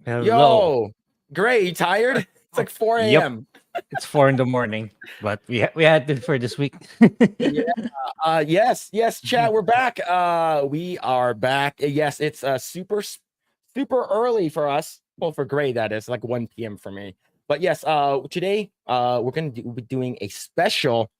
Hello. Yo, Grae, you tired? It's like 4 Yep, a.m. it's 4 in the morning, but we had it for this week. Yeah. Yes, chat. We're back. We are back. Yes, it's super early for us. Well, for Grae, that is like 1 p.m. for me. But yes, today we're gonna be doing a special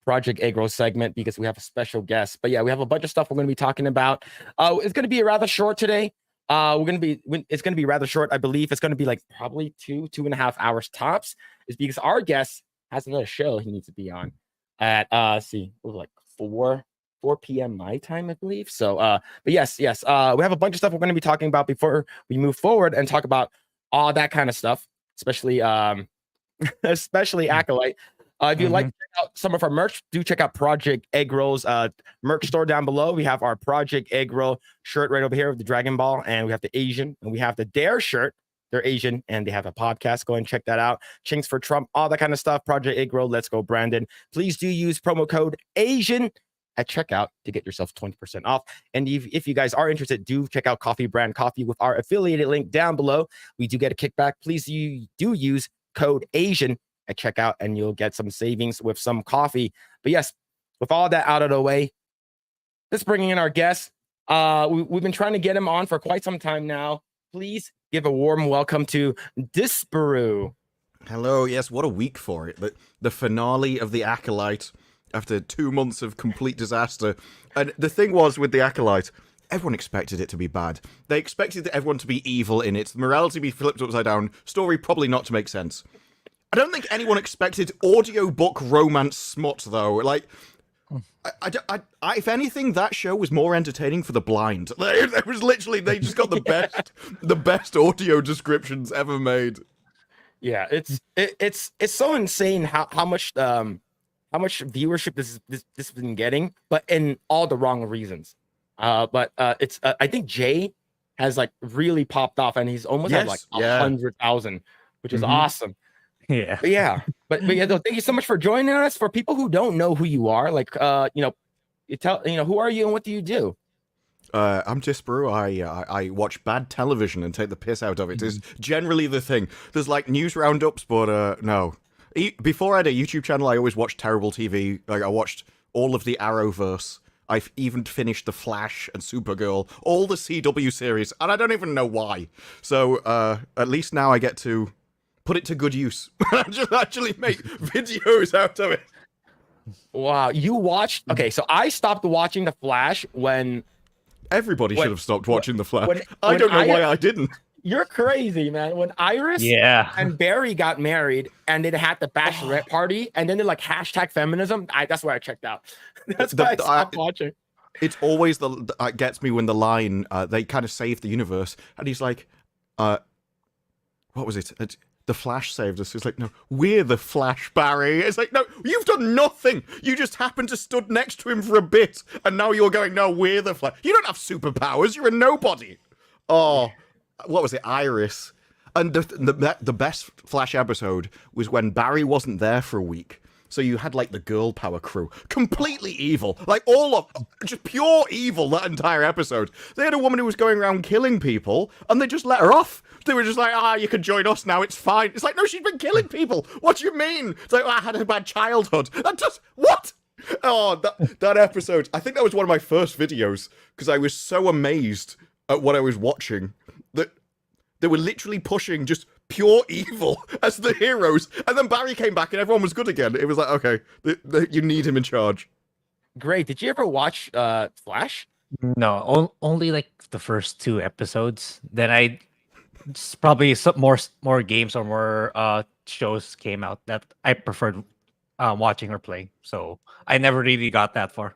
Project Eggroll segment because we have a special guest. But yeah, we have a bunch of stuff we're going to be talking about. It's going to be rather short today. It's going to be rather short. I believe it's going to be like probably 2.5 hours tops. Is because our guest has another show he needs to be on at see, it was like 4 p.m. my time, I believe. So but yes, we have a bunch of stuff we're going to be talking about before we move forward and talk about all that kind of stuff, especially especially Acolyte. If you'd like to check out some of our merch, do check out Project Eggroll's merch store down below. We have our Project Eggroll shirt right over here with the Dragon Ball, and we have the Asian, and we have the Dare shirt. They're Asian, and they have a podcast. Go and check that out. Chinks for Trump, all that kind of stuff. Project Eggroll, let's go, Brandon. Please do use promo code Asian at checkout to get yourself 20% off. And if you guys are interested, do check out Coffee Brand Coffee with our affiliated link down below. We do get a kickback. Please do use code Asian at checkout and you'll get some savings with some coffee. But yes, with all that out of the way, let's bring in our guest. We've been trying to get him on for quite some time now. Please give a warm welcome to Disparu. Hello, yes, what a week for it. The finale of the Acolyte after 2 months of complete disaster. And the thing was with the Acolyte, everyone expected it to be bad. They expected everyone to be evil in it, the morality be flipped upside down, story probably not to make sense. I don't think anyone expected audiobook romance smut, though. Like, if anything, that show was more entertaining for the blind. It was literally, they just got the best audio descriptions ever made. Yeah, it's so insane how much viewership this has been getting, but in all the wrong reasons. But it's I think Jay has like really popped off, and he's almost at like 100,000, which is awesome. Yeah. But yeah, though, thank you so much for joining us. For people who don't know who you are, like who are you and what do you do? I'm Disparu. I watch bad television and take the piss out of it. Is generally the thing. There's like news roundups, but no. Before I had a YouTube channel, I always watched terrible TV. Like I watched all of the Arrowverse. I've even finished The Flash and Supergirl, all the CW series, and I don't even know why. So at least now I get to put it to good use. Just actually make videos out of it. Wow, you watched? Okay, so I stopped watching The Flash when everybody should have stopped watching The Flash. I don't know why I didn't. You're crazy, man. When Iris and Barry got married and they had the bachelorette party and then they like hashtag feminism, that's where I checked out. That's why I stopped watching. It's always it gets me when the line, they kind of save the universe, and he's like, what was it? The Flash saved us. It's like, no, we're the Flash, Barry. It's like, no, you've done nothing. You just happened to stood next to him for a bit, and now you're going, no, we're the Flash. You don't have superpowers. You're a nobody. Oh, what was it? Iris. And the best Flash episode was when Barry wasn't there for a week. So you had, like, the girl power crew. Completely evil. Like, just pure evil, that entire episode. They had a woman who was going around killing people, and they just let her off. They were just like, you can join us now, it's fine. It's like, no, she's been killing people. What do you mean? It's like, I had a bad childhood. What? Oh, that episode. I think that was one of my first videos, because I was so amazed at what I was watching, that they were literally pushing just pure evil as the heroes, and then Barry came back and everyone was good again. It was like, okay, you need him in charge. Great. Did you ever watch Flash? No, only like the first 2 episodes. Then probably some more games or more shows came out that I preferred watching or playing. So I never really got that far.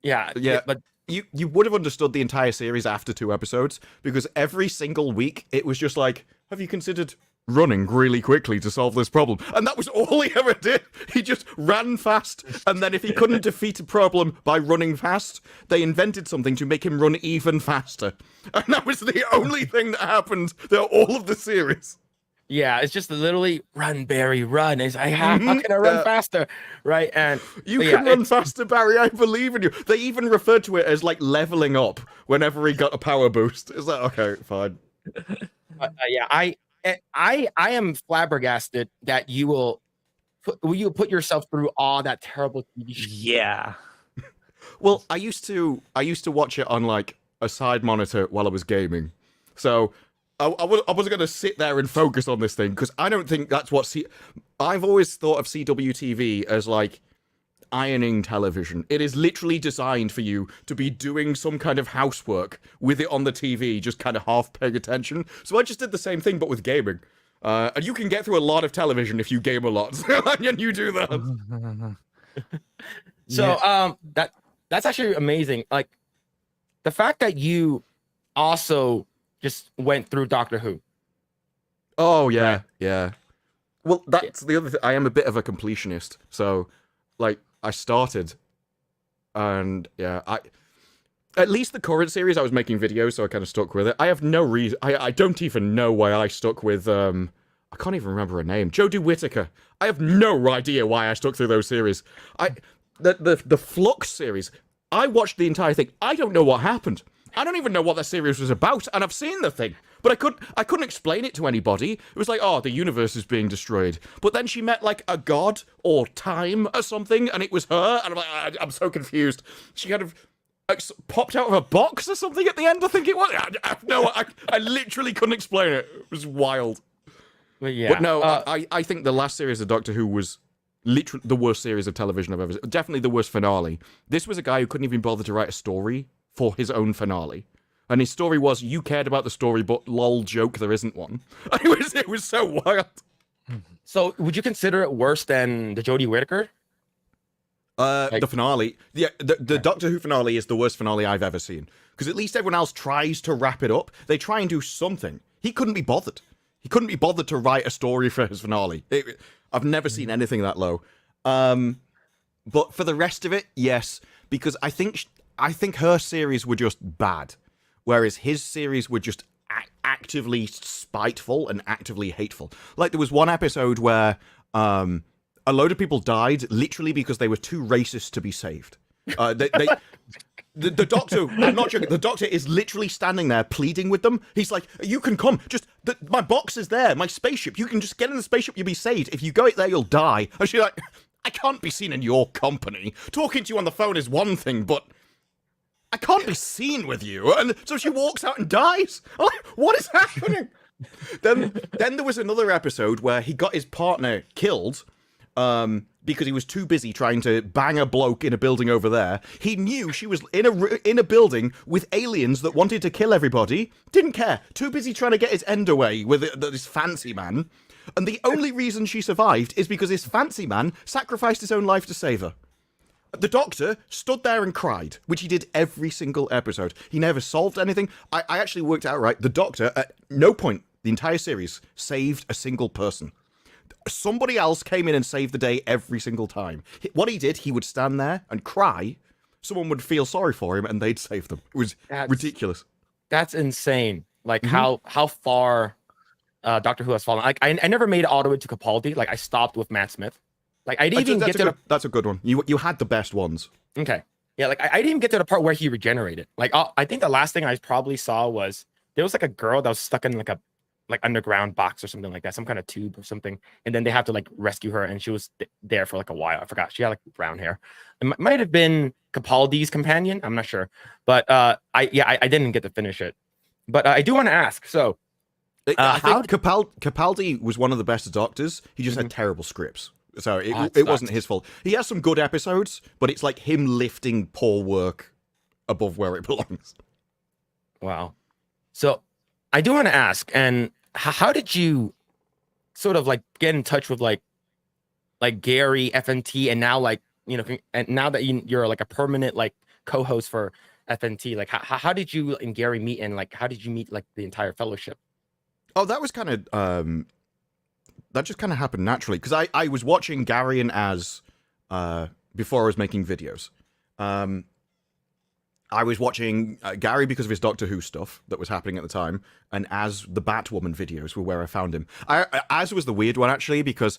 Yeah, but you would have understood the entire series after 2 episodes, because every single week it was just like, have you considered running really quickly to solve this problem? And that was all he ever did. He just ran fast, and then if he couldn't defeat a problem by running fast, they invented something to make him run even faster. And that was the only thing that happened throughout all of the series. Yeah, it's just literally run, Barry, run. It's like, how can I run faster? Right? And you can run faster, Barry. I believe in you. They even referred to it as like leveling up whenever he got a power boost. Is that okay? Fine. Yeah, I am flabbergasted that you put yourself through all that terrible TV show. Yeah. Well, I used to watch it on like a side monitor while I was gaming, so I wasn't going to sit there and focus on this thing because I don't think that's what I've always thought of CWTV as like ironing television. It is literally designed for you to be doing some kind of housework with it on the TV, just kind of half paying attention. So I just did the same thing, but with gaming. And you can get through a lot of television if you game a lot, and you do that. So that's actually amazing. Like the fact that you also just went through Doctor Who. Oh yeah, Right. yeah. Well, that's the other thing. I am a bit of a completionist, so like I started, and yeah, at least the current series I was making videos, so I kind of stuck with it. I have no reason. I don't even know why I stuck with I can't even remember her name. Jodie Whittaker. I have no idea why I stuck through those series. The Flux series. I watched the entire thing. I don't know what happened. I don't even know what that series was about, and I've seen the thing, but I couldn't explain it to anybody. It was like, oh, the universe is being destroyed. But then she met like a god or time or something, and it was her, and I'm like, I'm so confused. She kind of popped out of a box or something at the end. I think it was. I literally couldn't explain it. It was wild. But yeah, But no, I think the last series of Doctor Who was literally the worst series of television I've ever seen. Definitely the worst finale. This was a guy who couldn't even bother to write a story for his own finale. And his story was, you cared about the story, but lol joke, there isn't one. It was so wild. So would you consider it worse than the Jodie Whittaker? The finale. Yeah, the Doctor Who finale is the worst finale I've ever seen. Because at least everyone else tries to wrap it up. They try and do something. He couldn't be bothered. He couldn't be bothered to write a story for his finale. I've never seen anything that low. But for the rest of it, yes. Because I think her series were just bad. Whereas his series were just actively spiteful and actively hateful. Like there was one episode where a load of people died literally because they were too racist to be saved. The doctor, I'm not joking, the doctor is literally standing there pleading with them. He's like, you can come, my box is there, my spaceship, you can just get in the spaceship, you'll be saved. If you go there, you'll die. And she's like, I can't be seen in your company. Talking to you on the phone is one thing, but I can't be seen with you. And so she walks out and dies. I'm like, what is happening? Then there was another episode where he got his partner killed because he was too busy trying to bang a bloke in a building over there. He knew she was in a building with aliens that wanted to kill everybody. Didn't care. Too busy trying to get his end away with this fancy man. And the only reason she survived is because this fancy man sacrificed his own life to save her. The Doctor stood there and cried, which he did every single episode. He never solved anything. I actually worked out right. The Doctor, at no point, the entire series, saved a single person. Somebody else came in and saved the day every single time. What he did, he would stand there and cry. Someone would feel sorry for him and they'd save them. It was ridiculous. That's insane. Like how far Doctor Who has fallen. Like I never made it all the way to Capaldi. Like I stopped with Matt Smith. Like I didn't even get to that's a good one. You had the best ones. Okay. Yeah, like I didn't even get to the part where he regenerated. Like I think the last thing I probably saw was there was like a girl that was stuck in like a underground box or something like that, some kind of tube or something, and then they have to like rescue her, and she was there for like a while. I forgot. She had like brown hair. It might have been Capaldi's companion. I'm not sure, but I didn't get to finish it. But I do want to ask. So I think Capaldi was one of the best doctors. He just had terrible scripts. So it wasn't his fault. He has some good episodes, but it's like him lifting poor work above where it belongs. Wow. So I do want to ask, and how did you sort of like get in touch with like Gary, FNT, and now like, you know, and now that you're like a permanent like co-host for FNT, like how did you and Gary meet, and like how did you meet like the entire fellowship? Oh, that was kind of that just kind of happened naturally because I was watching Gary and Az before I was making videos. I was watching Gary because of his Doctor Who stuff that was happening at the time, and Az the Batwoman videos were where I found him. Az was the weird one actually because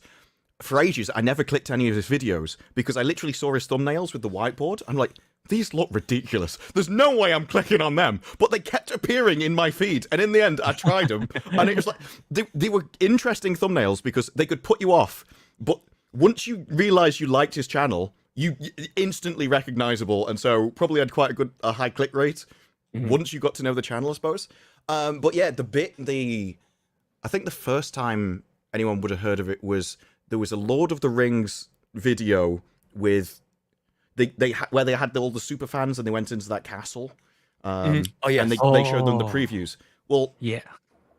for ages, I never clicked any of his videos because I literally saw his thumbnails with the whiteboard. I'm like, these look ridiculous. There's no way I'm clicking on them. But they kept appearing in my feed. And in the end, I tried them. And it was like, they were interesting thumbnails because they could put you off. But once you realize you liked his channel, you instantly recognizable. And so probably had quite a high click rate once you got to know the channel, I suppose. But yeah, I think the first time anyone would have heard of it was there was a Lord of the Rings video with where they had all the super fans and they went into that castle. Oh yeah, and they showed them the previews. Well, Yeah.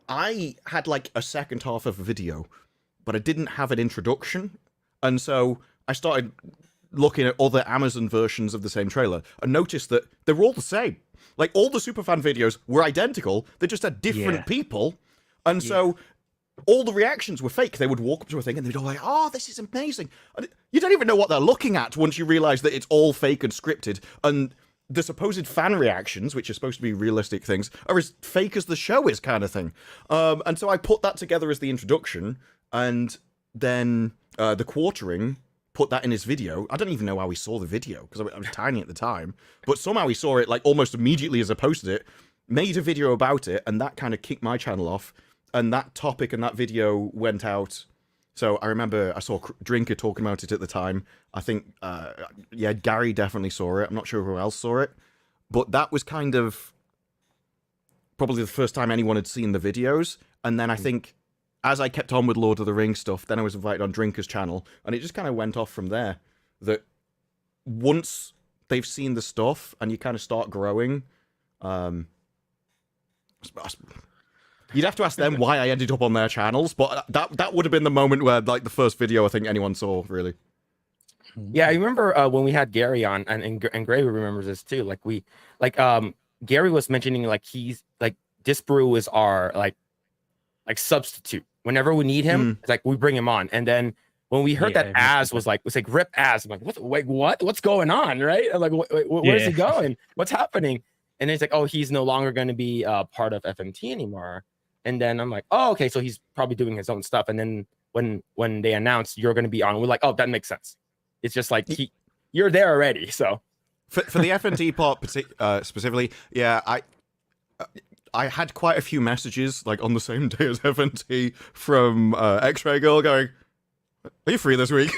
I had like a second half of a video, but I didn't have an introduction, and so I started looking at other Amazon versions of the same trailer and noticed that they were all the same. Like all the superfan videos were identical. They just had different people, and so all the reactions were fake. They would walk up to a thing and they'd all like, "Oh, this is amazing!" And you don't even know what they're looking at once you realize that it's all fake and scripted. And the supposed fan reactions, which are supposed to be realistic things, are as fake as the show is, kind of thing. And so I put that together as the introduction, and then the quartering put that in his video. I don't even know how he saw the video because I was tiny at the time, but somehow he saw it like almost immediately as I posted it, made a video about it, and that kind of kicked my channel off. And that topic and that video went out. So I remember I saw Drinker talking about it at the time. I think, Gary definitely saw it. I'm not sure who else saw it. But that was kind of probably the first time anyone had seen the videos. And then I think as I kept on with Lord of the Rings stuff, then I was invited on Drinker's channel. And it just kind of went off from there. That once they've seen the stuff and you kind of start growing, you'd have to ask them why I ended up on their channels, but that would have been the moment where, like, the first video I think anyone saw, really. Yeah, I remember when we had Gary on, and Grae remembers this too. Gary was mentioning like he's like Disparu is our like substitute. Whenever we need him, it's like we bring him on. And then when we heard that Az was like rip Az, I'm like, what? What's going on, right? I'm like, where's he going? What's happening? And it's like, oh, he's no longer going to be part of FMT anymore. And then I'm like, oh, okay, so he's probably doing his own stuff. And then when they announced you're going to be on, we're like, oh, that makes sense. It's just like you're there already. So for the FMT part specifically, yeah, I had quite a few messages like on the same day as FMT from Eggroll going, "Are you free this week?"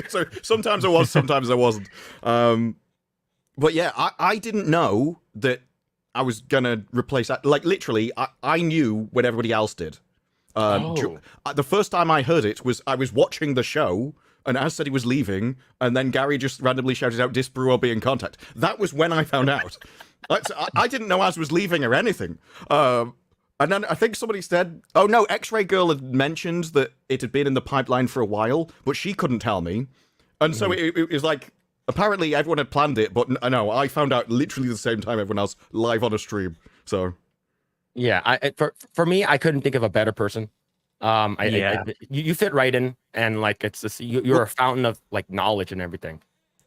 So sometimes I was, sometimes I wasn't. But yeah, I didn't know that I was gonna replace that. Like literally, I knew when everybody else did. The first time I heard it was I was watching the show, and Az said he was leaving, and then Gary just randomly shouted out, "Disparu will be in contact." That was when I found out. I didn't know Az was leaving or anything. And then I think somebody said, "Oh no, X-Ray Girl had mentioned that it had been in the pipeline for a while, but she couldn't tell me." And so it was like, apparently everyone had planned it, but no, I found out literally the same time everyone else, live on a stream. So yeah, for me, I couldn't think of a better person. You fit right in, and like it's just, you're a fountain of like knowledge and everything.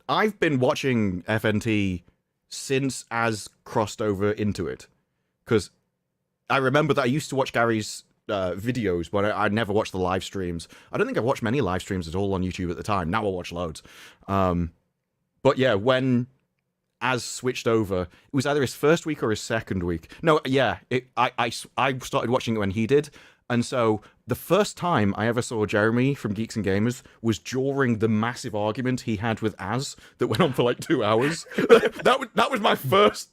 I've been watching FNT since Az crossed over into it, because I remember that I used to watch Gary's videos, but I never watched the live streams. I don't think I watched many live streams at all on YouTube at the time. Now I watch loads. But yeah, when Az switched over, it was either his first week or his second week. No, yeah, I started watching it when he did. And so the first time I ever saw Jeremy from Geeks and Gamers was during the massive argument he had with Az that went on for like 2 hours. that was my first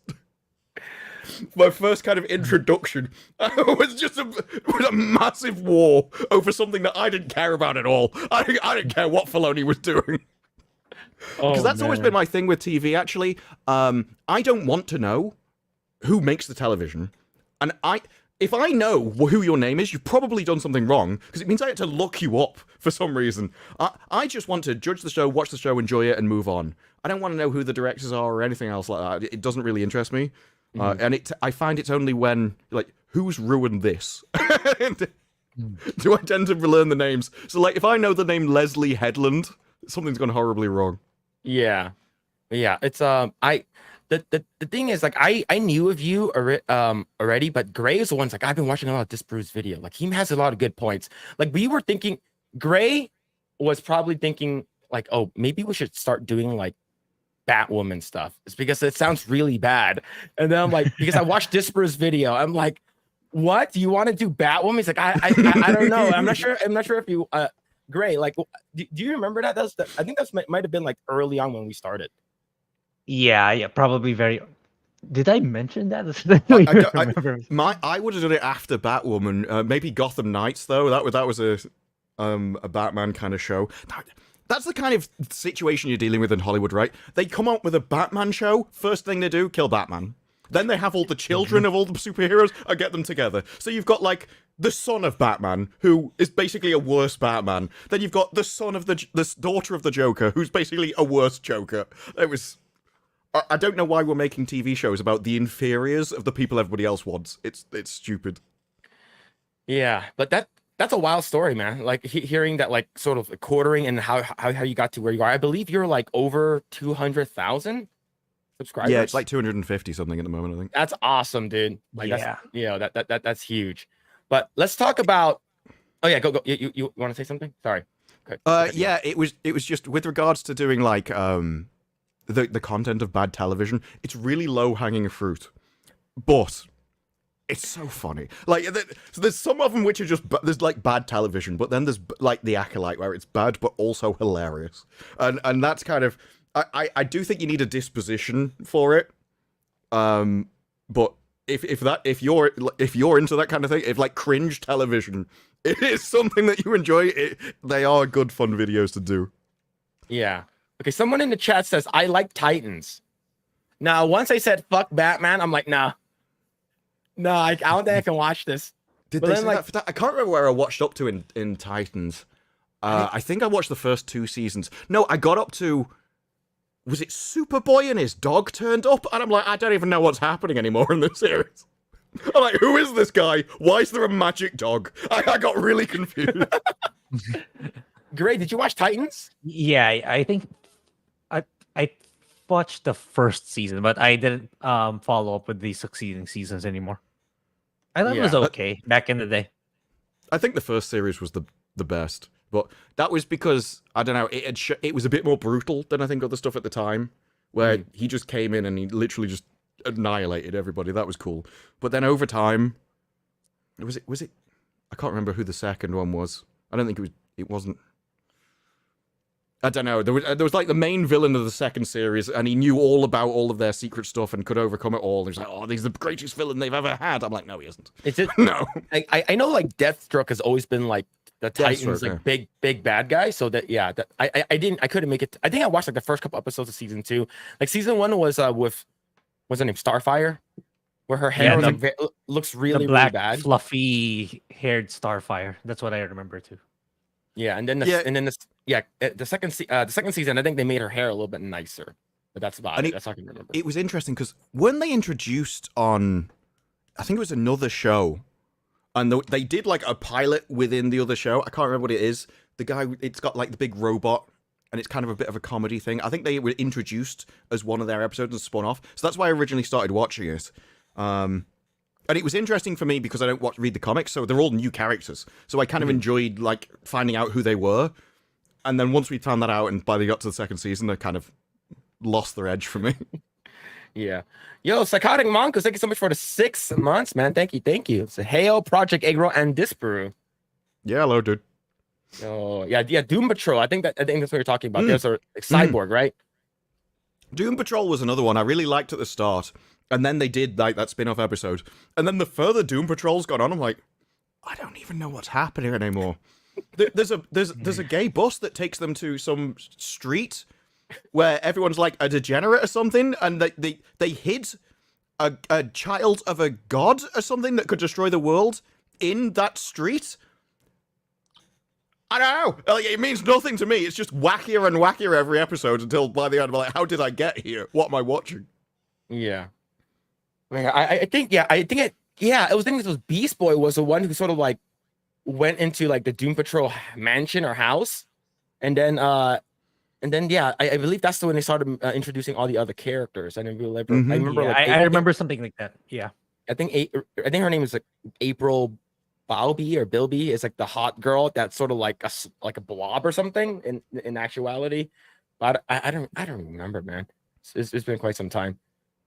kind of introduction. It was just a massive war over something that I didn't care about at all. I didn't care what Filoni was doing. Because that's always been my thing with TV, actually. I don't want to know who makes the television. And if I know who your name is, you've probably done something wrong, because it means I had to look you up for some reason. I just want to judge the show, watch the show, enjoy it, and move on. I don't want to know who the directors are or anything else like that. It doesn't really interest me. And I find it's only when, like, who's ruined this? Do I tend to learn the names? So, like, if I know the name Leslie Headland, something's gone horribly wrong. Yeah. It's the thing is, like, I knew of you already, but Grae is the one's like, I've been watching a lot of Disparu's video. Like, he has a lot of good points. Like, we were thinking Grae was probably thinking like, oh, maybe we should start doing like Batwoman stuff. It's because it sounds really bad. And then I'm like, because I watched Disparu's video, I'm like, what? Do you want to do Batwoman? He's like, I don't know. I'm not sure if you Grae, like, do you remember that? I think that's might have been like early on when we started. Yeah, probably very. Did I mention that? I would have done it after Batwoman. Maybe Gotham Knights though. That was a Batman kind of show. That's the kind of situation you're dealing with in Hollywood, right? They come out with a Batman show. First thing they do, kill Batman. Then they have all the children of all the superheroes and get them together. So you've got like the son of Batman, who is basically a worse Batman. Then you've got the son of the daughter of the Joker, who's basically a worse Joker. It was. I don't know why we're making TV shows about the inferiors of the people everybody else wants. It's stupid. Yeah, but that's a wild story, man. Like hearing that, like sort of quartering and how you got to where you are. I believe you're like over 200,000 subscribers. Yeah, it's like 250 something at the moment, I think. That's awesome, dude. Like, yeah, that's huge. But let's talk about. Oh yeah, go. You want to say something? Sorry. Okay. Yeah, it was just with regards to doing like the content of bad television. It's really low hanging fruit, but it's so funny. Like so there's some of them which are just there's like bad television, but then there's like the Acolyte where it's bad but also hilarious, and that's kind of I do think you need a disposition for it, but if you're into that kind of thing, if like cringe television is something that you enjoy, they are good fun videos to do. Yeah. Okay, someone in the chat says, I like Titans. Now, once I said, fuck Batman, I'm like, nah. No, I don't think I can watch this. Did they say that for that? I can't remember where I watched up to in Titans. I think I watched the first 2 seasons. No, I got up to... Was it Superboy and his dog turned up? And I'm like, I don't even know what's happening anymore in this series. I'm like, who is this guy? Why is there a magic dog? I got really confused. Grae, did you watch Titans? Yeah, I think I watched the first season, but I didn't follow up with the succeeding seasons anymore. I thought it was okay back in the day. I think the first series was the best, but that was because I don't know. It was a bit more brutal than I think other stuff at the time, where he just came in and he literally just annihilated everybody. That was cool. But then over time, was it? I can't remember who the second one was. I don't think it was. It wasn't. I don't know. There was like the main villain of the second series, and he knew all about all of their secret stuff and could overcome it all. And he's like, "Oh, he's the greatest villain they've ever had." I'm like, "No, he isn't." Is it? No. I know like Deathstroke has always been like the Titans like big bad guy. So that I couldn't make it. I think I watched like the first couple episodes of season 2. Like season 1 was with what's her name, Starfire, where her hair was like looks really black, really bad, fluffy haired Starfire. That's what I remember too. Yeah, and then the second season, I think they made her hair a little bit nicer, but that's about it. That's all I can remember. It was interesting because when they introduced on, I think it was another show, and they did like a pilot within the other show. I can't remember what it is. The guy, it's got like the big robot, and it's kind of a bit of a comedy thing. I think they were introduced as one of their episodes and spun off. So that's why I originally started watching it. And it was interesting for me because I don't read the comics, so they're all new characters. So I kind of enjoyed like finding out who they were. And then once we found that out, and by the got to the second season, they kind of lost their edge for me. Yeah. Yo, Psychotic Monkus, thank you so much for the 6 months, man. Thank you. It's a Hail, Project Eggroll, and Disparu. Yeah, hello, dude. Oh, yeah, Doom Patrol. I think that's what you're talking about. There's a cyborg, right? Doom Patrol was another one I really liked at the start. And then they did like that spin-off episode. And then the further Doom Patrol's gone on, I'm like, I don't even know what's happening anymore. There's a gay bus that takes them to some street where everyone's like a degenerate or something, and they hid a child of a god or something that could destroy the world in that street. I don't know. Like, it means nothing to me. It's just wackier and wackier every episode until by the end I'm like, how did I get here? What am I watching? Yeah. I think it was Beast Boy was the one who sort of like went into like the Doom Patrol mansion or house, and then I believe that's the when they started introducing all the other characters. I remember I remember something like that. Yeah, I think her name is like April Balby or Bilby is like the hot girl that's sort of like like a blob or something in actuality. But I don't remember, man. It's been quite some time.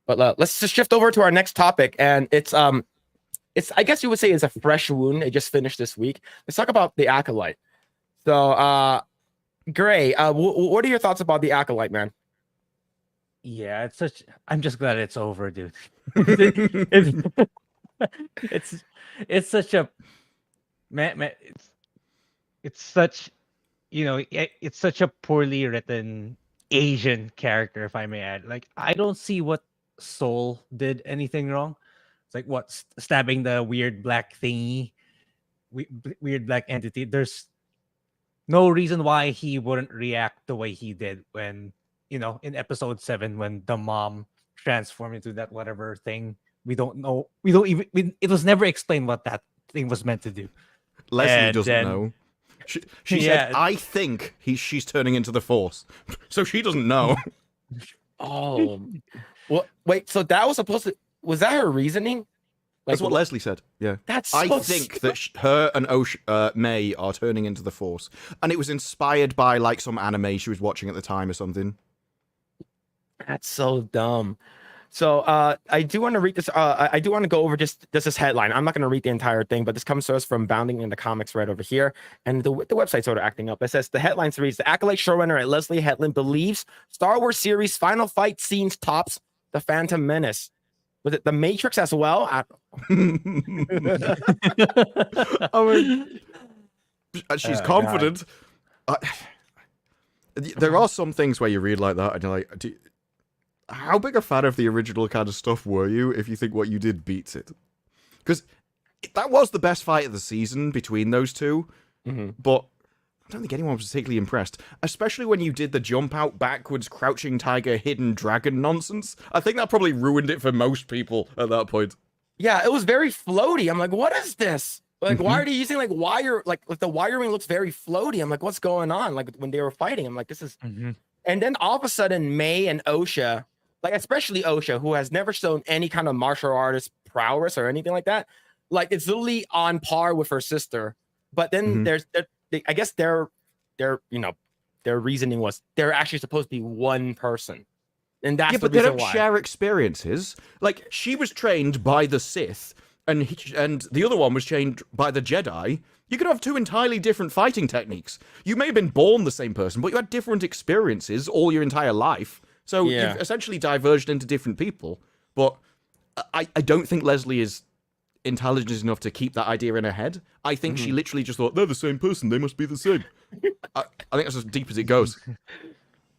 But let's just shift over to our next topic, and it's I guess you would say it's a fresh wound. It just finished this week. Let's talk about the Acolyte. So, Grae, what are your thoughts about the Acolyte, man? Yeah, it's such. I'm just glad it's over, dude. it's, it's such a man. It's such, it's such a poorly written Asian character, if I may add. Like, I don't see what Soul did anything wrong. It's like what stabbing the weird black thingy, weird black entity. There's no reason why he wouldn't react the way he did when, in episode 7 when the mom transformed into that whatever thing. We don't know. We don't even. It was never explained what that thing was meant to do. Leslie doesn't know. She said, "I think she's turning into the Force," so she doesn't know. Oh, well, wait. So that was supposed to. Was that her reasoning? That's what Leslie said. Yeah, that's. I think that her and May are turning into the Force, and it was inspired by like some anime she was watching at the time or something. That's so dumb. So I do want to read this. I do want to go over just this headline. I'm not going to read the entire thing, but this comes to us from Bounding in the Comics right over here. And the website's sort of acting up. It says the headline reads, the Acolyte showrunner Leslie Hetland believes Star Wars series final fight scenes tops The Phantom Menace. Was it The Matrix as well? She's confident. There are some things where you read like that and you're like, how big a fan of the original kind of stuff were you if you think what you did beats it? Because that was the best fight of the season between those two, but I don't think anyone was particularly impressed, especially when you did the jump out backwards, crouching tiger, hidden dragon nonsense. I think that probably ruined it for most people at that point. Yeah, it was very floaty. I'm like, what is this? Like, why are they using like wire? Like the wiring looks very floaty. I'm like, what's going on? Like when they were fighting, I'm like, this is. And then all of a sudden, May and Osha, like especially Osha, who has never shown any kind of martial artist prowess or anything like that, like it's literally on par with her sister. But then I guess their reasoning was they're actually supposed to be one person, and that's but they don't share experiences. Like she was trained by the Sith, and the other one was trained by the Jedi. You could have two entirely different fighting techniques. You may have been born the same person, but you had different experiences all your entire life. So you've essentially diverged into different people. But I don't think Leslie is intelligent enough to keep that idea in her head. I think she literally just thought, they're the same person, they must be the same. I think that's as deep as it goes.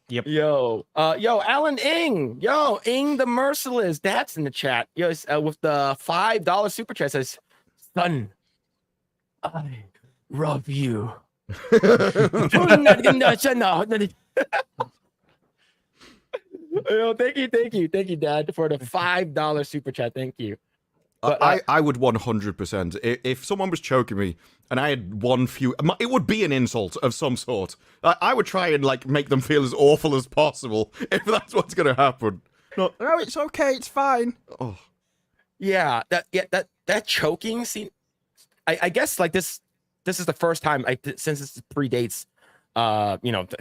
Yep. Yo, Alan Ing. Yo, Ing the Merciless. That's in the chat. Yo, with the $5 super chat says, son, I love you. Yo, thank you, Dad, for the $5 super chat. Thank you. But, I would 100%. If someone was choking me and I had it would be an insult of some sort. I would try and like make them feel as awful as possible if that's what's going to happen. No, it's okay, it's fine. Oh, yeah, that choking scene. I guess like this is the first time since this predates,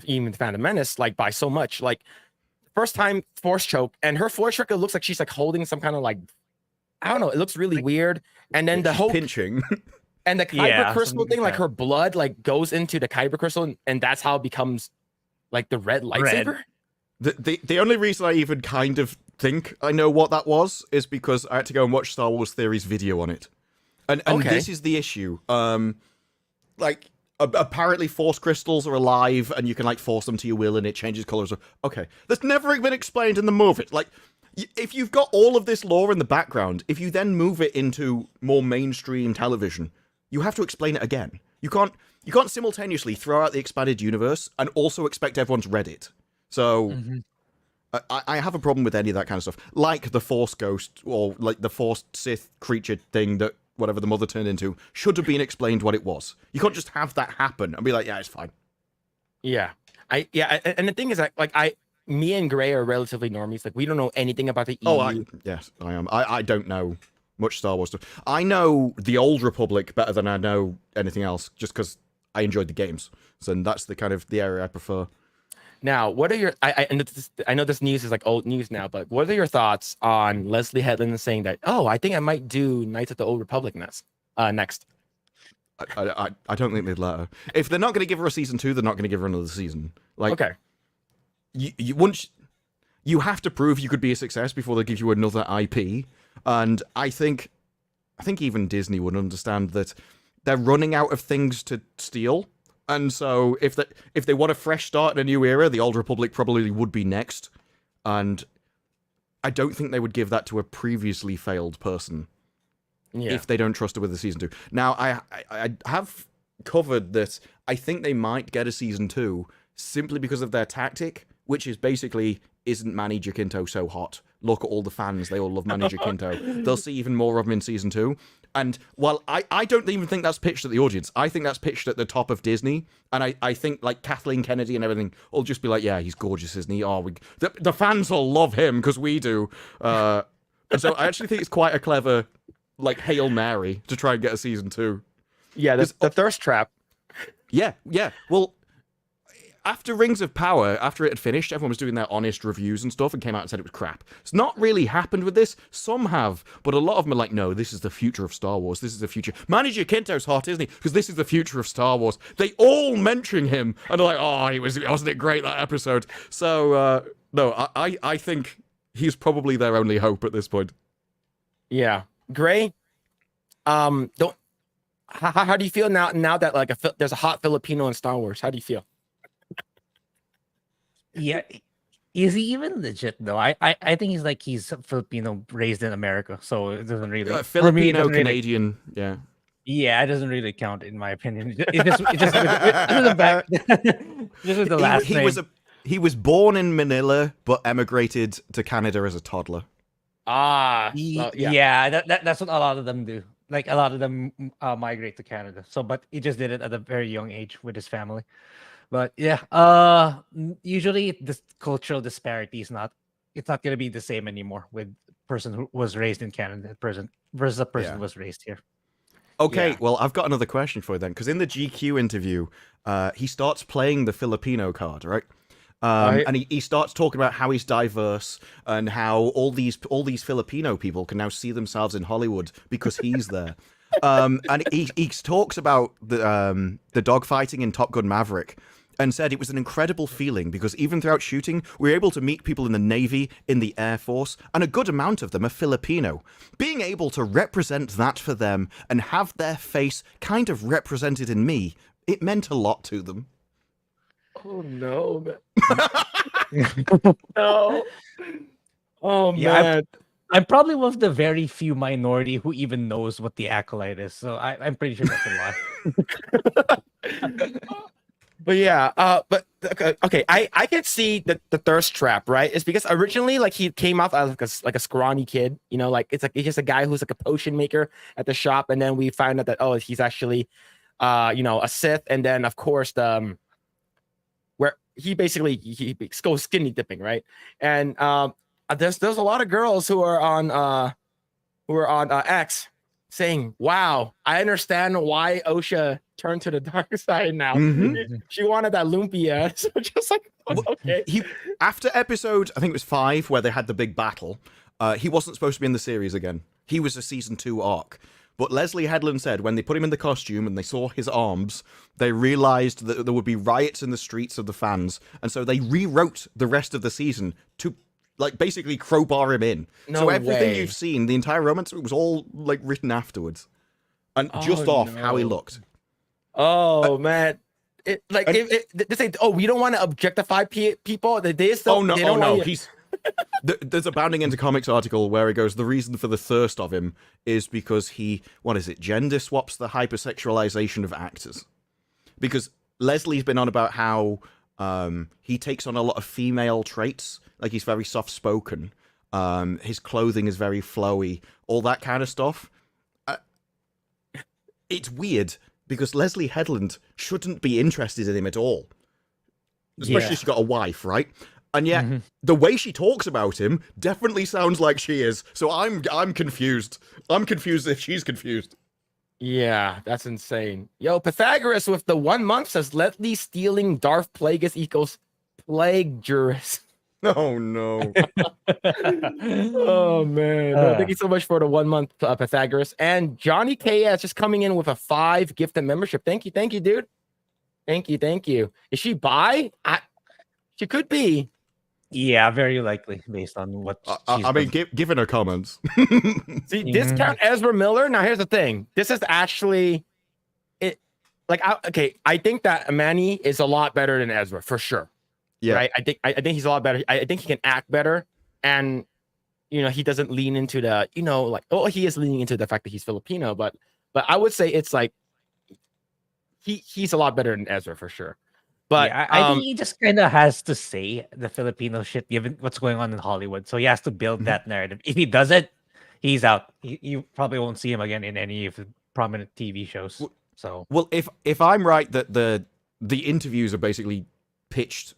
even the Phantom Menace, like by so much. Like first time force choke, and her force choke, it looks like she's like holding some kind of like, I don't know, it looks really weird. And then the whole pinching and the kyber crystal thing, like her blood like goes into the kyber crystal, and that's how it becomes like the red lightsaber. The only reason I even kind of think I know what that was is because I had to go and watch Star Wars Theory's video on it. And this is the issue. Like apparently force crystals are alive and you can like force them to your will and it changes colors. Okay, that's never been explained in the movie. Like if you've got all of this lore in the background, if you then move it into more mainstream television, you have to explain it again. You can't simultaneously throw out the expanded universe and also expect everyone's read it. So I have a problem with any of that kind of stuff, like the Force Ghost or like the Force Sith creature thing that whatever the mother turned into should have been explained what it was. You can't just have that happen and be like, yeah, it's fine. Yeah, and the thing is that like me and Grae are relatively normies. Like we don't know anything about the EU. Yes, I am. I don't know much Star Wars stuff. I know the Old Republic better than I know anything else, just because I enjoyed the games. So that's the kind of the area I prefer. Now, what are your? I know this news is like old news now, but what are your thoughts on Leslie Headland saying that? Oh, I think I might do Knights of the Old Republic next. I don't think they'd let her. If they're not going to give her a season 2, they're not going to give her another season. Like, Okay. You have to prove you could be a success before they give you another IP. And I think even Disney would understand that they're running out of things to steal. And so if they want a fresh start in a new era, the Old Republic probably would be next. And I don't think they would give that to a previously failed person if they don't trust her with a season 2. Now, I have covered that I think they might get a season 2 simply because of their tactic, which is basically, isn't Manny Jacinto so hot? Look at all the fans, they all love Manny Jacinto. They'll see even more of him in season 2. And while I don't even think that's pitched at the audience, I think that's pitched at the top of Disney. And I think like Kathleen Kennedy and everything will just be like, yeah, he's gorgeous, isn't he? Oh, the fans will love him because we do. And so I actually think it's quite a clever, like, Hail Mary to try and get a season 2. Yeah, the thirst trap. Yeah. Well, after Rings of Power, after it had finished, everyone was doing their honest reviews and stuff and came out and said it was crap. It's not really happened with this. Some have, but a lot of them are like, no, this is the future of Star Wars. This is the future. Manny Jacinto's hot, isn't he? Because this is the future of Star Wars. They all mention him and they're like, oh, wasn't it great, that episode? So, no, I think he's probably their only hope at this point. Yeah. Grae, how do you feel now that like there's a hot Filipino in Star Wars? How do you feel? Yeah, is he even legit though? I think he's Filipino raised in America, so it doesn't really Filipino Canadian, yeah. Yeah, it doesn't really count in my opinion. It just the back, just with the last name. He was born in Manila but emigrated to Canada as a toddler. Yeah, that's what a lot of them do. Like a lot of them migrate to Canada. So, but he just did it at a very young age with his family. But yeah, usually this cultural disparity is not gonna be the same anymore with person who was raised in Canada versus a person who was raised here. Okay, well, I've got another question for you then, because in the GQ interview, he starts playing the Filipino card, right? And he starts talking about how he's diverse and how all these Filipino people can now see themselves in Hollywood because he's there. And he talks about the dogfighting in Top Gun Maverick and said it was an incredible feeling because even throughout shooting, we were able to meet people in the Navy, in the Air Force, and a good amount of them are Filipino. Being able to represent that for them and have their face kind of represented in me, it meant a lot to them. Oh no, man. No. Oh man. I'm probably one of the very few minority who even knows what the Acolyte is, so I'm pretty sure that's a lie. But yeah, but okay, I can see the thirst trap, right? It's because originally, like, he came off as like a scrawny kid, you know, like it's just a guy who's like a potion maker at the shop, and then we find out that he's actually, a Sith, and then of course where he goes skinny dipping, right? And there's a lot of girls who are on X saying, "Wow, I understand why Osha turned to the dark side now." Mm-hmm. She wanted that lumpia, so just like, okay. After episode, I think it was 5, where they had the big battle, he wasn't supposed to be in the series again. He was a season 2 arc. But Leslie Headland said when they put him in the costume and they saw his arms, they realized that there would be riots in the streets of the fans, and so they rewrote the rest of the season to, like, basically crowbar him in. So everything you've seen, the entire romance, it was all, like, written afterwards. And just off how he looked. Oh, man. They say, we don't want to objectify people. They still, no. There's a Bounding Into Comics article where it goes, the reason for the thirst of him is because he, gender swaps the hypersexualization of actors. Because Leslie's been on about how he takes on a lot of female traits. Like, he's very soft-spoken. His clothing is very flowy. All that kind of stuff. It's weird, because Leslie Headland shouldn't be interested in him at all. Especially if she's got a wife, right? And yet, the way she talks about him definitely sounds like she is. So I'm confused. I'm confused if she's confused. Yeah, that's insane. Yo, Pythagoras with the 1 month says Letty stealing Darth Plagueis equals plagiarist. Oh no. Oh man. No, thank you so much for the 1 month, Pythagoras. And Johnny KS just coming in with a 5 gifted membership. Thank you, dude. Thank you. Is she bi? She could be. Yeah, very likely based on what she's I mean, done. given her comments. See, discount Ezra Miller. Now here's the thing. This is actually it. Like, I think that Manny is a lot better than Ezra for sure. Yeah, right. I think he's a lot better. I think he can act better, and he doesn't lean into the he is leaning into the fact that he's Filipino, but I would say it's like he's a lot better than Ezra for sure. But yeah, I think he just kind of has to say the Filipino shit given what's going on in Hollywood. So he has to build that narrative. If he doesn't, he's out. You probably won't see him again in any of the prominent TV shows. So well, if I'm right that the interviews are basically pitched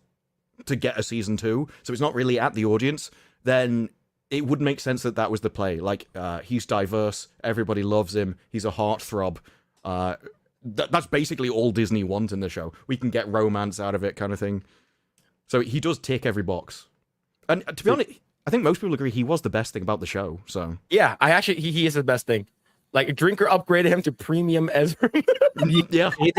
to get a season 2, so it's not really at the audience, then it would make sense that was the play. Like, he's diverse, everybody loves him, he's a heartthrob. That's basically all Disney want in the show. We can get romance out of it, kind of thing. So he does tick every box. And to be honest, I think most people agree he was the best thing about the show. So yeah, he is the best thing. Like, Drinker upgraded him to premium Ezra. Yeah, he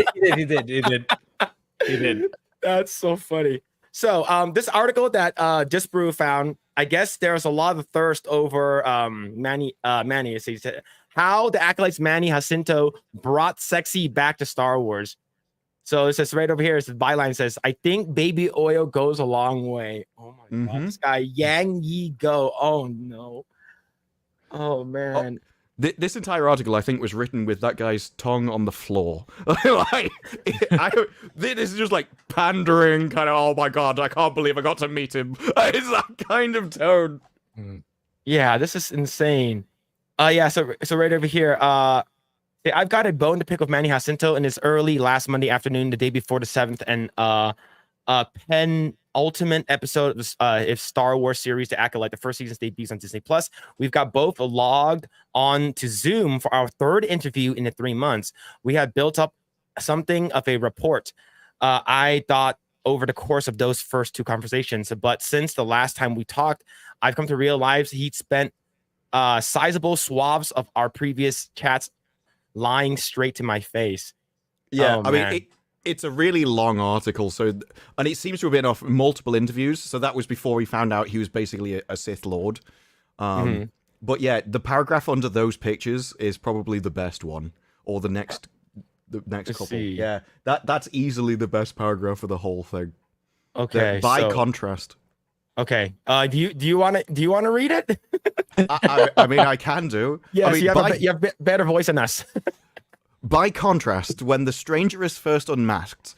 did. That's so funny. So this article that Disparu found, I guess there's a lot of thirst over Manny. He said how the Acolytes Manny Jacinto brought sexy back to Star Wars. So it says right over here, the byline says, I think baby oil goes a long way. Oh my god, this guy Yang Yi Go. Oh no. Oh man. This entire article, I think, was written with that guy's tongue on the floor. This is just like pandering, kind of, oh my god, I can't believe I got to meet him. It's that kind of tone. Yeah, this is insane. Yeah, so right over here, I've got a bone to pick with Manny Jacinto in his early last Monday afternoon, the day before the 7th, and penultimate episode of Star Wars series, The Acolyte. The first season's debuts on Disney Plus. We've got both logged on to Zoom for our 3rd interview in the 3 months. We have built up something of a rapport. I thought over the course of those first 2 conversations, but since the last time we talked, I've come to realize he'd spent sizable swaths of our previous chats lying straight to my face. Yeah, I mean, it's a really long article, and it seems to have been off multiple interviews. So that was before we found out he was basically a Sith Lord. But yeah, the paragraph under those pictures is probably the best one, or the next couple. See. Yeah, that's easily the best paragraph of the whole thing. Okay. By contrast. Okay. Do you want to read it? I mean, I can do. Yeah, I mean, you have better voice than us. By contrast, when the stranger is first unmasked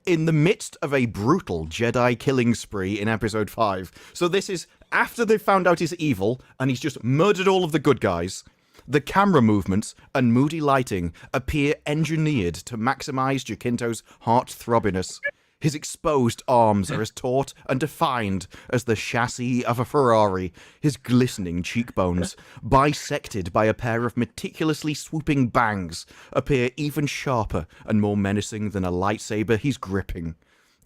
in the midst of a brutal Jedi killing spree in episode 5. So this is after they've found out he's evil and he's just murdered all of the good guys. The camera movements and moody lighting appear engineered to maximize Jacinto's heart-throbbiness. His exposed arms are as taut and defined as the chassis of a Ferrari, his glistening cheekbones, bisected by a pair of meticulously swooping bangs, appear even sharper and more menacing than a lightsaber he's gripping.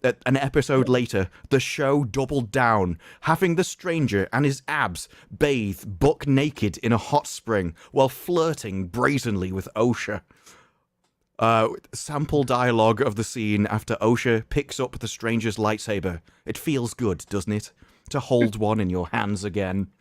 An episode later, the show doubled down, having the stranger and his abs bathe buck naked in a hot spring while flirting brazenly with Osha. Sample dialogue of the scene after Osha picks up the stranger's lightsaber. It feels good, doesn't it? To hold one in your hands again.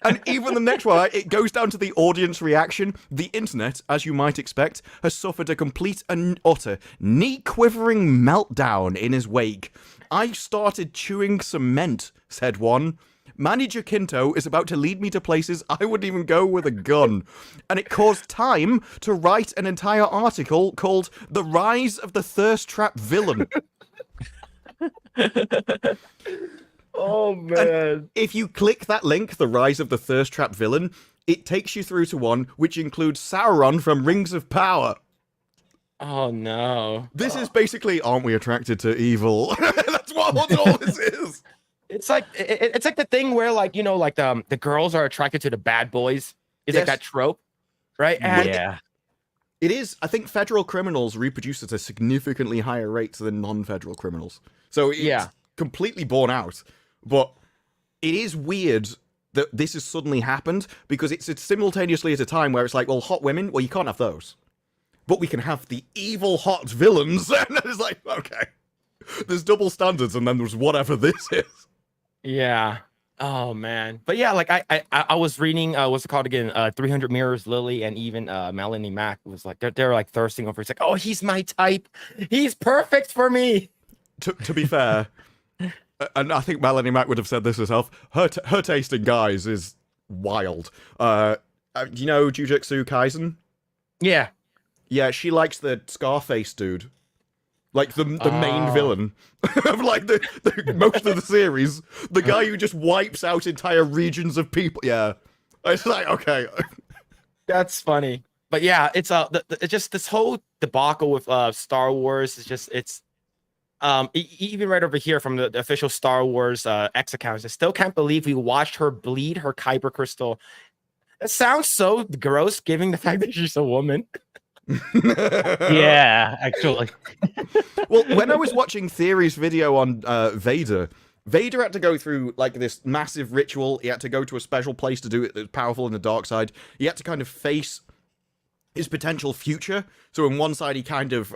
And even the next one, it goes down to the audience reaction. The internet, as you might expect, has suffered a complete and utter knee-quivering meltdown in his wake. I started chewing cement, said one. Manny Jacinto is about to lead me to places I wouldn't even go with a gun. And it caused time to write an entire article called The Rise of the Thirst Trap Villain. Oh, man. And if you click that link, The Rise of the Thirst Trap Villain, it takes you through to one which includes Sauron from Rings of Power. Oh no. This is basically, aren't we attracted to evil? That's what all this is. It's like it's like the thing where like like the girls are attracted to the bad boys. Is like Yes. that trope, right? And Yeah. It is. I think federal criminals reproduce at a significantly higher rate than non-federal criminals. So it's Yeah. completely borne out. But it is weird that this has suddenly happened because it's simultaneously at a time where it's like, well, hot women, well, you can't have those. But we can have the evil hot villains. And it's like, okay. There's double standards and then there's whatever this is. Yeah. Oh man. But yeah, like I was reading what's it called again? 300 Mirrors Lily and even Melanie Mac was like they're like thirsting over. It's like, oh, he's my type. He's perfect for me. To be fair, and I think Melanie Mac would have said this herself, her taste in guys is wild. Do you know Jujutsu Kaisen? Yeah. Yeah, she likes the Scarface dude. Like the main Oh. villain of like the most of the series. The guy who just wipes out entire regions of people. Yeah. It's like, okay. That's funny. But yeah, it's it's just this whole debacle with Star Wars is just even right over here from the official Star Wars X accounts, I still can't believe we watched her bleed her Kyber crystal. It sounds so gross, given the fact that she's a woman. Yeah, actually. Well, when I was watching Theory's video on Vader had to go through like this massive ritual. He had to go to a special place to do it that's powerful in the dark side. He had to kind of face his potential future. So on one side, he kind of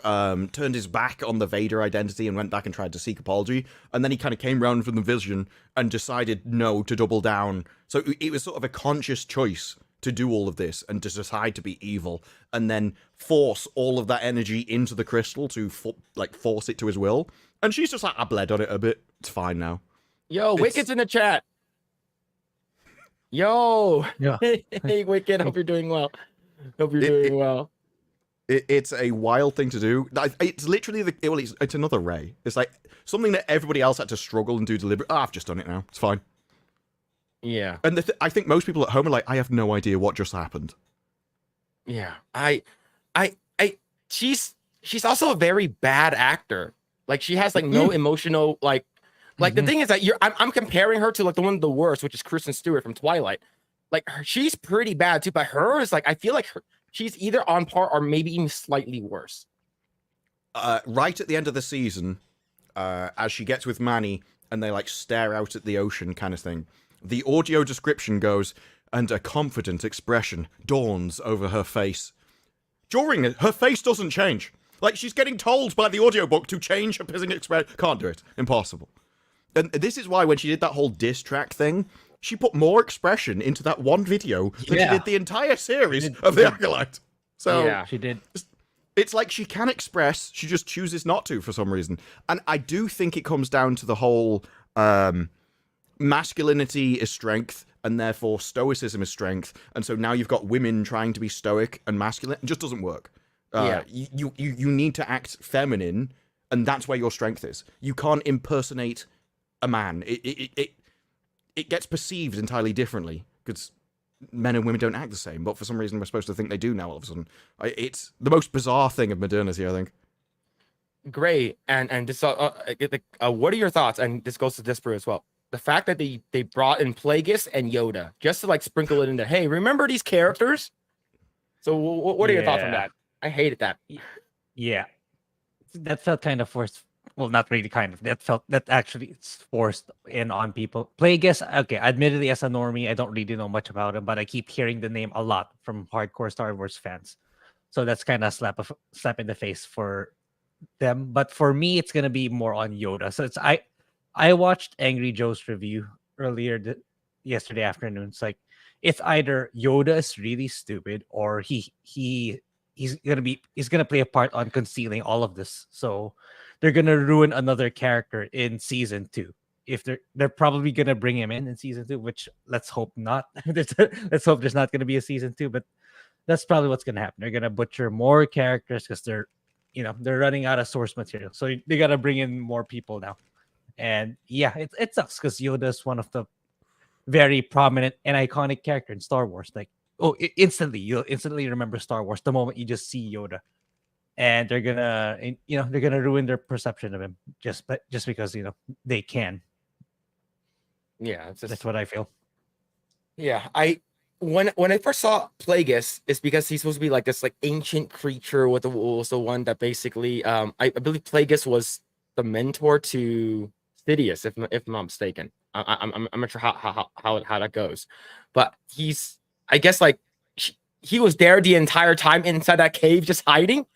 turned his back on the Vader identity and went back and tried to seek apology. And then he kind of came round from the vision and decided no to double down. So it was sort of a conscious choice to do all of this and to decide to be evil and then force all of that energy into the crystal to force it to his will. And she's just like, I bled on it a bit. It's fine now. Yo, Wicked's in the chat. Yo. Yeah. Hey, Wicked. Hope you're doing well. Hope you're doing well. It's a wild thing to do. It's literally it's another Ray. It's like something that everybody else had to struggle and do deliberately. I've just done it now. It's fine. Yeah. And I think most people at home are like, I have no idea what just happened. Yeah. She's also a very bad actor. Like she has like no emotional like the thing is that I'm comparing her to like the one of the worst, which is Kristen Stewart from Twilight. Like she's pretty bad too, but her is like I feel like she's either on par or maybe even slightly worse. Right at the end of the season, as she gets with Manny and they like stare out at the ocean kind of thing, the audio description goes, and a confident expression dawns over her face. During it, her face doesn't change. Like, she's getting told by the audiobook to change her pissing expression. Can't do it. Impossible. And this is why when she did that whole diss track thing, she put more expression into that one video than she did the entire series of The Acolyte. So, yeah, she did. It's like she can express, she just chooses not to for some reason. And I do think it comes down to the whole masculinity is strength, and therefore stoicism is strength. And so now you've got women trying to be stoic and masculine. It just doesn't work. You need to act feminine, and that's where your strength is. You can't impersonate a man. It gets perceived entirely differently because men and women don't act the same, but for some reason we're supposed to think they do now all of a sudden. It's the most bizarre thing of modernity, I think. Great. And this what are your thoughts? And this goes to Disparu as well. The fact that they brought in Plagueis and Yoda just to like sprinkle it into, hey, remember these characters? So what are your thoughts on that? I hated that. Yeah, that felt kind of forced. Well, not really kind of. That actually it's forced in on people. Plagueis, okay, admittedly as a normie, I don't really know much about him, but I keep hearing the name a lot from hardcore Star Wars fans. So that's kind of slap in the face for them. But for me, it's gonna be more on Yoda. So I watched Angry Joe's review earlier yesterday afternoon. It's like it's either Yoda is really stupid or he's gonna play a part on concealing all of this. So they're gonna ruin another character in season 2. If they're probably gonna bring him in season 2, which let's hope not. Let's hope there's not gonna be a season 2, but that's probably what's gonna happen. They're gonna butcher more characters because they're running out of source material. So they gotta bring in more people now. And yeah, it sucks because Yoda is one of the very prominent and iconic character in Star Wars. Like, you'll instantly remember Star Wars the moment you just see Yoda. and they're gonna, they're gonna ruin their perception of him just because they can. Yeah, it's just, That's what I feel. yeah. When I first saw Plagueis, it's because he's supposed to be like this like ancient creature with was the one that basically I believe Plagueis was the mentor to Sidious, if I'm not mistaken. I'm not sure how that goes, but he's, I guess, like he was there the entire time inside that cave just hiding.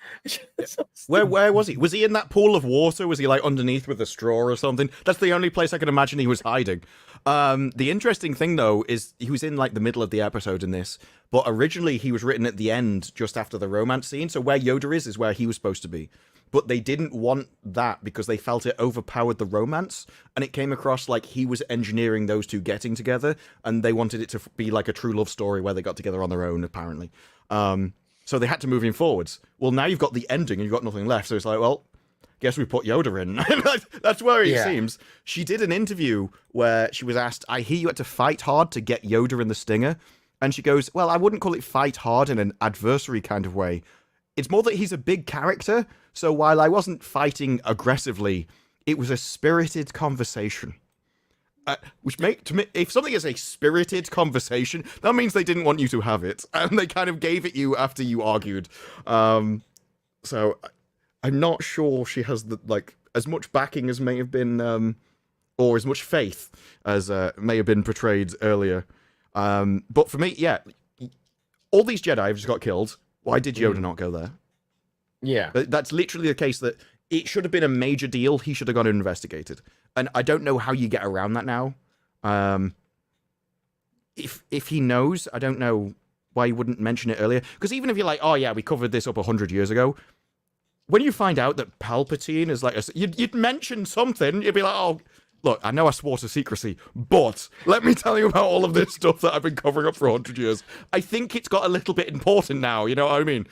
Where was he? Was he in that pool of water? Was he like underneath with a straw or something? That's the only place I can imagine he was hiding. The interesting thing though is he was in like the middle of the episode in this, but originally he was written at the end just after the romance scene. So where Yoda is where he was supposed to be. But they didn't want that because they felt it overpowered the romance, and it came across like he was engineering those two getting together, and they wanted it to be like a true love story where they got together on their own, apparently. So they had to move him forwards. Well, now you've got the ending and you've got nothing left, so it's like, well, guess we put Yoda in. That's where it seems. She did an interview where she was asked, I hear you had to fight hard to get Yoda in the stinger. And she goes, well, I wouldn't call it fight hard in an adversary kind of way. It's more that he's a big character, so while I wasn't fighting aggressively, it was a spirited conversation. Which to me, if something is a spirited conversation, that means they didn't want you to have it, and they kind of gave it you after you argued. So I'm not sure she has as much backing as may have been, or as much faith as may have been portrayed earlier. But for me, yeah, all these Jedi have just got killed. Why did Yoda not go there? Yeah. That's literally the case that it should have been a major deal. He should have gone and investigated. And I don't know how you get around that now. If he knows, I don't know why he wouldn't mention it earlier. Because even if you're like, oh yeah, we covered this up 100 years ago, when you find out that Palpatine is like, you'd mention something, you'd be like, oh, look, I know I swore to secrecy, but let me tell you about all of this stuff that I've been covering up for 100 years. I think it's got a little bit important now, you know what I mean?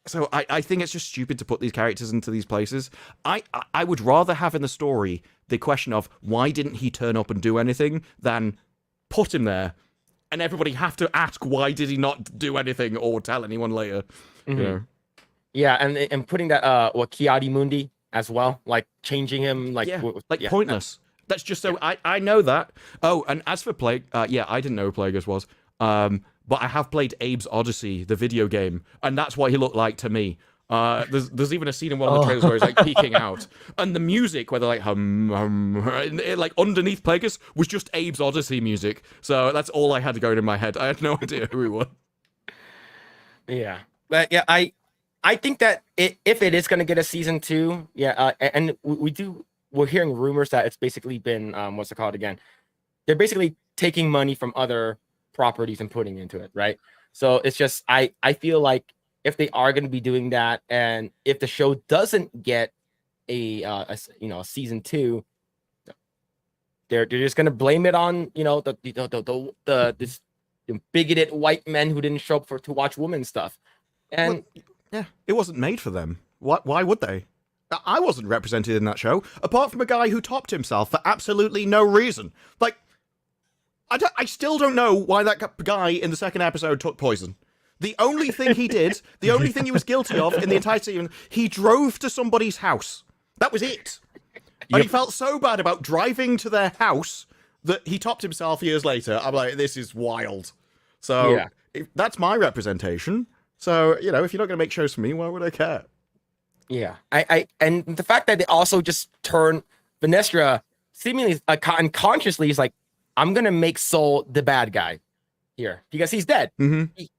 So I think it's just stupid to put these characters into these places. I would rather have in the story the question of why didn't he turn up and do anything than put him there and everybody have to ask why did he not do anything or tell anyone later. Mm-hmm. You know? Yeah, and putting that Kiadi Mundi as well, like changing him, pointless. That's just so I know that. Oh, and as for Plague, I didn't know who Plagueis was. But I have played Abe's Odyssey, the video game, and that's what he looked like to me. There's even a scene in one of the trailers where he's like peeking out, and the music where they're like like underneath Plagueis was just Abe's Odyssey music. So that's all I had going in my head. I had no idea who he was. Yeah, but yeah, I think that if it is going to get a season 2, and we're hearing rumors that it's basically been what's it called again? They're basically taking money from other properties and putting into it, right? So it's just I feel like if they are going to be doing that, and if the show doesn't get a season 2, they're just going to blame it on this bigoted white men who didn't show up to watch women stuff. And it wasn't made for them. Why would they? I wasn't represented in that show, apart from a guy who topped himself for absolutely no reason. Like, I still don't know why that guy in the second episode took poison. The only thing he did, the only thing he was guilty of in the entire season, he drove to somebody's house. That was it. And he felt so bad about driving to their house that he topped himself years later. I'm like, this is wild. So that's my representation. So, if you're not going to make shows for me, why would I care? Yeah. I and the fact that they also just turn Venestra seemingly unconsciously is like, I'm going to make Sol the bad guy here because he's dead. Mm-hmm. He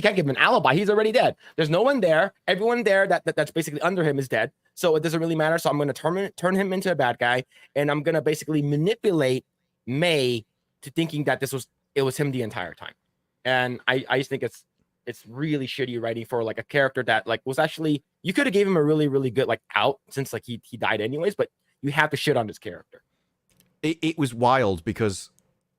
can't give him an alibi. He's already dead. There's no one there. Everyone there that's basically under him is dead. So it doesn't really matter. So I'm going to turn him into a bad guy, and I'm going to basically manipulate May to thinking that it was him the entire time. And I just think it's really shitty writing for like a character that like was actually, you could have gave him a really, really good like out since like he died anyways, but you have to shit on this character. It was wild because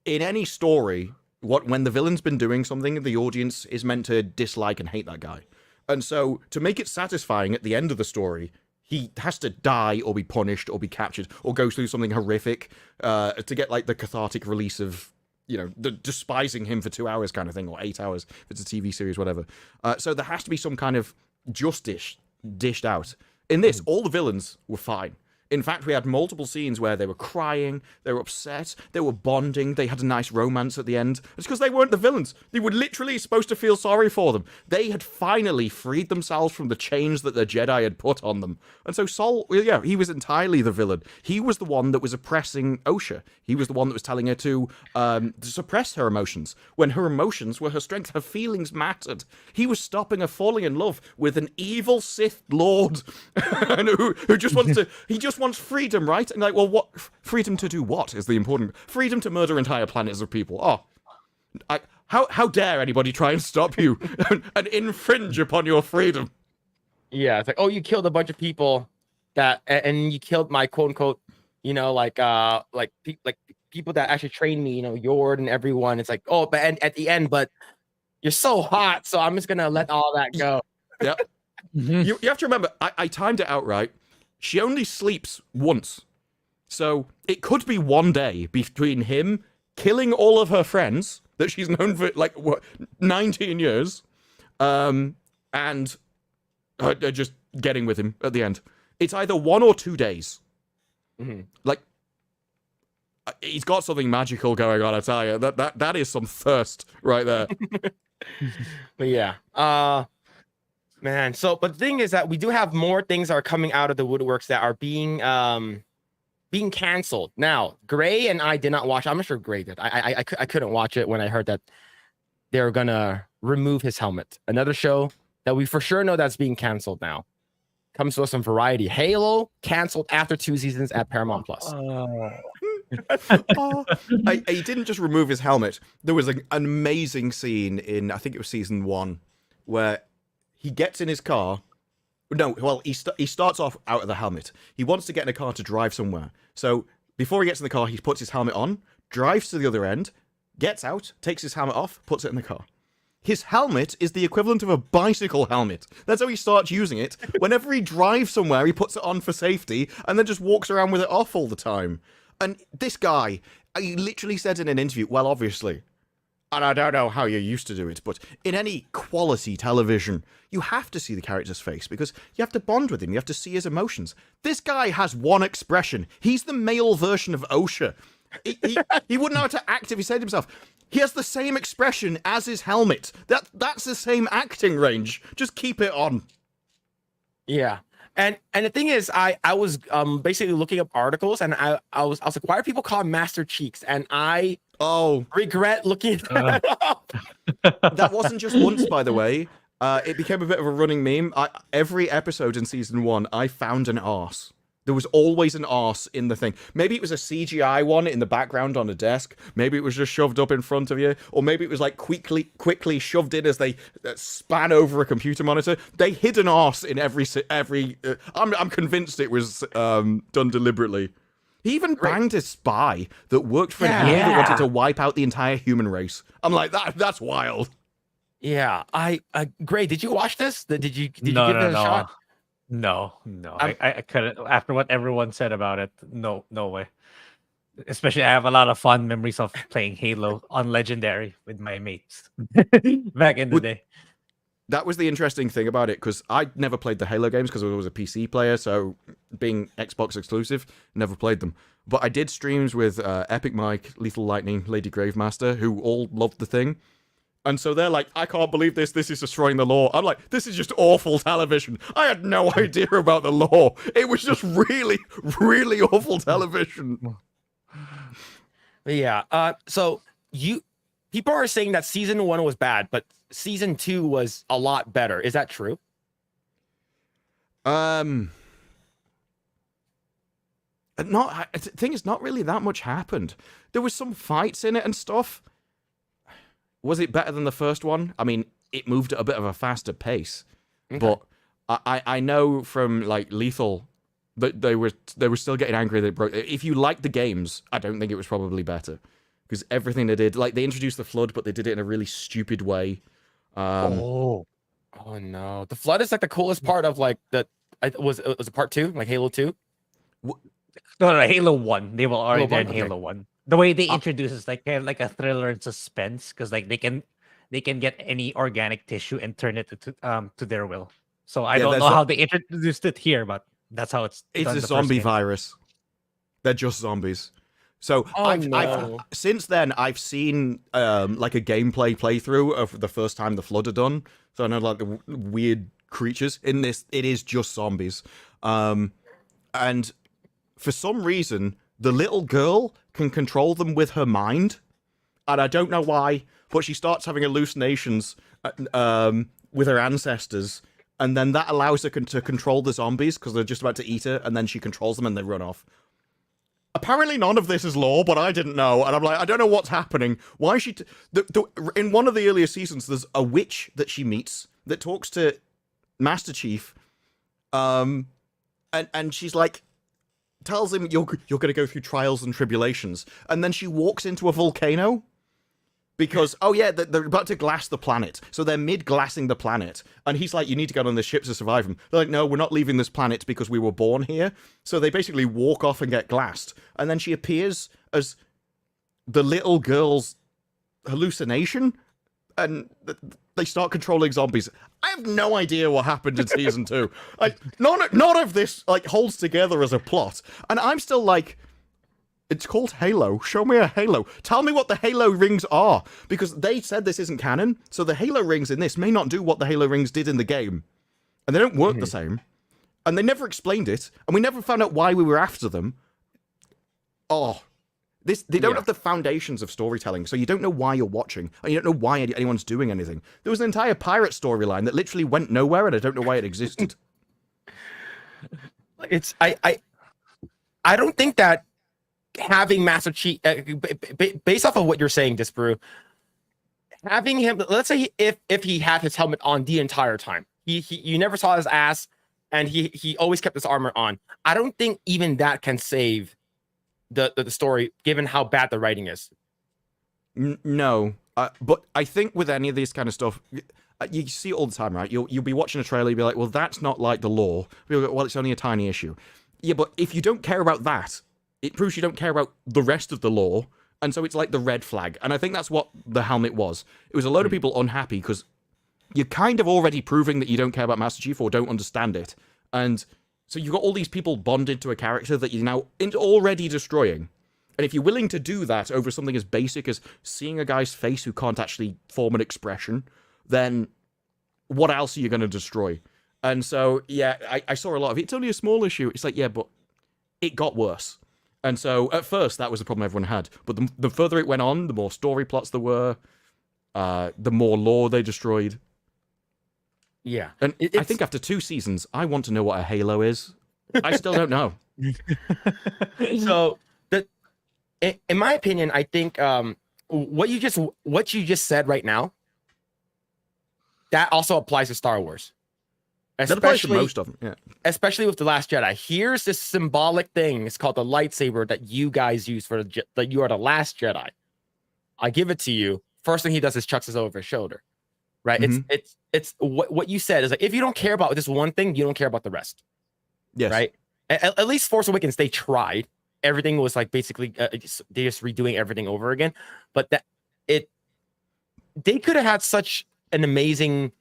in any story, when the villain's been doing something, the audience is meant to dislike and hate that guy. And so to make it satisfying at the end of the story, he has to die or be punished or be captured or go through something horrific to get like the cathartic release of despising him for 2 hours kind of thing, or 8 hours if it's a TV series, whatever. So there has to be some kind of justice dished out. In this, all the villains were fine. In fact, we had multiple scenes where they were crying, they were upset, they were bonding, they had a nice romance at the end. It's because they weren't the villains. They were literally supposed to feel sorry for them. They had finally freed themselves from the chains that the Jedi had put on them. And so Sol, yeah, he was entirely the villain. He was the one that was oppressing Osha. He was the one that was telling her to suppress her emotions, when her emotions were her strength. Her feelings mattered. He was stopping her falling in love with an evil Sith Lord and who just wants to... He just wants freedom, right? And like, well, what freedom to do what is the important freedom to murder entire planets of people? Oh, how dare anybody try and stop you and infringe upon your freedom? Yeah, it's like, oh, you killed a bunch of people and you killed my quote unquote, people that actually trained me, Yord and everyone. It's like, oh, but and at the end, but you're so hot, so I'm just gonna let all that go. Yeah, you have to remember, I timed it out right. She only sleeps once. So it could be one day between him killing all of her friends that she's known for 19 years, and her just getting with him at the end. It's either 1 or 2 days. Mm-hmm. Like, he's got something magical going on, I tell you. That is some thirst right there. But yeah. Man, but the thing is that we do have more things that are coming out of the woodworks that are being canceled. Now, Grae and I did not watch. I'm not sure Grae did. I couldn't watch it when I heard that they were gonna remove his helmet. Another show that we for sure know that's being canceled now comes to us on Variety. Halo canceled after 2 seasons at Paramount Plus. He didn't just remove his helmet. There was an amazing scene in, I think it was season 1, where he gets in his car. No, well, he starts off out of the helmet. He wants to get in a car to drive somewhere. So before he gets in the car, he puts his helmet on, drives to the other end, gets out, takes his helmet off, puts it in the car. His helmet is the equivalent of a bicycle helmet. That's how he starts using it. Whenever he drives somewhere, he puts it on for safety and then just walks around with it off all the time. And this guy, he literally said in an interview, well, obviously, and I don't know how you're used to do it, but in any quality television, you have to see the character's face because you have to bond with him. You have to see his emotions. This guy has one expression. He's the male version of Osha. He wouldn't know how to act if he said himself. He has the same expression as his helmet. That's the same acting range. Just keep it on. Yeah. And the thing is, I was basically looking up articles, and I was like, why are people called Master Cheeks? And I regret looking that up. That wasn't just once, by the way. It became a bit of a running meme. Every episode in season 1, I found an arse. There was always an arse in the thing. Maybe it was a CGI one in the background on a desk. Maybe it was just shoved up in front of you. Or maybe it was like quickly shoved in as they span over a computer monitor. They hid an arse in every. I'm convinced it was done deliberately. He even banged a spy that worked for an enemy that wanted to wipe out the entire human race. I'm like, that's wild. Yeah, Grae, did you watch this? Did you give it a shot? No. I couldn't. After what everyone said about it, no way. Especially, I have a lot of fond memories of playing Halo on Legendary with my mates back in the day. That was the interesting thing about it, because I never played the Halo games because I was a PC player, so being Xbox exclusive, never played them. But I did streams with Epic Mike, Lethal Lightning, Lady Gravemaster, who all loved the thing. And so they're like, I can't believe this is destroying the lore. I'm like, this is just awful television. I had no idea about the lore. It was just really, really awful television. Yeah. So people are saying that season 1 was bad, but season 2 was a lot better. Is that true? The thing is, not really that much happened. There was some fights in it and stuff. Was it better than the first one? I mean, it moved at a bit of a faster pace. Okay. But I know from like Lethal that they were still getting angry that it broke. If you like the games, I don't think it was probably better. Because everything they did, like they introduced the flood, but they did it in a really stupid way. Oh no. The flood is like the coolest part of like was it part 2? Like Halo 2? No, Halo 1. They were already there in Halo 1. the way they introduce is like kind of like a thriller and suspense because like they can get any organic tissue and turn it to their will. So I don't know how they introduced it here, but that's how it's It's done a the first zombie game. virus. They're just zombies. So I've since then I've seen like a gameplay playthrough of the first time the Flood are done. So I know like the weird creatures in this. It is just zombies, and for some reason the little girl can control them with her mind, and I don't know why. But she starts having hallucinations with her ancestors, and then that allows her to control the zombies because they're just about to eat her, and then she controls them and they run off. Apparently none of this is lore, but I didn't know, and I'm like, I don't know what's happening. Why is she... in one of the earlier seasons, there's a witch that she meets that talks to Master Chief, and she's like, tells him, you're going to go through trials and tribulations, and then she walks into a volcano, because, oh yeah, they're about to glass the planet, so they're mid-glassing the planet, and he's like, you need to get on this ship to survive them. They're like, no, we're not leaving this planet because we were born here, so they basically walk off and get glassed, and then she appears as the little girl's hallucination, and they start controlling zombies. I have no idea what happened in season 2. Like, none of this, like, holds together as a plot, and I'm still like... It's called Halo. Show me a Halo. Tell me what the Halo rings are. Because they said this isn't canon, so the Halo rings in this may not do what the Halo rings did in the game. And they don't work the same. And they never explained it, and we never found out why we were after them. Oh. They don't have the foundations of storytelling, so you don't know why you're watching, and you don't know why anyone's doing anything. There was an entire pirate storyline that literally went nowhere, and I don't know why it existed. I don't think that having Master Chief, based off of what you're saying, Disparu, having him, let's say if he had his helmet on the entire time, you never saw his ass, and he always kept his armor on. I don't think even that can save the story, given how bad the writing is. No, but I think with any of this kind of stuff, you see it all the time, right? You'll be watching a trailer, you'll be like, well, that's not like the lore. You'll go, well, it's only a tiny issue. Yeah, but if you don't care about that, it proves you don't care about the rest of the lore, and so it's like the red flag. And I think that's what the helmet was. It was a load of people unhappy because you're kind of already proving that you don't care about Master Chief or don't understand it. And so you've got all these people bonded to a character that you're now already destroying. And if you're willing to do that over something as basic as seeing a guy's face who can't actually form an expression, then what else are you going to destroy? And so, yeah, I saw a lot of it. It's only a small issue. It's like, yeah, but it got worse. And so, at first, that was the problem everyone had. But the further it went on, the more story plots there were, the more lore they destroyed. Yeah. And I think after 2 seasons, I want to know what a Halo is. I still don't know. So, in my opinion, I think what you just said right now, that also applies to Star Wars. That applies to most of them, yeah. Especially with The Last Jedi. Here's this symbolic thing. It's called the lightsaber that you guys use for that you are the last Jedi. I give it to you. First thing he does is chucks it over his shoulder. Right? Mm-hmm. It's what you said is like, if you don't care about this one thing, you don't care about the rest. Yes. Right? At least Force Awakens, they tried. Everything was like basically they just redoing everything over again. But they could have had such an amazing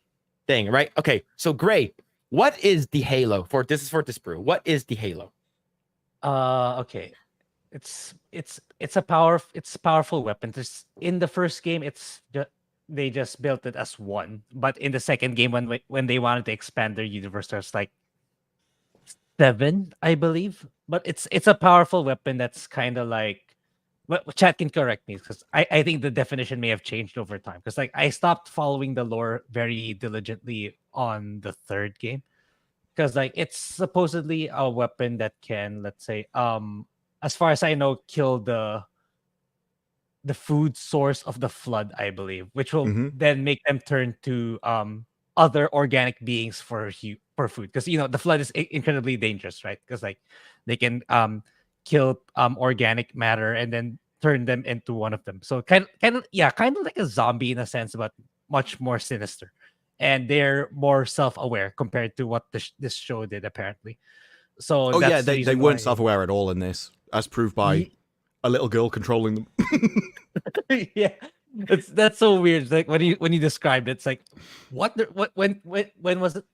thing, right? Okay, so Grae, what is the Halo this is for Disparu? What is the Halo? Okay. It's a powerful weapon. In the first game, they just built it as one. But in the second game, when they wanted to expand their universe, there's like 7, I believe. But it's a powerful weapon that's kind of like, well, chat can correct me because I think the definition may have changed over time. Because like I stopped following the lore very diligently on the 3rd game. Because like it's supposedly a weapon that can, let's say, as far as I know, kill the food source of the Flood, I believe, which will then make them turn to other organic beings for food. Because the Flood is incredibly dangerous, right? Because like they can kill organic matter and then turn them into one of them. So kind of like a zombie in a sense, but much more sinister. And they're more self-aware compared to what this show did, apparently. So they weren't self-aware at all in this, as proved by a little girl controlling them. Yeah, that's so weird. It's like when you described it, it's like what when was it?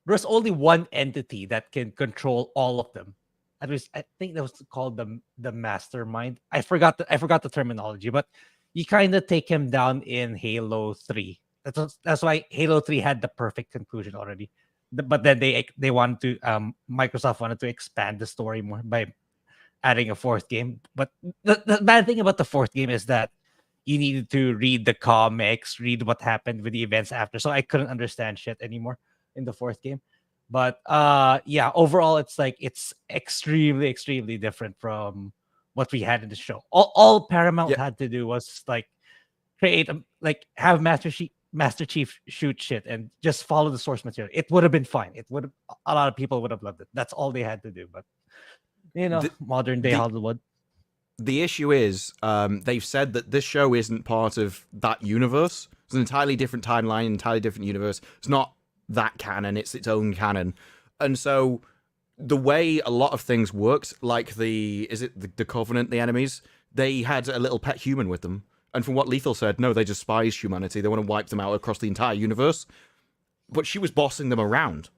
There's only one entity that can control all of them. At least I think that was called the mastermind. I forgot the terminology, but you kind of take him down in Halo 3. That's why Halo 3 had the perfect conclusion already. But then they wanted to Microsoft wanted to expand the story more by adding a fourth game. But the bad thing about the fourth game is that you needed to read the comics, read what happened with the events after. So I couldn't understand shit anymore in the fourth game. But yeah, overall it's extremely, extremely different from what we had in the show. All Paramount Yeah. had to do was like create have Master Chief shoot shit and just follow the source material. It would have been fine. It would have a lot of people would have loved it. That's all they had to do. But modern day Hollywood. The issue is, they've said that this show isn't part of that universe. It's an entirely different timeline, entirely different universe. It's not that canon, it's its own canon. And so the way a lot of things worked, like the Covenant, the enemies, they had a little pet human with them. And from what Lethal said, no, they despise humanity. They want to wipe them out across the entire universe. But she was bossing them around.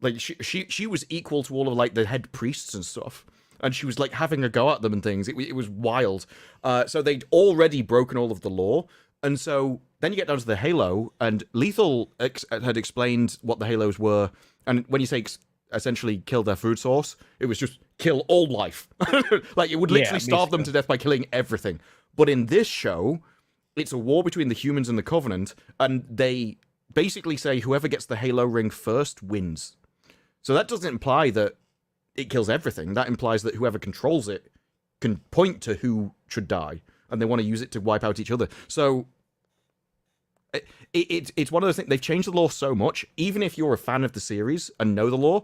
Like, she was equal to all of, like, the head priests and stuff. And she was, like, having a go at them and things. It was wild. So they'd already broken all of the law. And so then you get down to the Halo, and Lethal had explained what the Halos were. And when you say essentially kill their food source, it was just kill all life. Like, it would literally starve them to death by killing everything. But in this show, it's a war between the humans and the Covenant, and they basically say whoever gets the Halo ring first wins. So that doesn't imply that it kills everything. That implies that whoever controls it can point to who should die, and they want to use it to wipe out each other. So it's one of those things. They've changed the law so much. Even if you're a fan of the series and know the law,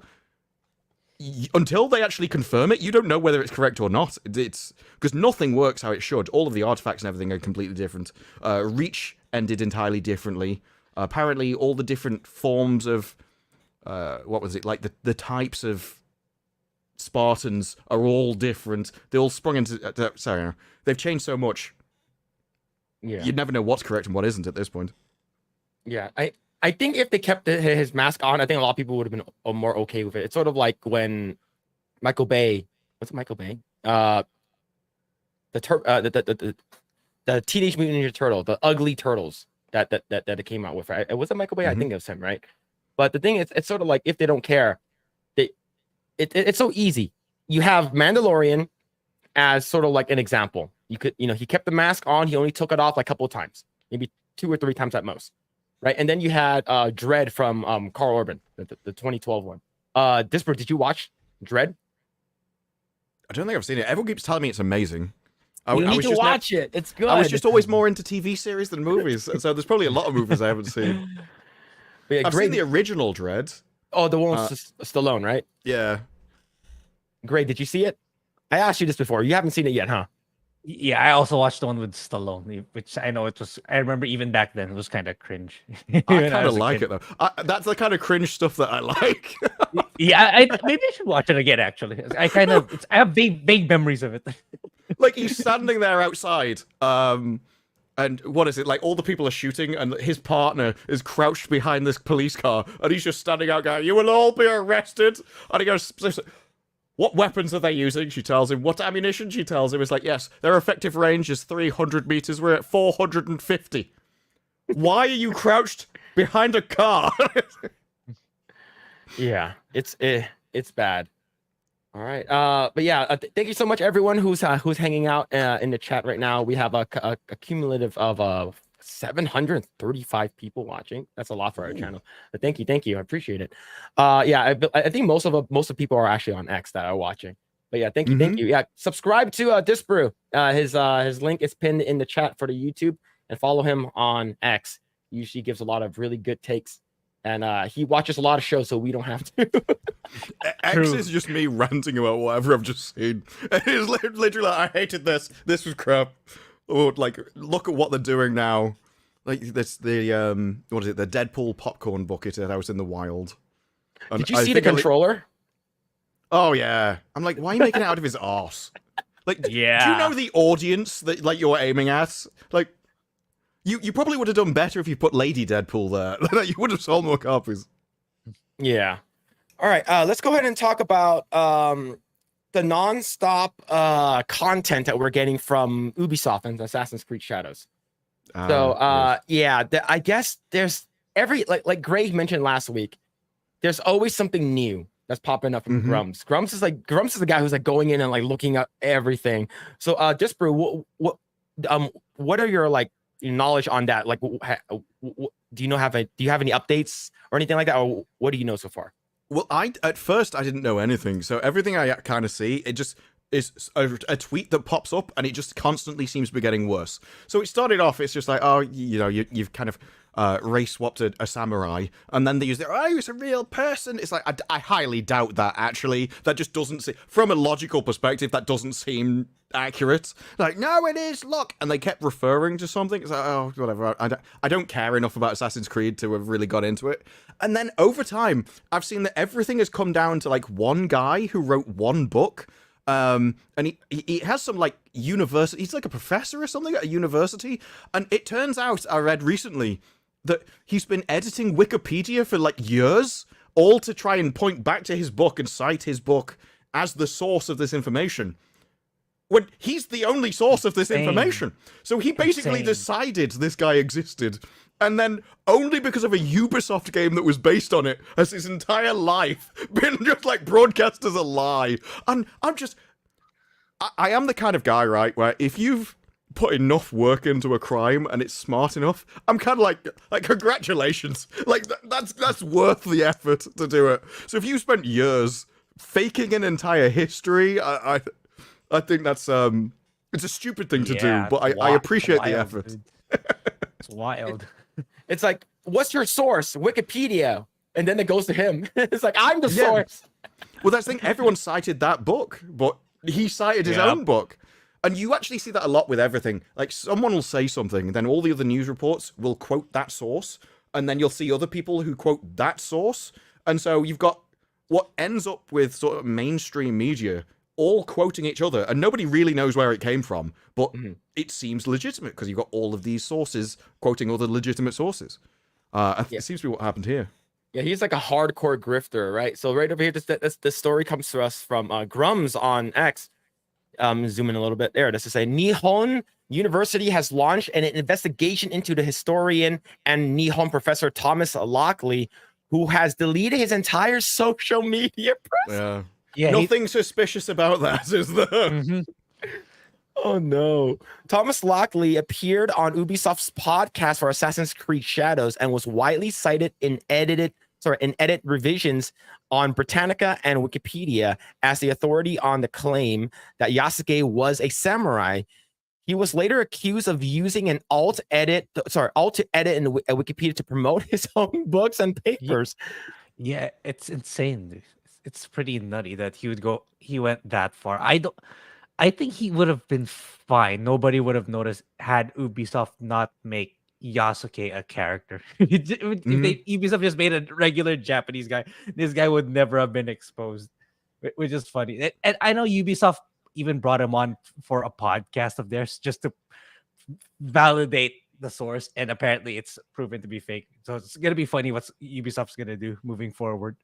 until they actually confirm it, you don't know whether it's correct or not. It's because nothing works how it should. All of the artifacts and everything are completely different. Reach ended entirely differently. Apparently, all the different forms of what was it, like the types of Spartans are all different. They all sprung into sorry, they've changed so much. Yeah, You'd never know what's correct and what isn't at this point. Yeah, I think if they kept his mask on, I think a lot of people would have been more okay with it. It's sort of like when Michael Bay, what's Michael Bay? The Teenage Mutant Ninja Turtle, the ugly turtles that it came out with, right? Was it Michael Bay? I think it was him, right? But the thing is, it's sort of like if they don't care, it's so easy. You have Mandalorian as sort of like an example. You could, he kept the mask on. He only took it off like a couple of times, maybe 2 or 3 times at most. Right, and then you had Dread from Carl Urban, the 2012 one. Disparu, did you watch Dread? I don't think I've seen it. Everyone keeps telling me it's amazing. You need to watch it. It's good. I was just always more into TV series than movies, so there's probably a lot of movies I haven't seen. Yeah, I've seen the original Dread. Oh, the one with Stallone, right? Yeah. Grae, did you see it? I asked you this before. You haven't seen it yet, huh? Yeah, I also watched the one with Stallone, which I know I remember even back then it was kind of cringe. I kind of like it though. That's the kind of cringe stuff that I like. Yeah, maybe I should watch it again. Actually, I have vague memories of it. Like he's standing there outside, and what is it? Like all the people are shooting, and his partner is crouched behind this police car, and he's just standing out, going, "You will all be arrested." And he goes, "What weapons are they using?" She tells him. "What ammunition?" She tells him. It's like, yes, their effective range is 300 meters. We're at 450. Why are you crouched behind a car? Yeah, it's bad. All right. But yeah, thank you so much, everyone who's hanging out in the chat right now. We have a cumulative of 735 people watching. That's a lot for our channel. But thank you. I appreciate it. Yeah, I think most of people are actually on X that are watching. But yeah, thank you. Yeah, subscribe to Disparu. His link is pinned in the chat for the YouTube, and follow him on X. He usually gives a lot of really good takes, and he watches a lot of shows, so we don't have to. X is just me ranting about whatever I've just seen. It's literally like, I hated this. This was crap. Or like, look at what they're doing now. Like this, the what is it? The Deadpool popcorn bucket that I was in the wild. And Did you see the controller? Oh yeah. I'm like, why are you making it out of his arse? Like, do you Yeah. know the audience that like you're aiming at? Like, you probably would have done better if you put Lady Deadpool there. You would have sold more copies. Yeah. All right. Let's go ahead and talk about the nonstop content that we're getting from Ubisoft and Assassin's Creed Shadows. Yes. I guess there's like Grae mentioned last week. There's always something new that's popping up from Grumps. Grumps is the guy who's like going in and like looking at everything. So Disparu, what are your like knowledge on that? Like, do you have any updates or anything like that, or what do you know so far? Well, at first I didn't know anything, so everything I kind of see, it just is a tweet that pops up, and it just constantly seems to be getting worse. So it started off, it's just like, oh, you've kind of race swapped a samurai, and then they use it's a real person. It's like, I highly doubt that, actually. That just doesn't seem, from a logical perspective, that doesn't seem accurate. Like, no, it is, look. And they kept referring to something. It's like, oh, whatever. I don't care enough about Assassin's Creed to have really got into it. And then over time, I've seen that everything has come down to like one guy who wrote one book. And he has some like university, he's like a professor or something at a university. And it turns out, I read recently, that he's been editing Wikipedia for like years, all to try and point back to his book and cite his book as the source of this information, when he's the only source of this information. So he basically decided this guy existed, and then only because of a Ubisoft game that was based on it has his entire life been just like broadcast as a lie. And I am the kind of guy, right, where if you've put enough work into a crime and it's smart enough, I'm kind of like congratulations, like that's worth the effort to do it. So if you spent years faking an entire history, I think that's it's a stupid thing to do, but I appreciate the effort. Dude. It's wild. It's like, what's your source? Wikipedia. And then it goes to him. It's like, I'm the source. Well, that's the thing, everyone cited that book, but he cited his own book. And you actually see that a lot with everything. Like, someone will say something, and then all the other news reports will quote that source, and then you'll see other people who quote that source. And so you've got what ends up with sort of mainstream media all quoting each other, and nobody really knows where it came from, but it seems legitimate because you've got all of these sources quoting other legitimate sources. It seems to be what happened here. Yeah, he's like a hardcore grifter, right? So right over here, this story comes to us from Grums on X. Zoom in a little bit there. This is say Nihon University has launched an investigation into the historian and Nihon professor Thomas Lockley, who has deleted his entire social media presence. Yeah, nothing suspicious about that, is there? Oh no. Thomas Lockley appeared on Ubisoft's podcast for Assassin's Creed Shadows and was widely cited in edit revisions on Britannica and Wikipedia as the authority on the claim that Yasuke was a samurai. He was later accused of using an alt to edit in Wikipedia to promote his own books and papers. Yeah, it's insane, dude. It's pretty nutty that he went that far. I think he would have been fine. Nobody would have noticed had Ubisoft not make Yasuke a character. If Ubisoft just made a regular Japanese guy, this guy would never have been exposed, which is funny. And I know Ubisoft even brought him on for a podcast of theirs just to validate the source, and apparently it's proven to be fake. So it's gonna be funny what Ubisoft's gonna do moving forward.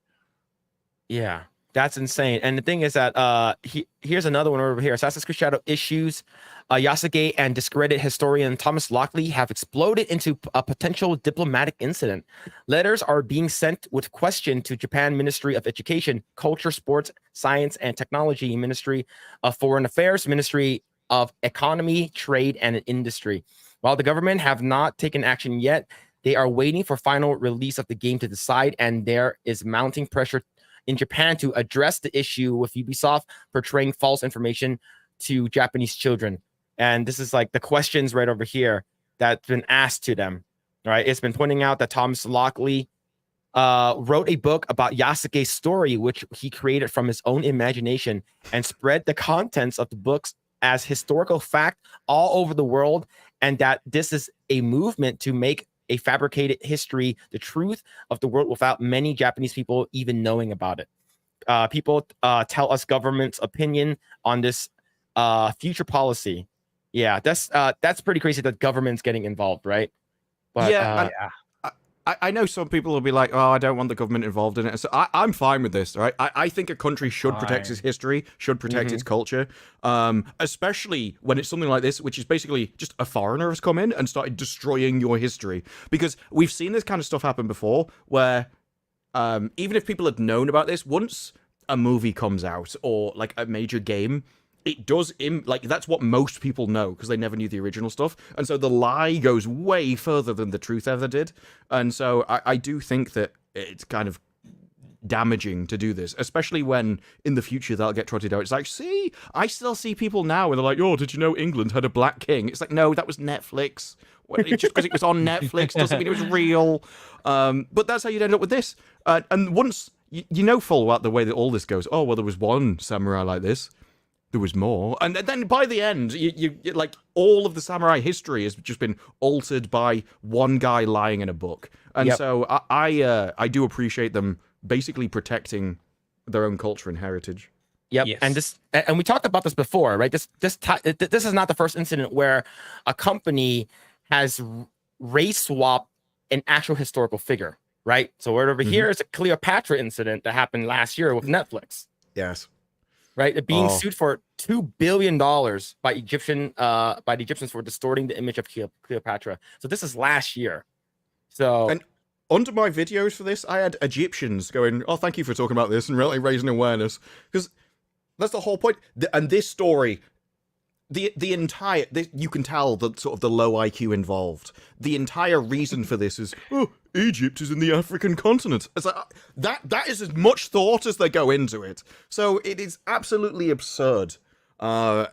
Yeah, that's insane. And the thing is that here's another one over here. Assassin's Creed Shadow issues. Yasuke and discredited historian Thomas Lockley have exploded into a potential diplomatic incident. Letters are being sent with question to Japan Ministry of Education, Culture, Sports, Science, and Technology, Ministry of Foreign Affairs, Ministry of Economy, Trade, and Industry. While the government have not taken action yet, they are waiting for final release of the game to decide, and there is mounting pressure in Japan to address the issue with Ubisoft portraying false information to Japanese children. And this is like the questions right over here that's been asked to them. All right. It's been pointing out that Thomas Lockley wrote a book about Yasuke's story, which he created from his own imagination, and spread the contents of the books as historical fact all over the world. And that this is a movement to make a fabricated history the truth of the world without many Japanese people even knowing about it. People tell us government's opinion on this future policy. Yeah, that's pretty crazy that government's getting involved, right? But Yeah, and I know some people will be like, oh, I don't want the government involved in it. So I'm fine with this, right? I think a country should protect its history, should protect its culture, especially when it's something like this, which is basically just a foreigner has come in and started destroying your history. Because we've seen this kind of stuff happen before, where even if people had known about this, once a movie comes out or like a major game, it does like that's what most people know because they never knew the original stuff, and so the lie goes way further than the truth ever did. And so I do think that it's kind of damaging to do this, especially when in the future that'll get trotted out. It's like, see, I still see people now where they're like, oh, did you know England had a black king? It's like, no, that was Netflix. Just because it was on Netflix doesn't mean it was real. But that's how you'd end up with this. And once you know full well the way that all this goes, oh, well, there was one samurai like this. There was more, and then by the end, you like all of the samurai history has just been altered by one guy lying in a book, and so I do appreciate them basically protecting their own culture and heritage. Yep, Yes. and we talked about this before, right? This is not the first incident where a company has race swapped an actual historical figure, right? So right over here is a Cleopatra incident that happened last year with Netflix. Yes. Right, being sued for $2 billion by the Egyptians for distorting the image of Cleopatra. So this is last year. So and under my videos for this, I had Egyptians going, "Oh, thank you for talking about this and really raising awareness," because that's the whole point. And this story, the entire you can tell the sort of the low IQ involved. The entire reason for this is, oh, Egypt is in the African continent. It's like that is as much thought as they go into it. So it is absolutely absurd. I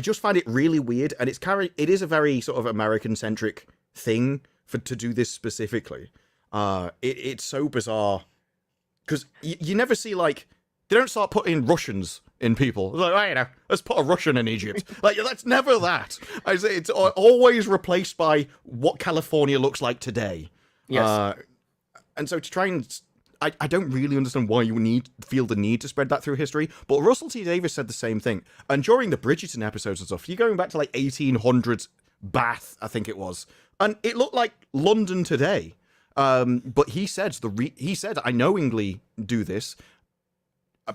just find it really weird, and it is a very sort of American centric thing to do this specifically. It's so bizarre because you never see like they don't start putting Russians in people. It's like, oh, you know, let's put a Russian in Egypt. Like, that's never that. I say it's always replaced by what California looks like today. yes, And so to try and... I don't really understand why you feel the need to spread that through history, but Russell T Davies said the same thing. And during the Bridgerton episodes and stuff, you're going back to like 1800s Bath, I think it was, and it looked like London today. But he said I knowingly do this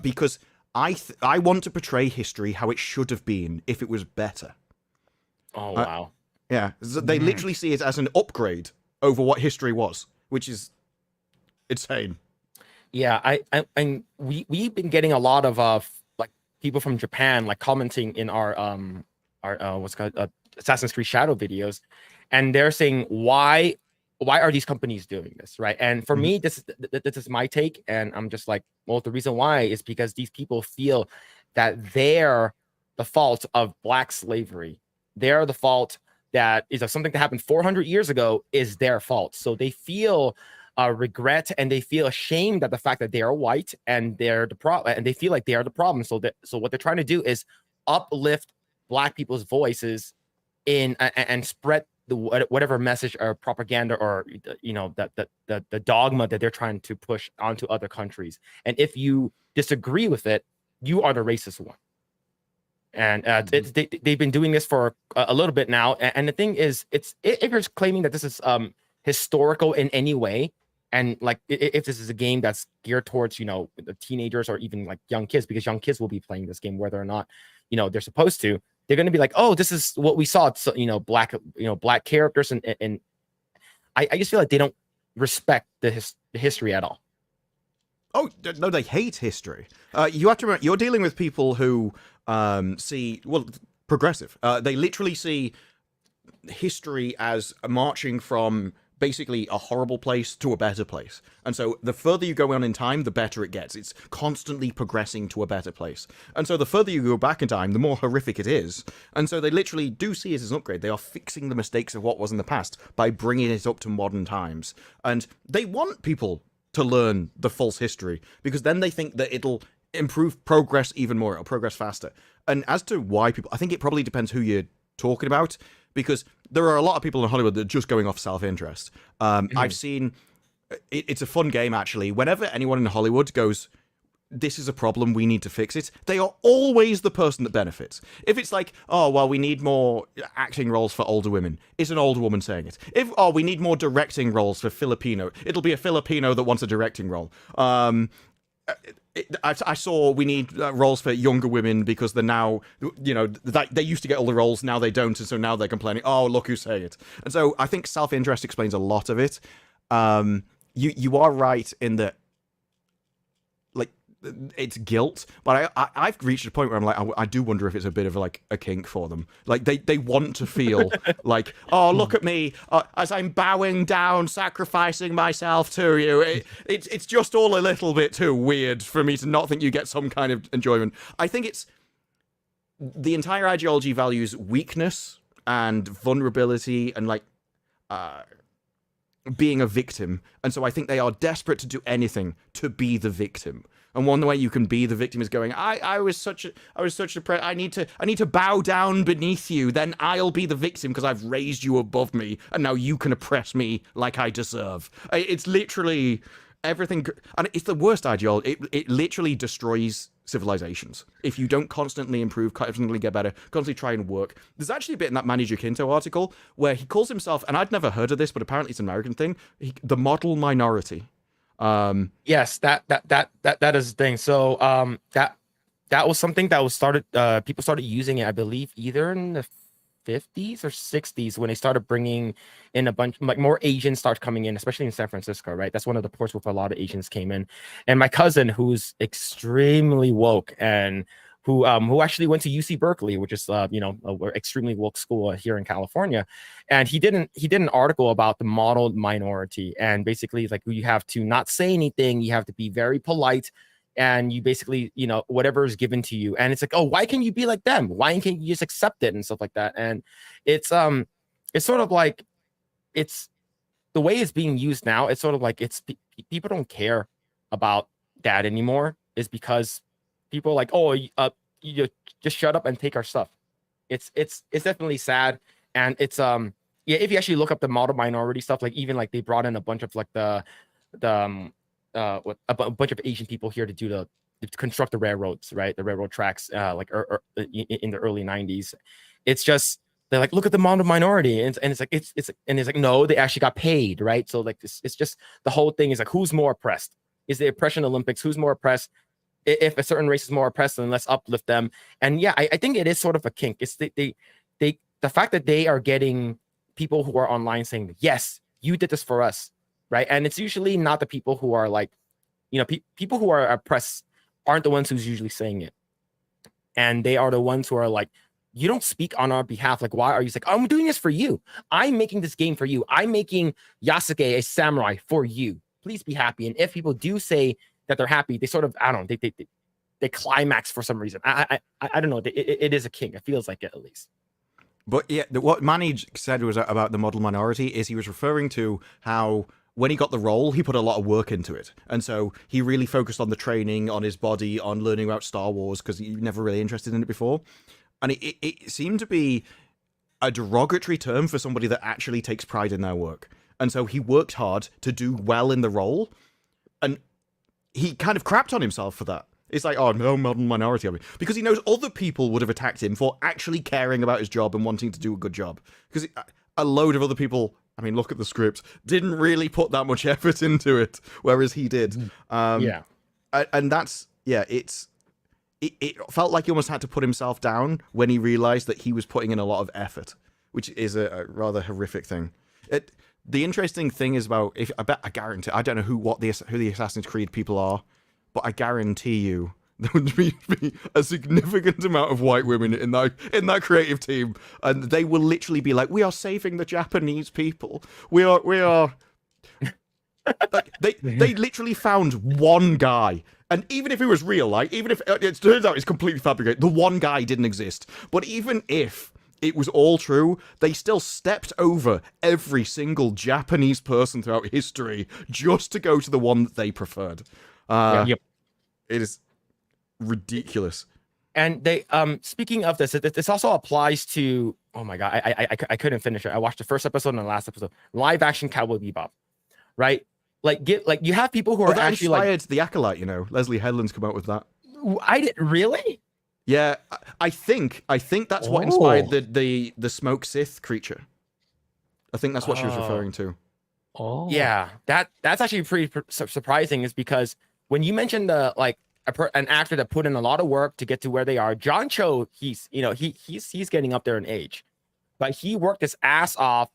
because I want to portray history how it should have been if it was better. oh wow, Yeah, they literally see it as an upgrade over what history was, which is insane. yeah. And we've been getting a lot of like people from Japan like commenting in our what's called Assassin's Creed Shadow videos, and they're saying why are these companies doing this, right? And for me, this is my take, and I'm just like, well, the reason why is because these people feel that they're the fault of black slavery. They're the fault that is of something that happened 400 years ago is their fault. So they feel regret and they feel ashamed at the fact that they are white and they're the problem, and they feel like they are the problem. So what they're trying to do is uplift black people's voices and spread whatever message or propaganda or the dogma that they're trying to push onto other countries. And if you disagree with it, you are the racist one. And they've been doing this for a little bit now. And the thing is, if you're claiming that this is historical in any way, and like if this is a game that's geared towards the teenagers or even like young kids, because young kids will be playing this game whether or not they're supposed to, they're going to be like, oh, this is what we saw. So, black characters, and I just feel like they don't respect the history at all. Oh no, they hate history. You have to remember, you're dealing with people who see progressive. They literally see history as marching from basically a horrible place to a better place. And so the further you go on in time, the better it gets. It's constantly progressing to a better place. And so the further you go back in time, the more horrific it is. And so they literally do see it as an upgrade. They are fixing the mistakes of what was in the past by bringing it up to modern times. And they want people to learn the false history because then they think that it'll improve progress even more. It'll progress faster. And as to why people, I think it probably depends who you're talking about, because there are a lot of people in Hollywood that are just going off self-interest. I've seen, it's a fun game actually. Whenever anyone in Hollywood goes, this is a problem, we need to fix it, they are always the person that benefits. If it's like, oh, well, we need more acting roles for older women, it's an older woman saying it. If, oh, we need more directing roles for Filipino, it'll be a Filipino that wants a directing role. I saw we need roles for younger women because they're now, you know, they used to get all the roles, now they don't, and so now they're complaining, oh, look who's saying it. And so I think self-interest explains a lot of it. You are right in that, like, it's guilt, but I've reached a point where I'm like, I do wonder if it's a bit of like a kink for them. Like they want to feel like, oh, look at me as I'm bowing down, sacrificing myself to you. It's just all a little bit too weird for me to not think you get some kind of enjoyment. I think it's the entire ideology values weakness and vulnerability and like being a victim, and so I think they are desperate to do anything to be the victim. And one way you can be the victim is going, I was such a I need to bow down beneath you, then I'll be the victim because I've raised you above me, and now you can oppress me like I deserve. It's literally everything, and it's the worst ideology. It literally destroys civilizations if you don't constantly improve, constantly get better, constantly try and work. There's actually a bit in that Manny Jacinto article where he calls himself, and I'd never heard of this, but apparently it's an American thing, the model minority. Yes, that is the thing. So that was something that was started, people started using it, I believe, either in the 50s or 60s when they started bringing in a bunch, like more Asians start coming in, especially in San Francisco, right? That's one of the ports where a lot of Asians came in. And my cousin, who's extremely woke and who actually went to UC Berkeley, which is you know, a extremely woke school here in California, and he did an article about the model minority, and basically like you have to not say anything, you have to be very polite, and you basically, you know, whatever is given to you, and it's like, oh, why can't you be like them? Why can't you just accept it and stuff like that? And it's sort of like, it's the way it's being used now. It's sort of like people don't care about that anymore. Is because people are like, oh, you just shut up and take our stuff. It's definitely sad, and it's yeah. If you actually look up the model minority stuff, like even like they brought in a bunch of like a bunch of Asian people here to do to construct the railroads, right? The railroad tracks, like in the early 90s. It's just they're like, look at the model minority, and it's like no, they actually got paid, right? So like it's just the whole thing is like, who's more oppressed? Is the oppression Olympics? Who's more oppressed? If a certain race is more oppressed, then let's uplift them. And yeah, I think it is sort of a kink. It's the fact that they are getting people who are online saying, yes, you did this for us, right? And it's usually not the people who are like, you know, people who are oppressed aren't the ones who's usually saying it. And they are the ones who are like, you don't speak on our behalf. Like, why are you like, I'm doing this for you. I'm making this game for you. I'm making Yasuke a samurai for you. Please be happy. And if people do say that they're happy, they sort of, I don't know, they climax for some reason. I don't know. It is a kink. It feels like it, at least. But yeah, what Manny said was about the model minority is he was referring to how when he got the role, he put a lot of work into it. And so he really focused on the training, on his body, on learning about Star Wars, because he was never really interested in it before. And it seemed to be a derogatory term for somebody that actually takes pride in their work. And so he worked hard to do well in the role. And he kind of crapped on himself for that. It's like, oh, no model minority. Because he knows other people would have attacked him for actually caring about his job and wanting to do a good job. Because a load of other people, I mean, look at the script, didn't really put that much effort into it, whereas he did. Yeah. And that's, yeah, it felt like he almost had to put himself down when he realized that he was putting in a lot of effort, which is a rather horrific thing. The interesting thing is about, I guarantee, I don't know who the Assassin's Creed people are, but I guarantee you there would be a significant amount of white women in that creative team, and they will literally be like, "We are saving the Japanese people. We are." Like, they literally found one guy, and even if it was real, like even if it turns out it's completely fabricated, the one guy didn't exist. But even if it was all true, they still stepped over every single Japanese person throughout history just to go to the one that they preferred. Yep. It is ridiculous. And they speaking of this also applies to, oh my god, I couldn't finish it. I watched the first episode and the last episode, live action Cowboy Bebop, right? you have people who Oh, are that actually inspired the Acolyte. You know, Leslie Headland's come out with that. I did really. Yeah, I think that's what inspired the smoke Sith creature. I think that's what she was referring to. Oh. Yeah, that's actually pretty surprising, is because when you mentioned an actor that put in a lot of work to get to where they are, John Cho, he's getting up there in age, but he worked his ass off,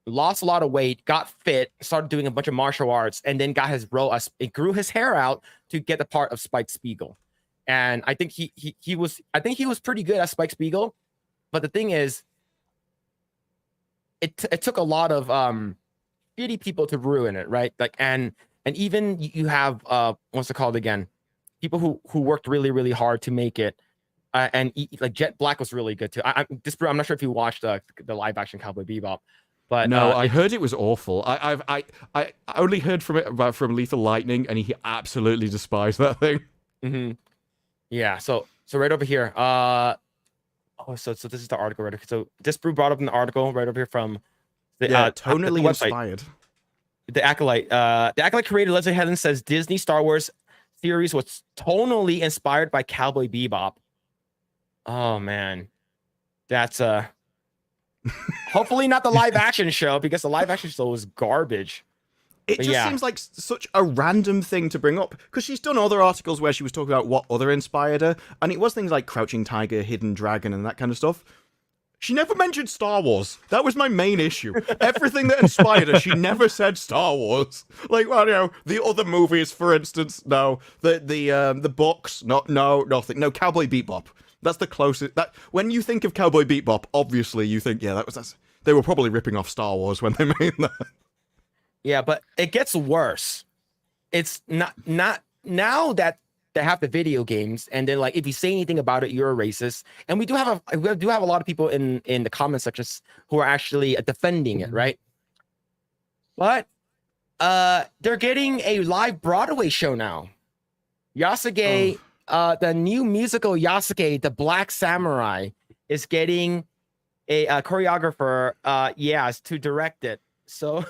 lost a lot of weight, got fit, started doing a bunch of martial arts, and then got his role as it grew his hair out to get the part of Spike Spiegel. And I think he was pretty good as Spike Spiegel, but the thing is, it took a lot of shitty people to ruin it, right? Like, and even you have what's it called again? People who worked really, really hard to make it. Like Jet Black was really good too. I'm not sure if you watched the live action Cowboy Bebop, but no, I heard it was awful. I only heard from Lethal Lightning, and he absolutely despised that thing. Mm-hmm. Yeah. So right over here. So this is the article right here. So Disparu brought up an article right over here from the tonally the inspired. The Acolyte. The Acolyte creator Leslie Headland says Disney Star Wars series was tonally inspired by Cowboy Bebop. Oh man, that's hopefully not the live action show, because the live action show was garbage. It just seems like such a random thing to bring up, because she's done other articles where she was talking about what other inspired her, and it was things like Crouching Tiger, Hidden Dragon, and that kind of stuff. She never mentioned Star Wars. That was my main issue. Everything that inspired her, she never said Star Wars. Like, well, you know, the other movies, for instance, no. The books, nothing. No, Cowboy Bebop. That's the closest. That when you think of Cowboy Bebop, obviously you think, yeah, they were probably ripping off Star Wars when they made that. Yeah, but it gets worse. It's not now that they have the video games, and then like if you say anything about it, you're a racist. And we do have a lot of people in the comment sections who are actually defending it, right? But they're getting a live Broadway show now. Yasuke, the new musical Yasuke, the Black Samurai, is getting a choreographer, to direct it. So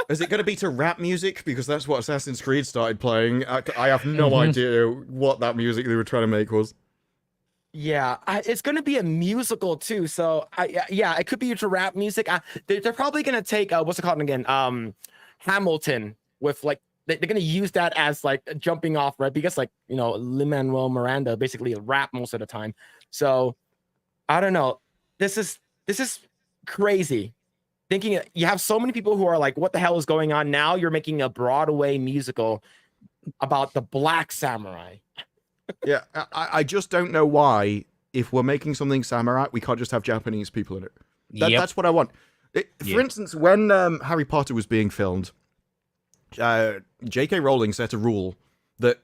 is it going to be to rap music? Because that's what Assassin's Creed started playing. I have no idea what that music they were trying to make was. Yeah, it's going to be a musical too. So it could be to rap music. They're probably going to take what's it called again? Hamilton, with like they're going to use that as like jumping off, right? Because like, you know, Lin-Manuel Miranda basically rap most of the time. So I don't know. This is crazy. Thinking you have so many people who are like, what the hell is going on? Now you're making a Broadway musical about the Black Samurai. Yeah, I just don't know why, if we're making something samurai, we can't just have Japanese people in it. That's what I want. For instance, when Harry Potter was being filmed, J.K. Rowling set a rule that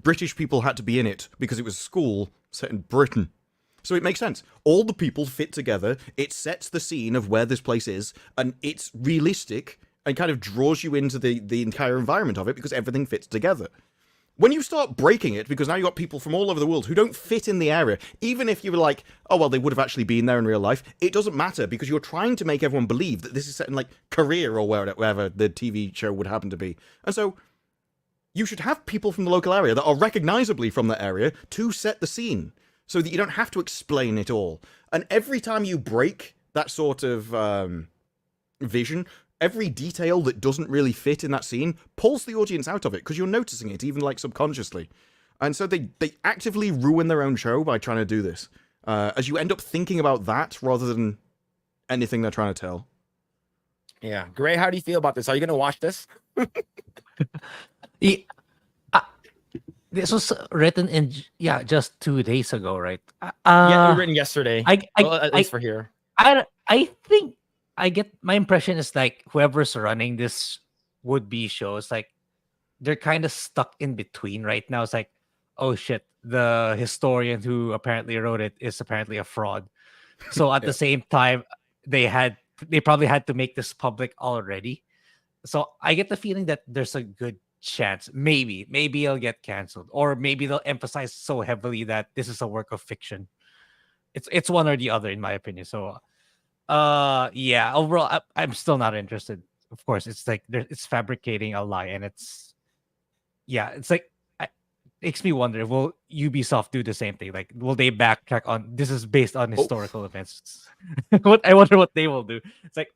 British people had to be in it because it was a school set in Britain. So it makes sense. All the people fit together. It sets the scene of where this place is, and it's realistic and kind of draws you into the entire environment of it because everything fits together. When you start breaking it, because now you've got people from all over the world who don't fit in the area, even if you were like, oh, well, they would have actually been there in real life, it doesn't matter because you're trying to make everyone believe that this is set in like Korea or wherever the TV show would happen to be. And so you should have people from the local area that are recognizably from that area to set the scene, so that you don't have to explain it all. And every time you break that sort of vision, every detail that doesn't really fit in that scene pulls the audience out of it, because you're noticing it, even like subconsciously. And so they actively ruin their own show by trying to do this, as you end up thinking about that rather than anything they're trying to tell. Yeah. Grae, how do you feel about this? Are you going to watch this? This was written in just 2 days ago, right? Yeah, it was written yesterday. At least for here. I think I get my impression is like whoever's running this would-be shows, like they're kind of stuck in between right now. It's like, oh shit, the historian who apparently wrote it is apparently a fraud. So at the same time, they probably had to make this public already. So I get the feeling that there's a good chance maybe it'll get canceled, or maybe they'll emphasize so heavily that this is a work of fiction. It's one or the other, in my opinion. So overall I'm still not interested. of course, it's like it's fabricating a lie, and it's it's like makes me wonder, will Ubisoft do the same thing? Like, will they backtrack on this is based on historical events? What I wonder what they will do. It's like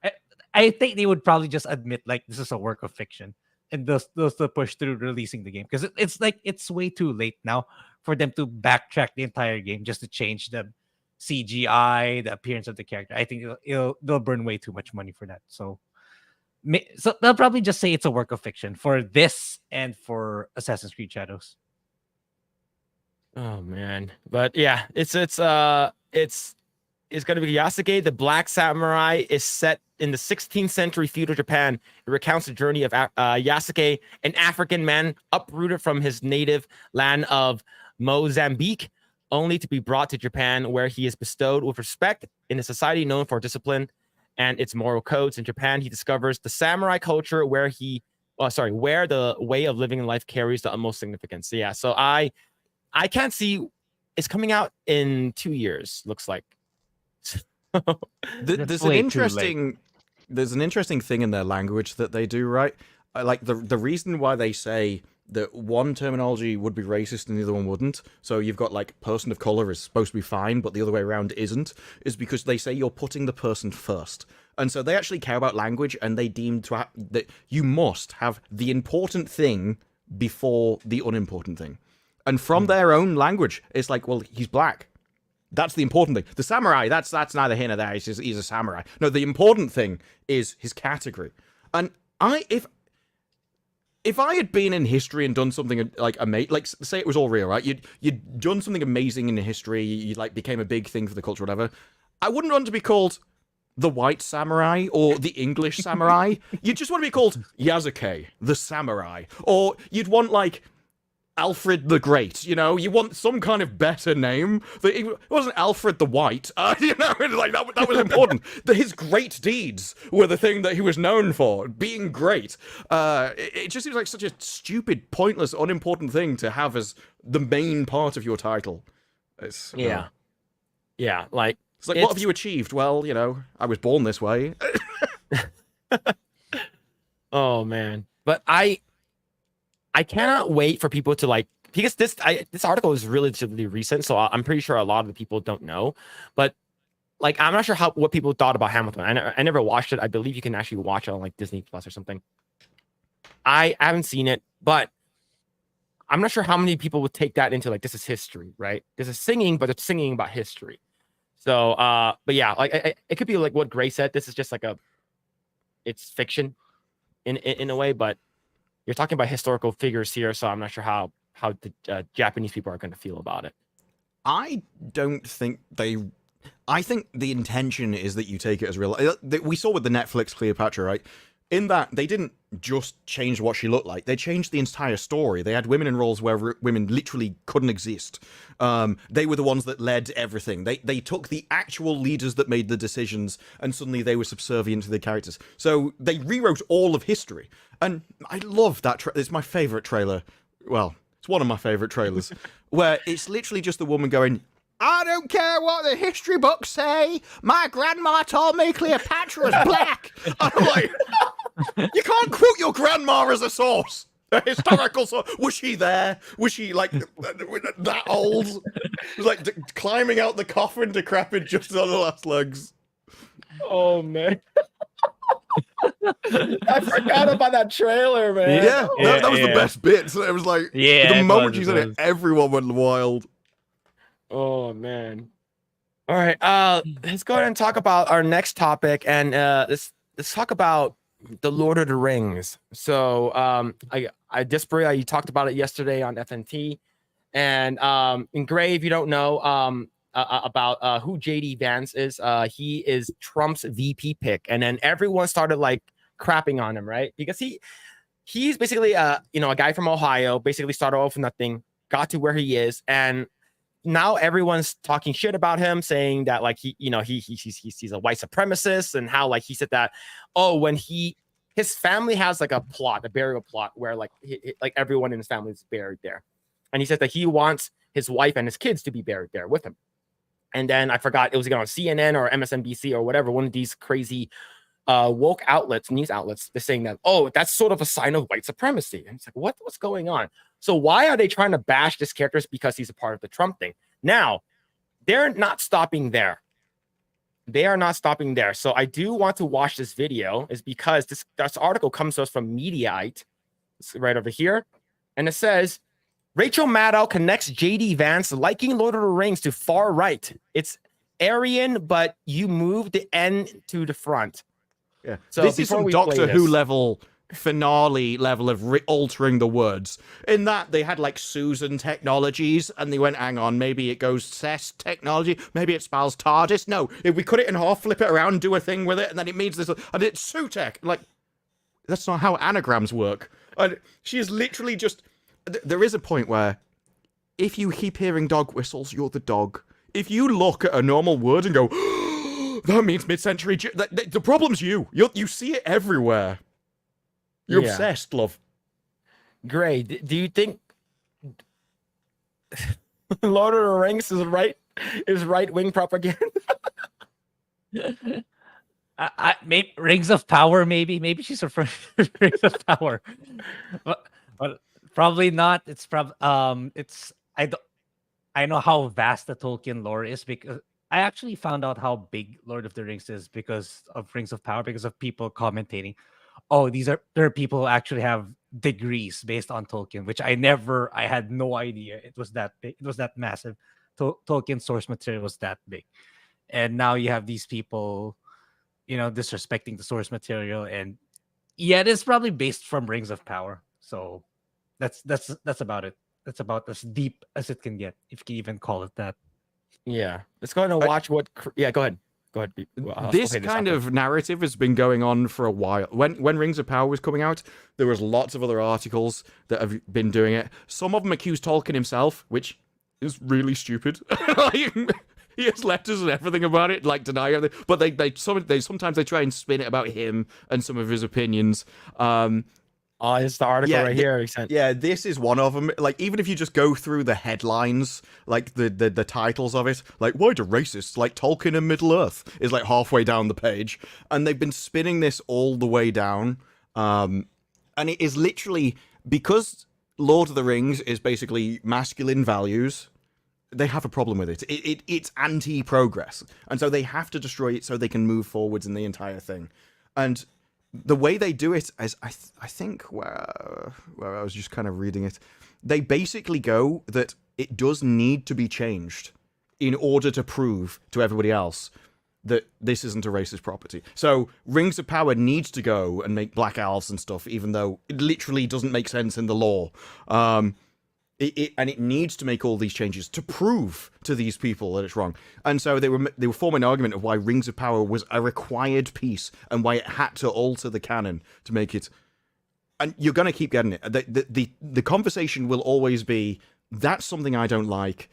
I think they would probably just admit like this is a work of fiction, and they'll still push through releasing the game because it's like it's way too late now for them to backtrack the entire game just to change the CGI, the appearance of the character. I think they'll burn way too much money for that. So they'll probably just say it's a work of fiction for this and for Assassin's Creed Shadows. Oh man, but yeah, it's going to be Yasuke, the Black Samurai, is set in the 16th century feudal Japan. It recounts the journey of Yasuke, an African man uprooted from his native land of Mozambique, only to be brought to Japan, where he is bestowed with respect in a society known for discipline and its moral codes. In Japan, he discovers the samurai culture, where the way of living in life carries the utmost significance. So, yeah, so I can't see. It's coming out in 2 years. Looks like. There's an interesting thing in their language that they do, right? Like the reason why they say that one terminology would be racist and the other one wouldn't. So you've got like person of color is supposed to be fine, but the other way around isn't. Is because they say you're putting the person first. And so they actually care about language, and they deem that you must have the important thing before the unimportant thing. And from their own language, it's like, well, he's black. That's the important thing. The samurai, that's neither here nor there. He's a samurai. No, the important thing is his category. And if I had been in history and done something like amazing, like say it was all real, right? You'd done something amazing in history. You like became a big thing for the culture, or whatever. I wouldn't want to be called the white samurai or the English samurai. You'd just want to be called Yasuke, the samurai, or you'd want like Alfred the Great, you know, you want some kind of better name. It wasn't Alfred the White, you know, like that was important. His great deeds were the thing that he was known for, being great. It just seems like such a stupid, pointless, unimportant thing to have as the main part of your title. Like it's like, what have you achieved? Well, you know, I was born this way. Oh man, but I cannot wait for people to like, because this article is relatively recent, so I'm pretty sure a lot of the people don't know. But like, I'm not sure what people thought about Hamilton. I never watched it. I believe you can actually watch it on like Disney Plus or something. I haven't seen it, but I'm not sure how many people would take that into like, this is history, right? This is singing, but it's singing about history. So, but yeah, like it could be like what Grae said. This is just like it's fiction in a way, but you're talking about historical figures here, so I'm not sure how the Japanese people are going to feel about it. I don't think I think the intention is that you take it as real. We saw with the Netflix Cleopatra, right? In that, they didn't just change what she looked like. They changed the entire story. They had women in roles where women literally couldn't exist. They were the ones that led everything. They took the actual leaders that made the decisions, and suddenly they were subservient to the characters. So they rewrote all of history. And I love that. It's my favorite trailer. Well, it's one of my favorite trailers, where it's literally just the woman going, I don't care what the history books say. My grandma told me Cleopatra was black. I'm like, you can't quote your grandma as a source. A historical source. Was she there? Was she like that old? Like climbing out the coffin, decrepit, just on the last legs. Oh man. I forgot about that trailer, man. Yeah, that was the best bit. So it was like, the moment she said it, everyone went wild. Oh man. All right. Let's go ahead and talk about our next topic, and let's talk about the Lord of the Rings. So I Disparu, you talked about it yesterday on FNT, and in Grae, if you don't know about who JD Vance is, he is Trump's VP pick, and then everyone started like crapping on him, right? Because he's basically a guy from Ohio, basically started off with nothing, got to where he is, and now everyone's talking shit about him, saying that like he's a white supremacist, and how like he said that when his family has like a burial plot where like everyone in his family is buried there, and he said that he wants his wife and his kids to be buried there with him. And then I forgot, it was on CNN or MSNBC or whatever, one of these crazy woke outlets, news outlets, they're saying that, oh, that's sort of a sign of white supremacy. And it's like, what's going on? So why are they trying to bash this character because he's a part of the Trump thing? Now, they're not stopping there. They are not stopping there. So I do want to watch this video is because this article comes to us from Mediaite. It's right over here. And it says, Rachel Maddow connects J.D. Vance liking Lord of the Rings to far right. It's Aryan, but you move the N to the front. Yeah. So this is some we Doctor play Who this- level finale level of altering the words. In that they had like Susan technologies, and they went, hang on, maybe it goes Cess technology, maybe it spells TARDIS. No, if we cut it in half, flip it around, do a thing with it, and then it means this, and it's Sutek. Like, that's not how anagrams work. And she is literally just. There is a point where, if you keep hearing dog whistles, you're the dog. If you look at a normal word and go, that means mid-century. The problem's you. You see it everywhere. You're obsessed, love. Grae, do you think Lord of the Rings is right-wing propaganda? Maybe Rings of Power. Maybe she's referring to Rings of Power, but probably not. It's I know how vast the Tolkien lore is because I actually found out how big Lord of the Rings is because of Rings of Power, because of people commentating. Oh, there are people who actually have degrees based on Tolkien, which I had no idea it was that big. It was that massive. Tolkien source material was that big. And now you have these people, disrespecting the source material. And yeah, it is probably based from Rings of Power. So that's about it. That's about as deep as it can get, if you can even call it that. Yeah. Let's go ahead and watch what... Yeah, go ahead. Go ahead. This kind of narrative has been going on for a while. When Rings of Power was coming out, there was lots of other articles that have been doing it. Some of them accused Tolkien himself, which is really stupid. He has letters and everything about it, like deny everything. But sometimes they try and spin it about him and some of his opinions. It's the article right here. Yeah, this is one of them. Like, even if you just go through the headlines, like the titles of it, like, why do racists like Tolkien and Middle Earth is like halfway down the page. And they've been spinning this all the way down. And it is literally, because Lord of the Rings is basically masculine values, they have a problem with it. It's anti-progress. And so they have to destroy it so they can move forwards in the entire thing. And the way they do it is, I think, where I was just kind of reading it, they basically go that it does need to be changed in order to prove to everybody else that this isn't a racist property. So Rings of Power needs to go and make black elves and stuff, even though it literally doesn't make sense in the law. It needs to make all these changes to prove to these people that it's wrong. And so they were forming an argument of why Rings of Power was a required piece and why it had to alter the canon to make it. And you're going to keep getting it. The conversation will always be, that's something I don't like.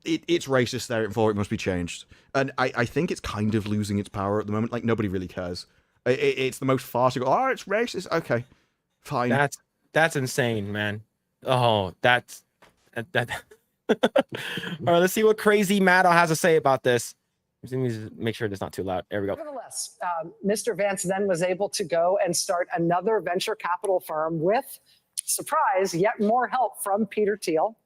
It's racist, therefore it must be changed. And I think it's kind of losing its power at the moment. Like, nobody really cares. It's the most farcical. Oh, it's racist. Okay, fine. That's insane, man. Oh, that. All right, let's see what Crazy Maddow has to say about this. Let me just make sure it's not too loud. There we go. Nevertheless, Mr. Vance then was able to go and start another venture capital firm with, surprise, yet more help from Peter Thiel.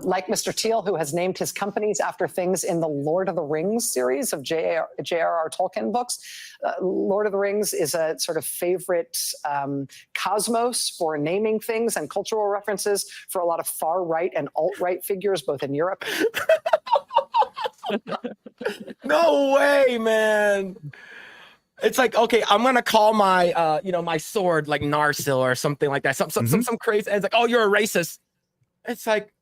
Like Mr. Thiel, who has named his companies after things in the Lord of the Rings series of J.R.R. Tolkien books. Lord of the Rings is a sort of favorite cosmos for naming things and cultural references for a lot of far-right and alt-right figures, both in Europe. No way, man. It's like, okay, I'm gonna call my my sword like Narsil or something like that. Some crazy. It's like, oh, you're a racist. It's like,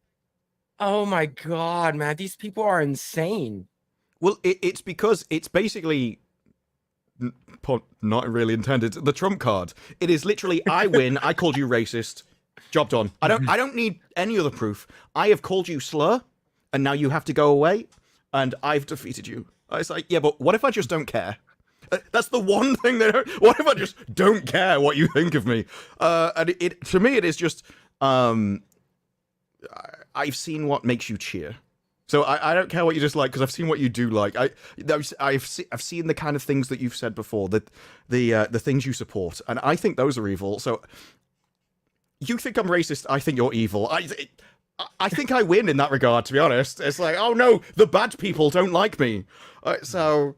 oh my god, man, these people are insane. Well, it's because it's basically not really intended. The trump card. It is literally, I win. I called you racist. Job done. I don't need any other proof. I have called you slur, and now you have to go away. And I've defeated you. It's like, yeah, but what if I just don't care? That's the one thing that. What if I just don't care what you think of me? And to me, it is just. I've seen what makes you cheer. So I don't care what you dislike because I've seen what you do like. I've seen the kind of things that you've said before, that the things you support, and I think those are evil. So you think I'm racist? I think you're evil. I think I win in that regard. To be honest, it's like, oh no, the bad people don't like me. So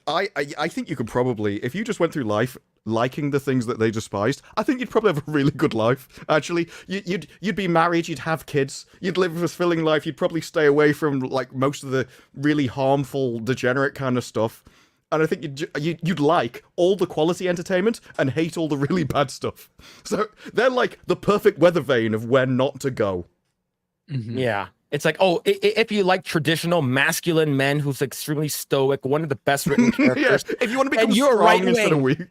I think you could probably, if you just went through life liking the things that they despised, I think you'd probably have a really good life. Actually, you'd be married, you'd have kids, you'd live a fulfilling life. You'd probably stay away from like most of the really harmful, degenerate kind of stuff. And I think you'd like all the quality entertainment and hate all the really bad stuff. So they're like the perfect weather vane of where not to go. Yeah. It's like, oh, if you like traditional masculine men who's extremely stoic, one of the best written characters. Yeah. If you want to become you're strong right instead of weak.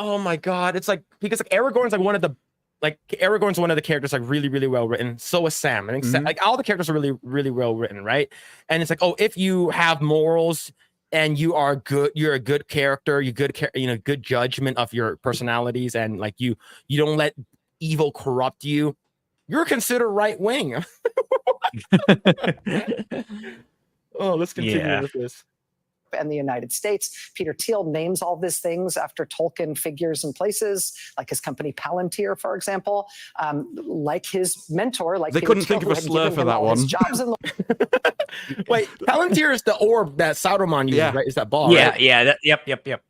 Oh my God. It's like, because like Aragorn's like one of the characters like really, really well written. So is Sam. And like all the characters are really, really well written, right? And it's like, oh, if you have morals and you're a good character, good judgment of your personalities, and like you don't let evil corrupt you, you're considered right wing. Oh, let's continue with this. And the United States. Peter Thiel names all these things after Tolkien figures and places, like his company Palantir, for example, like his mentor. Like they Peter couldn't Thiel, think of a slur for that one. Jobs in Wait, Palantir is the orb that Sauron uses, right? Is that ball? Yeah, right? yeah. Yep.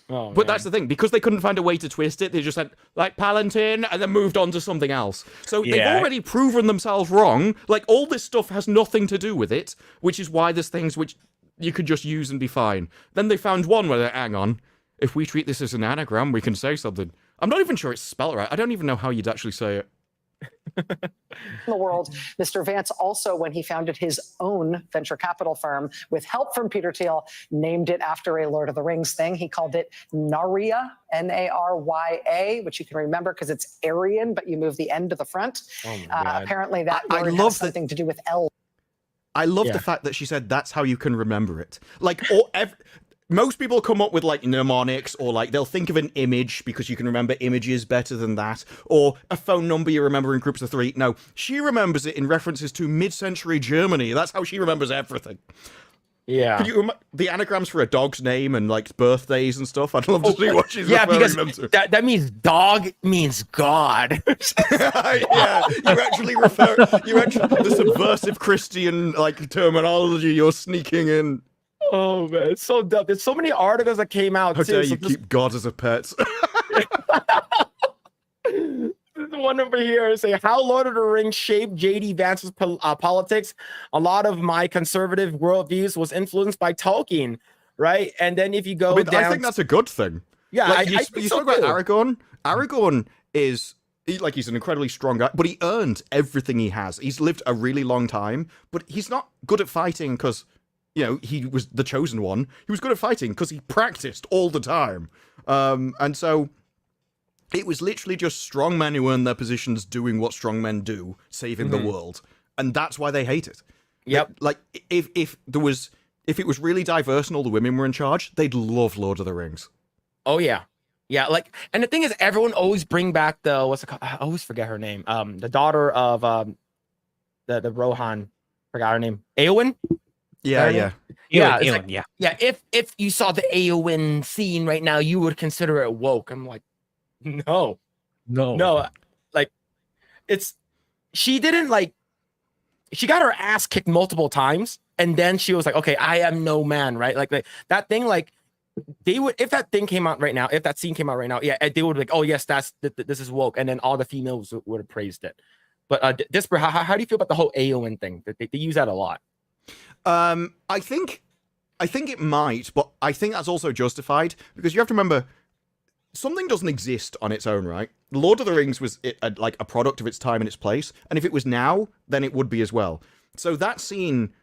Oh, but that's the thing, because they couldn't find a way to twist it, they just said, like, Palantir, and then moved on to something else. So they've already proven themselves wrong. Like, all this stuff has nothing to do with it, which is why there's things which you could just use and be fine. Then they found one where they're, hang on, if we treat this as an anagram, we can say something. I'm not even sure it's spelled right. I don't even know how you'd actually say it. the world. Mr. Vance also, when he founded his own venture capital firm with help from Peter Thiel, named it after a Lord of the Rings thing. He called it Narya, Narya, which you can remember because it's Aryan, but you move the end to the front. Oh my God. Apparently that word has something to do with L. I love the fact that she said that's how you can remember it. Like, most people come up with like mnemonics, or like they'll think of an image because you can remember images better than that, or a phone number you remember in groups of 3. No, she remembers it in references to mid-century Germany. That's how she remembers everything. Yeah. Can you remember the anagrams for a dog's name and like birthdays and stuff? I'd love to see what she's referring them to. That means dog means God. Yeah, the subversive Christian like terminology you're sneaking in. Oh man, it's so dumb. There's so many articles that came out. How dare you keep God as a pet? There's one over here saying how Lord of the Rings shaped J.D. Vance's politics. A lot of my conservative worldviews was influenced by Tolkien, right? And then if you go down, I think that's a good thing. Yeah, like, I think you so talk about too. Aragorn. Aragorn is he's an incredibly strong guy, but he earned everything he has. He's lived a really long time, but he's not good at fighting because, you know, he was the chosen one. He was good at fighting because he practiced all the time. And so it was literally just strong men who earned their positions doing what strong men do, saving the world. And that's why they hate it. Yep. Like, if it was really diverse and all the women were in charge, they'd love Lord of the Rings. Oh yeah. Yeah, like, and the thing is, everyone always bring back the, what's it called? I always forget her name. The daughter of the Rohan, forgot her name. Eowyn? Yeah. Yeah. If you saw the Eowyn scene right now, you would consider it woke. I'm like, no. Like, she got her ass kicked multiple times, and then she was like, okay, I am no man, right? Like that thing, like, they would, if that scene came out right now, yeah, they would be like, oh yes, this is woke, and then all the females would have praised it. But Disparu, how do you feel about the whole Eowyn thing? They use that a lot. I think it might, but I think that's also justified because you have to remember something doesn't exist on its own, right? Lord of the Rings was like a product of its time and its place, and if it was now, then it would be as well. So that scene,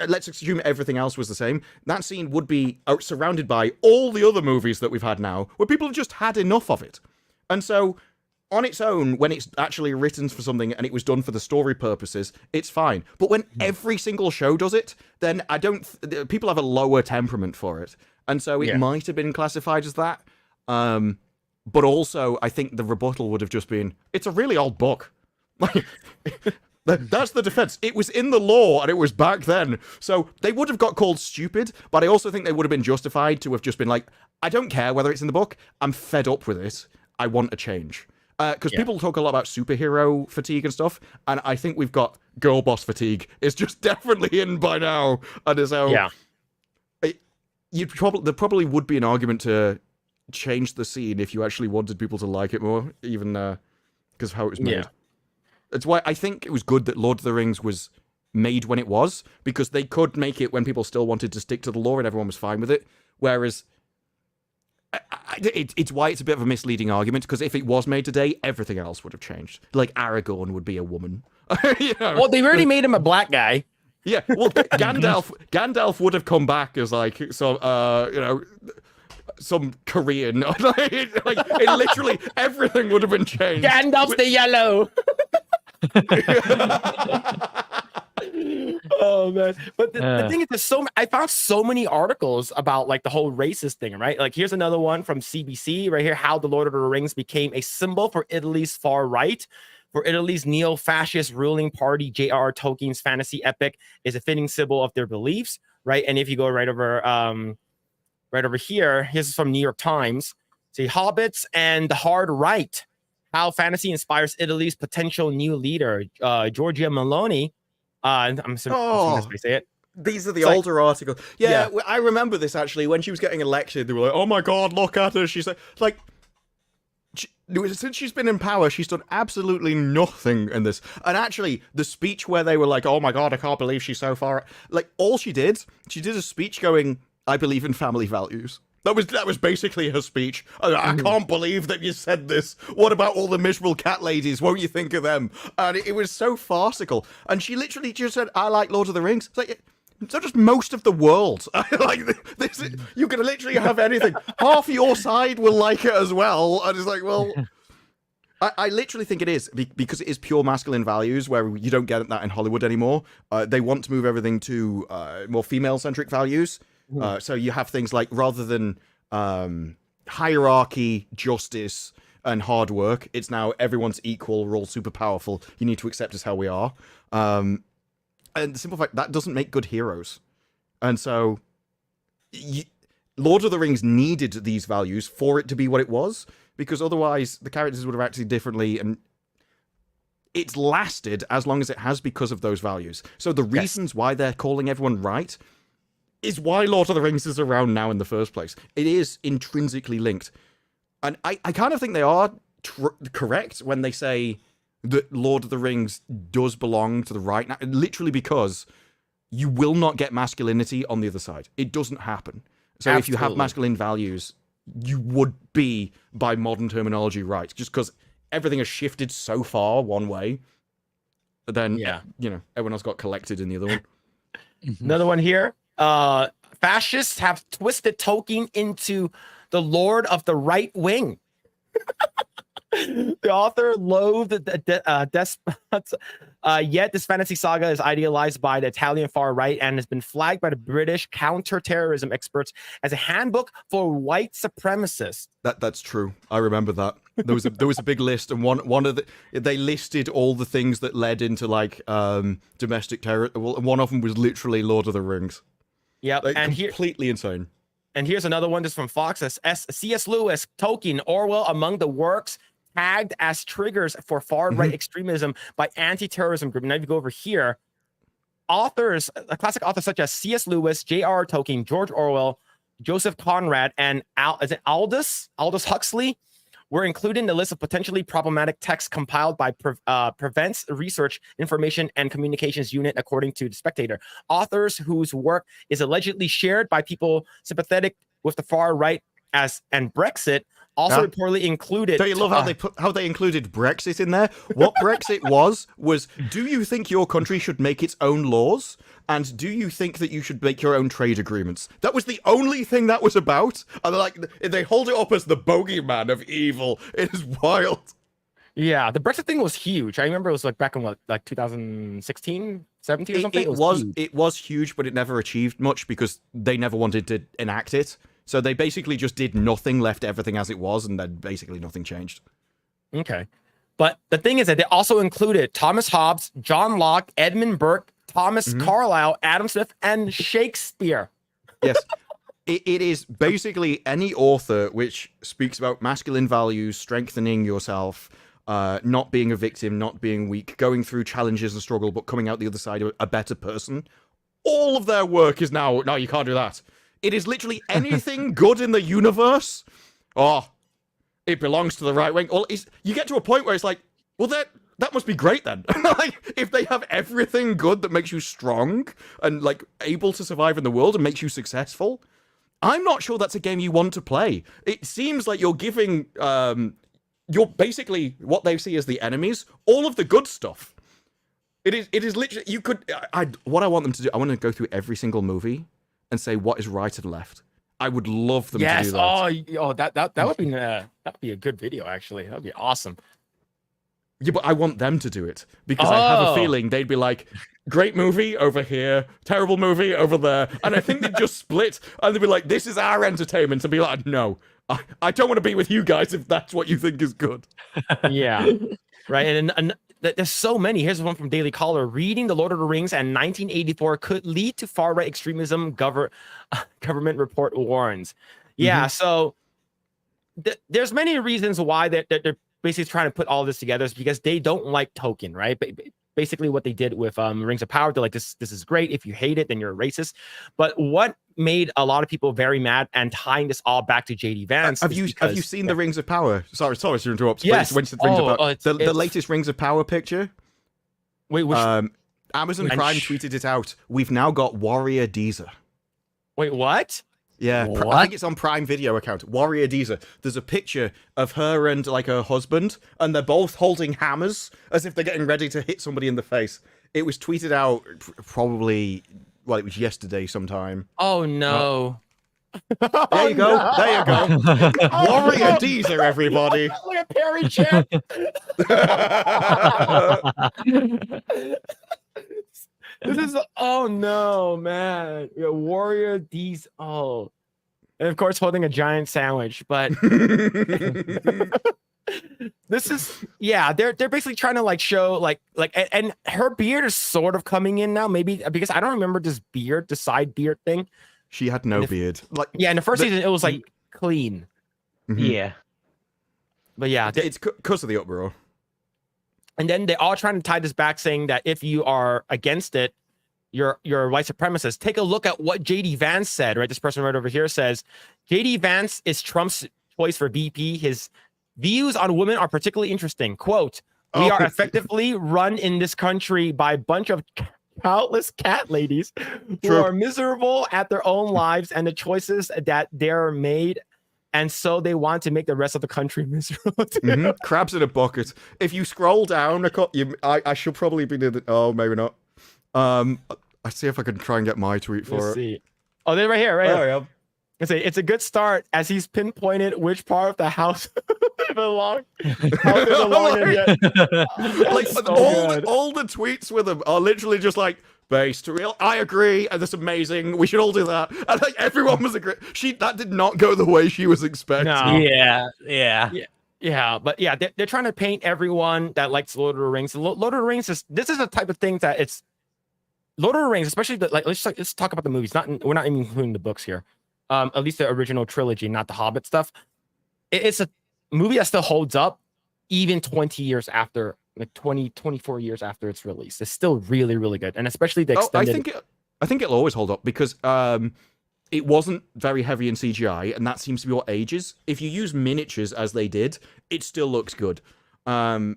let's assume everything else was the same. That scene would be surrounded by all the other movies that we've had now, where people have just had enough of it. And so, on its own, when it's actually written for something and it was done for the story purposes, it's fine. But when every single show does it, then people have a lower temperament for it. And so it might have been classified as that. But also, I think the rebuttal would have just been, it's a really old book. That's the defense. It was in the law, and it was back then. So they would have got called stupid, but I also think they would have been justified to have just been like, I don't care whether it's in the book. I'm fed up with it. I want a change. Because people talk a lot about superhero fatigue and stuff, and I think we've got girl boss fatigue. It's just definitely in by now. And so, there probably would be an argument to change the scene if you actually wanted people to like it more, even because of how it was made. Yeah. It's why I think it was good that Lord of the Rings was made when it was, because they could make it when people still wanted to stick to the lore and everyone was fine with it. Whereas, it's why it's a bit of a misleading argument, because if it was made today, everything else would have changed. Like, Aragorn would be a woman. You know? Well, they've already made him a black guy. Yeah, well, Gandalf would have come back as, like, some, some Korean. Literally everything would have been changed. Gandalf's the yellow. Oh man! But the thing is, I found so many articles about like the whole racist thing, right? Like here's another one from CBC right here: how the Lord of the Rings became a symbol for Italy's far right. For Italy's neo-fascist ruling party, J.R.R. Tolkien's fantasy epic is a fitting symbol of their beliefs, right? And if you go right over here, here's from New York Times. See, Hobbits and the hard right. How fantasy inspires Italy's potential new leader, Giorgia Meloni. I'm assuming that's how you say it. These are the It's older articles. Yeah, I remember this actually. When she was getting elected, they were like, "Oh my god, look at her!" She's like, since she's been in power, she's done absolutely nothing in this. And actually, the speech where they were like, "Oh my god, I can't believe she's so far," like all she did a speech going, "I believe in family values." That was basically her speech. I can't believe that you said this. What about all the miserable cat ladies? Won't you think of them? And it was so farcical. And she literally just said, "I like Lord of the Rings." It's like, so just most of the world. Like this, you can literally have anything. Half your side will like it as well. And it's like, well, I literally think it is because it is pure masculine values where you don't get that in Hollywood anymore. They want to move everything to more female-centric values. So you have things like, rather than hierarchy, justice, and hard work, it's now everyone's equal, we're all super powerful, you need to accept us how we are. And the simple fact, that doesn't make good heroes. And so, Lord of the Rings needed these values for it to be what it was, because otherwise the characters would have acted differently, and it's lasted as long as it has because of those values. So the reasons why they're calling everyone right is why Lord of the Rings is around now in the first place. It is intrinsically linked. And I kind of think they are correct when they say that Lord of the Rings does belong to the right now, literally because you will not get masculinity on the other side. It doesn't happen. So If you have masculine values, you would be, by modern terminology, right. Just because everything has shifted so far one way, then, everyone else got collected in the other one. Another one here. Fascists have twisted Tolkien into the Lord of the right wing. The author loathed the despots, yet this fantasy saga is idealized by the Italian far right and has been flagged by the British counter-terrorism experts as a handbook for white supremacists. That's true. I remember that. There was a big list, and they listed all the things that led into like domestic terror. Well, one of them was literally Lord of the Rings. Yep, like, and completely insane. And here's another one. This is from Fox. C.S. Lewis, Tolkien, Orwell among the works tagged as triggers for far-right extremism by anti-terrorism group. Now if you go over here, classic authors such as C.S. Lewis, J.R.R. Tolkien, George Orwell, Joseph Conrad, and Aldous Huxley were included in the list of potentially problematic texts compiled by Prevents Research, Information, and Communications Unit, according to The Spectator. Authors whose work is allegedly shared by people sympathetic with the far right and Brexit also reportedly included. Don't you love how they included Brexit in there? What Brexit was, do you think your country should make its own laws? And do you think that you should make your own trade agreements? That was the only thing that was about. And they hold it up as the bogeyman of evil. It is wild. Yeah, the Brexit thing was huge. I remember it was like back in 2016, 17 or something. It was huge, but it never achieved much because they never wanted to enact it. So they basically just did nothing, left everything as it was, and then basically nothing changed. Okay. But the thing is that they also included Thomas Hobbes, John Locke, Edmund Burke, Thomas Carlyle, Adam Smith, and Shakespeare. Yes. It is basically any author which speaks about masculine values, strengthening yourself, not being a victim, not being weak, going through challenges and struggle, but coming out the other side a better person. All of their work is now, no, you can't do that. It is literally anything good in the universe. Oh, it belongs to the right wing. Well, you get to a point where it's like, well, that must be great then. Like, if they have everything good that makes you strong and like able to survive in the world and makes you successful, I'm not sure that's a game you want to play. It seems like you're giving, you're basically what they see as the enemies, all of the good stuff. It is literally, you could, what I want them to do, I want to go through every single movie and say what is right and left. I would love them to do that. Oh, that would be a good video, actually. That would be awesome. Yeah, but I want them to do it because I have a feeling they'd be like, great movie over here, terrible movie over there. And I think they'd just split and they'd be like, this is our entertainment. And be like, no, I don't want to be with you guys if that's what you think is good. Yeah. Right. And there's so many. Here's one from Daily Caller. Reading The Lord of the Rings and 1984 could lead to far-right extremism, government report warns. Yeah, so there's many reasons why they're basically trying to put all this together is because they don't like Tolkien, right? Basically what they did with Rings of Power, they're like, this is great. If you hate it, then you're a racist. But what made a lot of people very mad and tying this all back to JD Vance. Have you seen the Rings of Power? Sorry to interrupt. Yes. The latest Rings of Power picture? Wait, which Amazon Prime tweeted it out. We've now got Warrior Deezer. Wait, what? Yeah, What? I think it's on Prime Video account. Warrior Deezer. There's a picture of her and like her husband, and they're both holding hammers as if they're getting ready to hit somebody in the face. It was tweeted out probably, well, it was yesterday sometime. Oh no! There you go. No. There you go. Warrior Deezer, everybody. Look at Perry Chan. This is, oh no, man. Warrior D's, oh. And of course, holding a giant sandwich, but this is, yeah, they're basically trying to like show like, and her beard is sort of coming in now, maybe because I don't remember this beard, the side beard thing. She had no beard. Like, yeah, in the first season, it was like clean. Yeah. But yeah, it's because of the uproar. And then they're all trying to tie this back, saying that if you are against it, you're a white supremacist. Take a look at what JD Vance said, right? This person right over here says, JD Vance is Trump's choice for VP. His views on women are particularly interesting. Quote, we are effectively run in this country by a bunch of countless cat ladies who are miserable at their own lives and the choices that they're made. And so they want to make the rest of the country miserable too. Crabs in a bucket. If you scroll down, I should probably be near the. Oh, maybe not. I see if I can try and get my tweet for it. Oh, they're right here, right here. Yeah. It's a good start as he's pinpointed which part of the house belong. Like all the tweets with them are literally just like, based real. I agree, and that's amazing. We should all do that. And like everyone was agree. That did not go the way she was expecting. No. Yeah. But yeah, they're trying to paint everyone that likes Lord of the Rings. Lord of the Rings this is the type of thing that it's Lord of the Rings, especially let's talk about the movies. We're not even including the books here. At least the original trilogy, not the Hobbit stuff. It's a movie that still holds up even 20 years after. Like 24 years after its release. It's still really, really good. And especially the extended... I think it'll always hold up because it wasn't very heavy in CGI, and that seems to be what ages. If you use miniatures as they did, it still looks good. And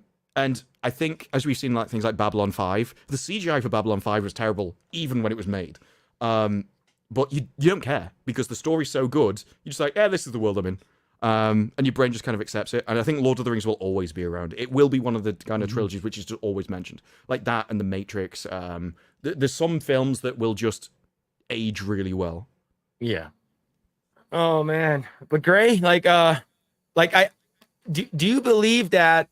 I think, as we've seen like things like Babylon 5, the CGI for Babylon 5 was terrible, even when it was made. But you don't care, because the story's so good, you're just like, yeah, this is the world I'm in. And your brain just kind of accepts it. And I think Lord of the Rings will always be around. It will be one of the kind of trilogies which is just always mentioned. Like that and The Matrix. There's some films that will just age really well. Yeah. Oh, man. But Grae, do you believe that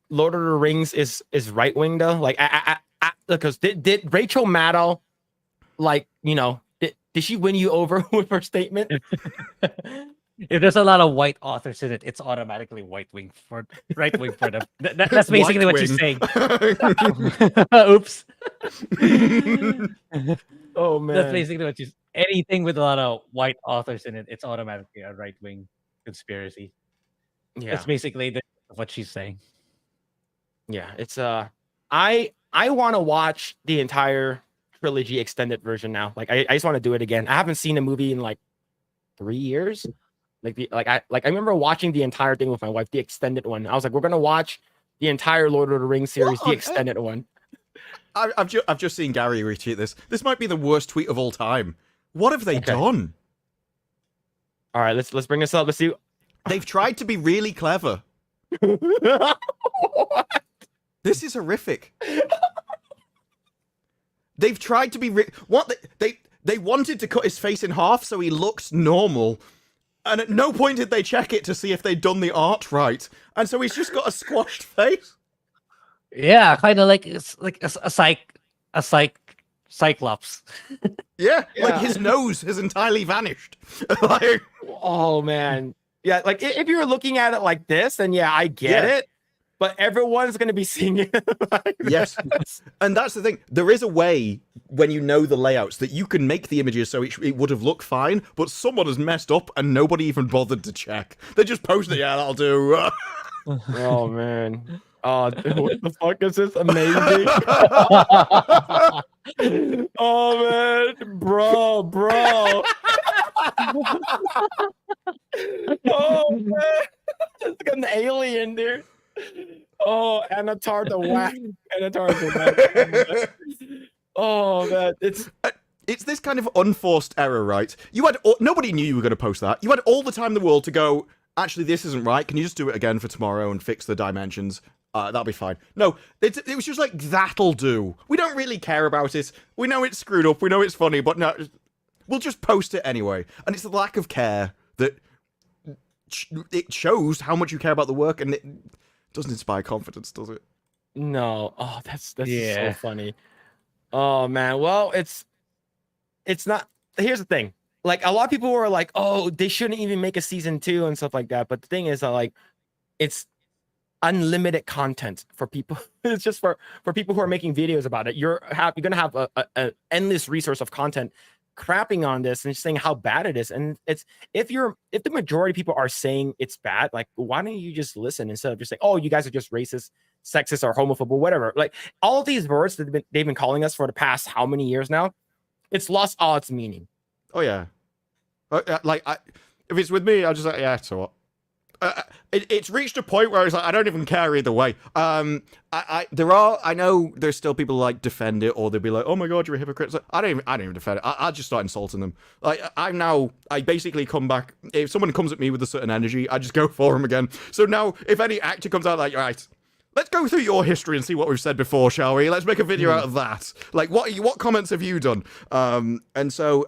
Lord of the Rings is right-wing, though? Like, because did Rachel Maddow, like, did she win you over with her statement? If there's a lot of white authors in it, it's automatically right wing for them. That's basically what she's saying. Oops. Oh man. That's basically what she's. Anything with a lot of white authors in it, it's automatically a right wing conspiracy. Yeah. That's basically what she's saying. Yeah, it's I want to watch the entire trilogy extended version now. Like I just want to do it again. I haven't seen a movie in like 3 years. I remember watching the entire thing with my wife, the extended one. I was like, we're gonna watch the entire Lord of the Rings series, the extended one. I've just seen Gary retweet this. This might be the worst tweet of all time. What have they done? All right, let's bring this up. Let's see. They've tried to be really clever. This is horrific. They've tried to be what they wanted to cut his face in half so he looks normal, and at no point did they check it to see if they'd done the art right, and so he's just got a squashed face. Yeah, kind of like it's like a cyclops. Yeah, like his nose has entirely vanished. Like, oh man, yeah. Like if you're looking at it like this, then yeah, I get it. But everyone's going to be seeing it. Yes. And that's the thing. There is a way, when you know the layouts, that you can make the images so it would have looked fine, but someone has messed up and nobody even bothered to check. They just posted, yeah, that'll do. Oh, man. Oh, dude, what the fuck is this? Amazing. Oh, man. Bro. Oh, man. It's like an alien, dude. Oh, Anatar the whack. Oh man, it's this kind of unforced error, right? You had nobody knew you were going to post that. You had all the time in the world to go, actually this isn't right, can you just do it again for tomorrow and fix the dimensions? That'll be fine. No, it was just like, that'll do. We don't really care about it. We know it's screwed up, we know it's funny, but no, we'll just post it anyway. And it's the lack of care that it shows how much you care about the work, and it doesn't inspire confidence, does it? No. Oh, that's so funny. Oh man. Well, it's not. Here's the thing. Like a lot of people were like, "Oh, they shouldn't even make a season 2 and stuff like that." But the thing is, like, it's unlimited content for people. It's just for people who are making videos about it. You're gonna have an endless resource of content crapping on this and saying how bad it is. And it's if the majority of people are saying it's bad, like why don't you just listen instead of just saying, oh, you guys are just racist, sexist, or homophobic, whatever. Like all of these words that they've been calling us for the past how many years now, it's lost all its meaning. Oh yeah. If it's with me, I'll just like, yeah, so what? It's reached a point where it's like I don't even care either way. I know there's still people who, like, defend it, or they'll be like, "Oh my god, you're a hypocrite." Like, I don't even defend it. I'll just start insulting them. Like I basically come back if someone comes at me with a certain energy, I just go for them again. So now if any actor comes out like, right, let's go through your history and see what we've said before, shall we? Let's make a video out of that. Like what comments have you done? And so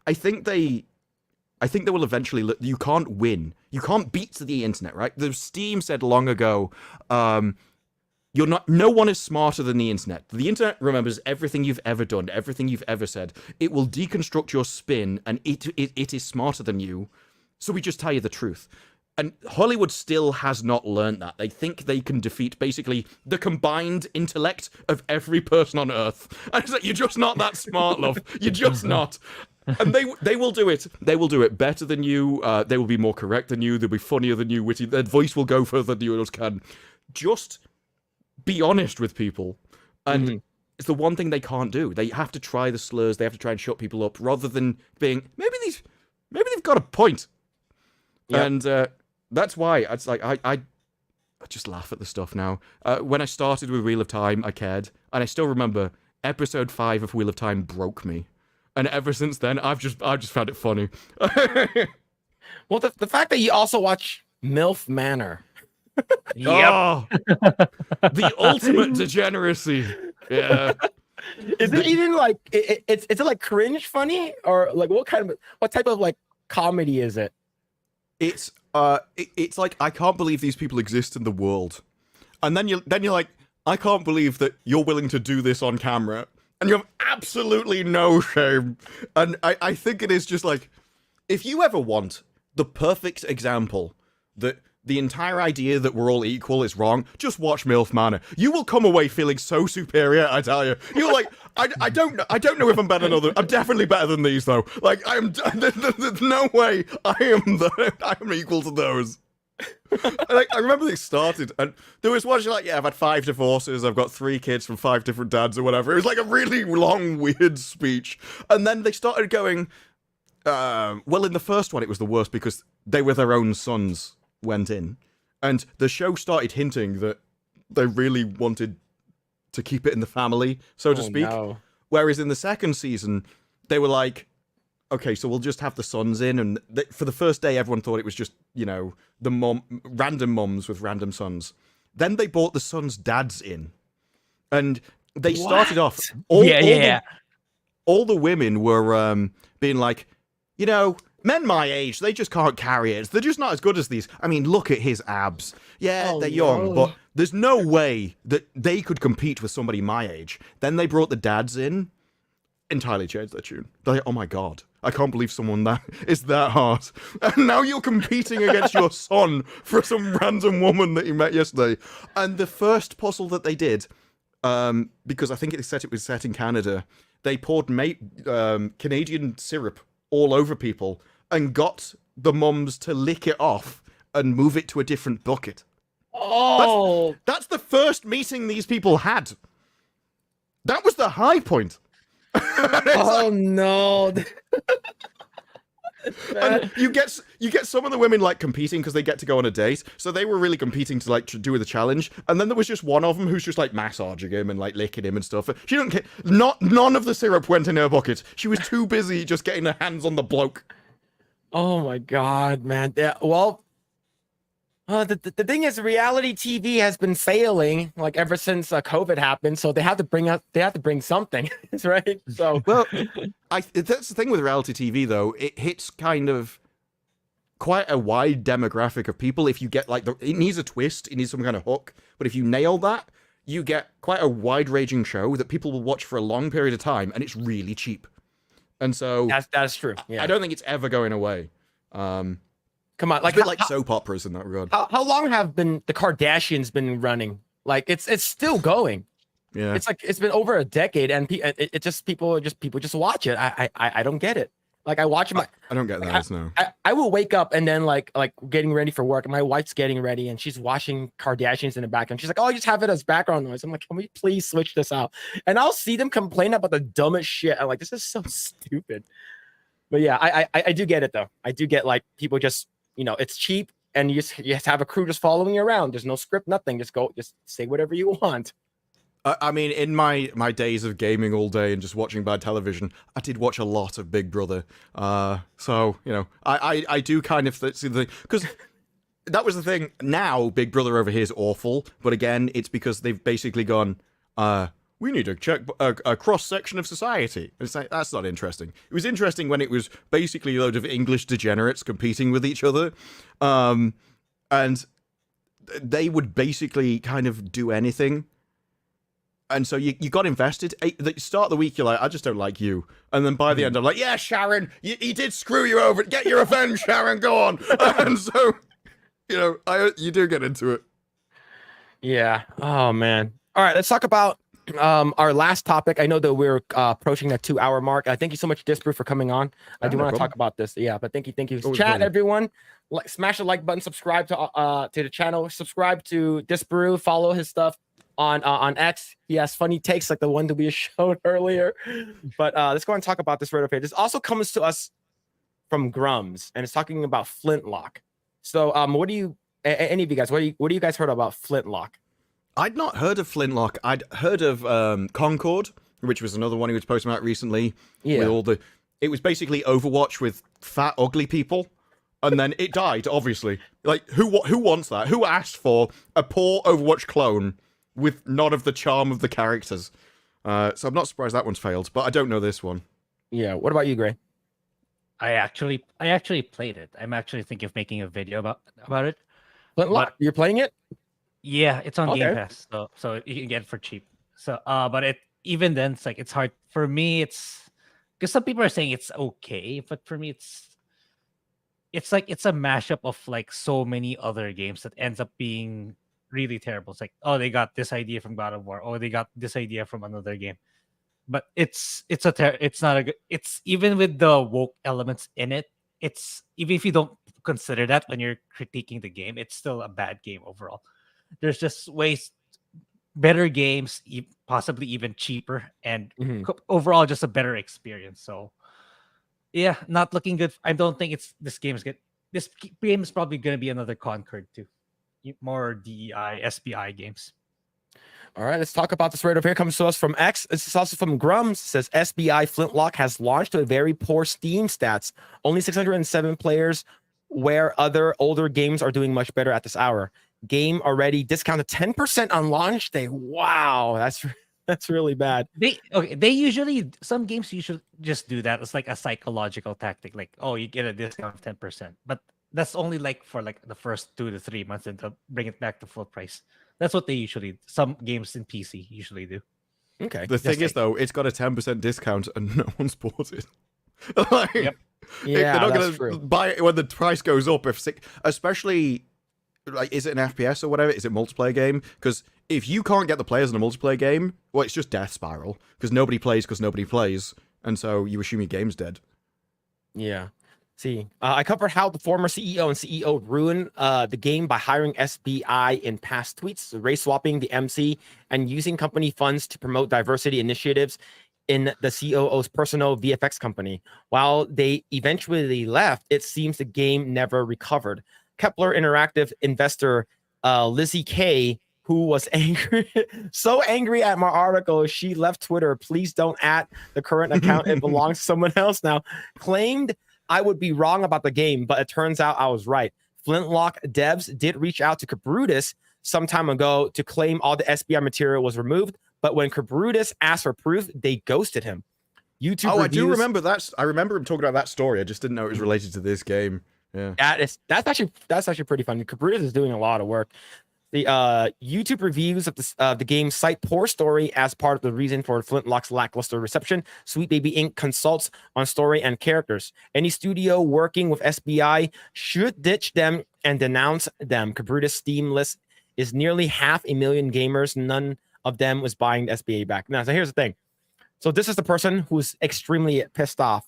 I think they will eventually. You can't win. You can't beat the internet, right? The Steam said long ago, you're not. No one is smarter than the internet. The internet remembers everything you've ever done, everything you've ever said. It will deconstruct your spin, and it is smarter than you. So we just tell you the truth. And Hollywood still has not learned that. They think they can defeat basically the combined intellect of every person on Earth. And it's like, you're just not that smart, love. You're just not. And they will do it. They will do it better than you. They will be more correct than you. They'll be funnier than you, witty. Their voice will go further than yours can. Just be honest with people. And it's the one thing they can't do. They have to try the slurs. They have to try and shut people up rather than being, maybe they've got a point. Yep. And that's why it's like I just laugh at the stuff now. When I started with Wheel of Time, I cared, and I still remember episode 5 of Wheel of Time broke me, and ever since then, I've just found it funny. Well, the fact that you also watch MILF Manor. Yep. Oh, the ultimate degeneracy. Yeah. Is it even like is it like cringe funny, or like what type of like comedy is it? It's like, I can't believe these people exist in the world, and then you're like, I can't believe that you're willing to do this on camera, and you have absolutely no shame. And I think it is just like, if you ever want the perfect example that the entire idea that we're all equal is wrong. Just watch MILF Manor. You will come away feeling so superior, I tell you. You're like, I don't know if I'm better than others. I'm definitely better than these, though. Like, there's no way I'm equal to those. Like, I remember they started, and there was one like, yeah, I've had 5 divorces, I've got 3 kids from 5 different dads or whatever. It was like a really long, weird speech. And then they started going, well, in the first one, it was the worst because they were their own sons went in, and the show started hinting that they really wanted to keep it in the family, so to speak. No. Whereas in the second season, they were like, okay, so we'll just have the sons in, and for the first day, everyone thought it was just, you know, the random mums with random sons. Then they brought the sons' dads in, and they started off. All the women were being like, you know, men my age, they just can't carry it. They're just not as good as these. I mean, look at his abs. Yeah, they're young, but there's no way that they could compete with somebody my age. Then they brought the dads in, entirely changed their tune. They're like, oh my god, I can't believe someone that is that hard. And now you're competing against your son for some random woman that you met yesterday. And the first puzzle that they did, because I think it was set in Canada, they poured Canadian syrup all over people and got the mums to lick it off and move it to a different bucket. Oh, that's the first meeting these people had. That was the high point. oh no. And you get some of the women like competing because they get to go on a date, so they were really competing to like do the challenge. And then there was just one of them who's just like massaging him and like licking him and stuff. She don't care. None of the syrup went in her bucket. She was too busy just getting her hands on the bloke. Oh my god, man. Yeah, well, the thing is, reality TV has been failing like ever since COVID happened. So they have to bring something, right? So well, that's the thing with reality TV though. It hits kind of quite a wide demographic of people. If you get like it needs a twist, it needs some kind of hook. But if you nail that, you get quite a wide-ranging show that people will watch for a long period of time, and it's really cheap. And so that's true. Yeah. I don't think it's ever going away. Come on, like a bit like soap operas in that regard. How long have the Kardashians been running? Like it's still going. Yeah, it's like it's been over a decade, and people just watch it. I don't get it. Like I watch my. I don't get that. No. I will wake up and then like getting ready for work, and my wife's getting ready, and she's watching Kardashians in the background. She's like, "Oh, just have it as background noise." I'm like, "Can we please switch this out?" And I'll see them complain about the dumbest shit. I'm like, "This is so stupid." But yeah, I do get it though. I do get like people just, you know, it's cheap, and you just have a crew just following you around. There's no script, nothing. Just say whatever you want. I mean, in my days of gaming all day and just watching bad television, I did watch a lot of Big Brother. So, you know, I do kind of see the thing. Because that was the thing. Now, Big Brother over here is awful. But again, it's because they've basically gone, we need to check a cross-section of society. It's like, that's not interesting. It was interesting when it was basically a load of English degenerates competing with each other. And they would basically kind of do anything. And so you got invested. At the start of the week, you're like, I just don't like you. And then by the end, I'm like, yeah, Sharon, he did screw you over. Get your revenge, Sharon, go on. And so, you know, you do get into it. Yeah. Oh, man. All right, let's talk about our last topic. I know that we're approaching that 2-hour mark. Thank you so much, Disparu, for coming on. I do want to talk about this. Yeah, but thank you. Chat, everyone. Smash the like button, subscribe to the channel, subscribe to Disparu, follow his stuff on X. He has funny takes like the one that we showed earlier. But let's go and talk about this right up here. This also comes to us from Grums, and it's talking about Flintlock. So what do you, any of you guys, what do you guys heard about Flintlock? I'd not heard of Flintlock. I'd heard of Concord, which was another one he was posting about recently. Yeah. With all it was basically Overwatch with fat, ugly people. And then it died, obviously. Like, who wants that? Who asked for a poor Overwatch clone with none of the charm of the characters? So I'm not surprised that one's failed, but I don't know this one. Yeah. What about you, Grae? I actually played it. I'm actually thinking of making a video about it. Flintlock, you're playing it? Yeah, it's on Okay. Game Pass, so you can get it for cheap. So, but even then, it's like it's hard for me. It's because some people are saying it's okay, but for me, it's like it's a mashup of like so many other games that ends up being really terrible. It's like, oh, they got this idea from God of War, oh, they got this idea from another game. But it's not a good, it's even with the woke elements in it, it's even if you don't consider that when you're critiquing the game, it's still a bad game overall. There's just ways better games, possibly even cheaper, and Mhm. overall just a better experience. So yeah, not looking good. I don't think it's this game is good. This game is probably going to be another Concord too. More DEI, SBI games. All right, let's talk about this right over here. Comes to us from X. This is also from Grums. It says SBI Flintlock has launched with very poor Steam stats. Only 607 players, where other older games are doing much better at this hour. Game already discounted 10% on launch day. Wow, that's really bad. They usually, some games usually just do that. It's like a psychological tactic, like, oh, you get a discount of 10%, but that's only like for like the first 2 to 3 months, and to bring it back to full price. That's what they usually, some games in PC usually do. Okay. The thing is, like- though, it's got a 10% discount and no one's bought it. Like, Yep. Yeah, they're not that's going true. to buy it when the price goes up. Especially, like, is it an FPS or whatever? Is it a multiplayer game? Because if you can't get the players in a multiplayer game, well, it's just death spiral. Because nobody plays, and so you assume your game's dead. Yeah. See, I covered how the former CEO and CEO ruined the game by hiring SBI in past tweets, race swapping the MC, and using company funds to promote diversity initiatives in the COO's personal VFX company. While they eventually left, it seems the game never recovered. Kepler Interactive investor Lizzie K, who was angry, so angry at my article, she left Twitter. Please don't at the current account. It belongs to someone else now. Claimed I would be wrong about the game, but it turns out I was right. Flintlock devs did reach out to Cabrutus some time ago to claim all the SBI material was removed, but when Cabrutus asked for proof, they ghosted him. YouTube I do remember that. I remember him talking about that story. I just didn't know it was related to this game. Yeah, that's actually pretty funny. Cabrutus is doing a lot of work. The YouTube reviews of the game cite poor story as part of the reason for Flintlock's lackluster reception. Sweet Baby Inc. consults on story and characters. Any studio working with SBI should ditch them and denounce them. Cabrutus Steam list is nearly 500,000 gamers. None of them was buying the SBA back. Now, so here's the thing. So this is the person who's extremely pissed off.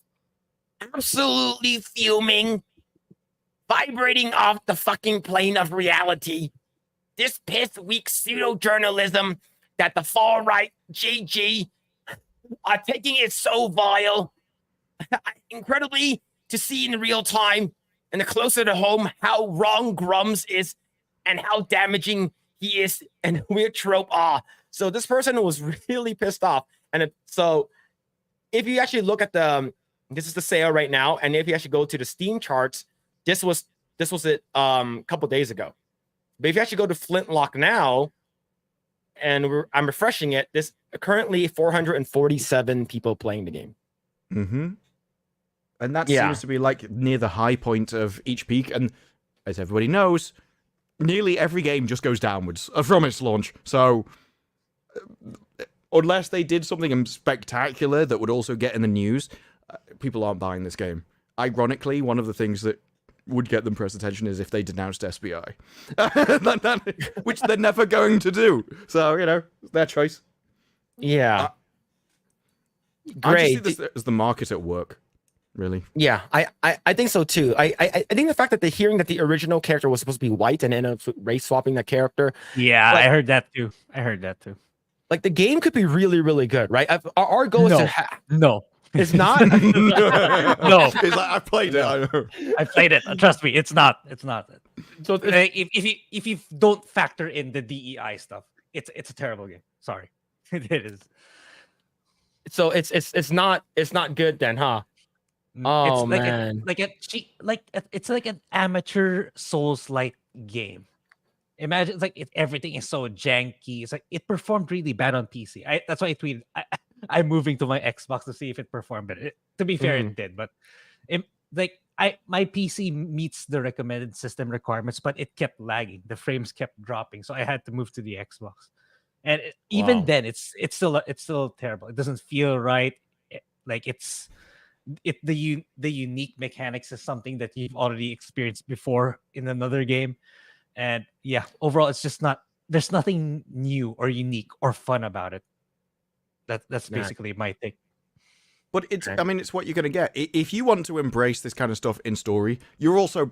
Absolutely fuming. Vibrating off the fucking plane of reality. This piss weak pseudo journalism that the far right GG are taking it so vile. Incredibly to see in real time and the closer to home how wrong Grums is and how damaging he is and weird trope are. So this person was really pissed off. And so if you actually look at this is the sale right now, and if you actually go to the Steam charts, this was it a couple days ago. But if you actually go to Flintlock now, and I'm refreshing it, there's currently 447 people playing the game. Mm-hmm. And that seems to be like near the high point of each peak. And as everybody knows, nearly every game just goes downwards from its launch. So unless they did something spectacular that would also get in the news, people aren't buying this game. Ironically, one of the things that would get them press attention is if they denounced SBI, which they're never going to do. So, it's their choice. Yeah. I just see this as the market at work, really. Yeah, I think so too. I think the fact that they're hearing that the original character was supposed to be white and ended up race swapping that character. Yeah, like, I heard that too. Like the game could be really, really good, right? Our goal is to No. It's not. No. It's like, I played it. I know. I played it. Trust me, it's not. So Like, if you don't factor in the DEI stuff, it's a terrible game. Sorry, it is. So it's not good then, huh? Oh, It's like man. it's like an amateur Souls-like game. Imagine, it's like everything is so janky. It's like it performed really bad on PC. That's why I tweeted. I'm moving to my Xbox to see if it performed better. To be fair, it did, but my PC meets the recommended system requirements, but it kept lagging. The frames kept dropping, so I had to move to the Xbox. And even then, it's still terrible. It doesn't feel right. Like it's the unique mechanics is something that you've already experienced before in another game, and yeah, overall it's just not. There's nothing new or unique or fun about it. That's Nah. basically my take. But it's, Okay. I mean, it's what you're going to get. If you want to embrace this kind of stuff in story, you're also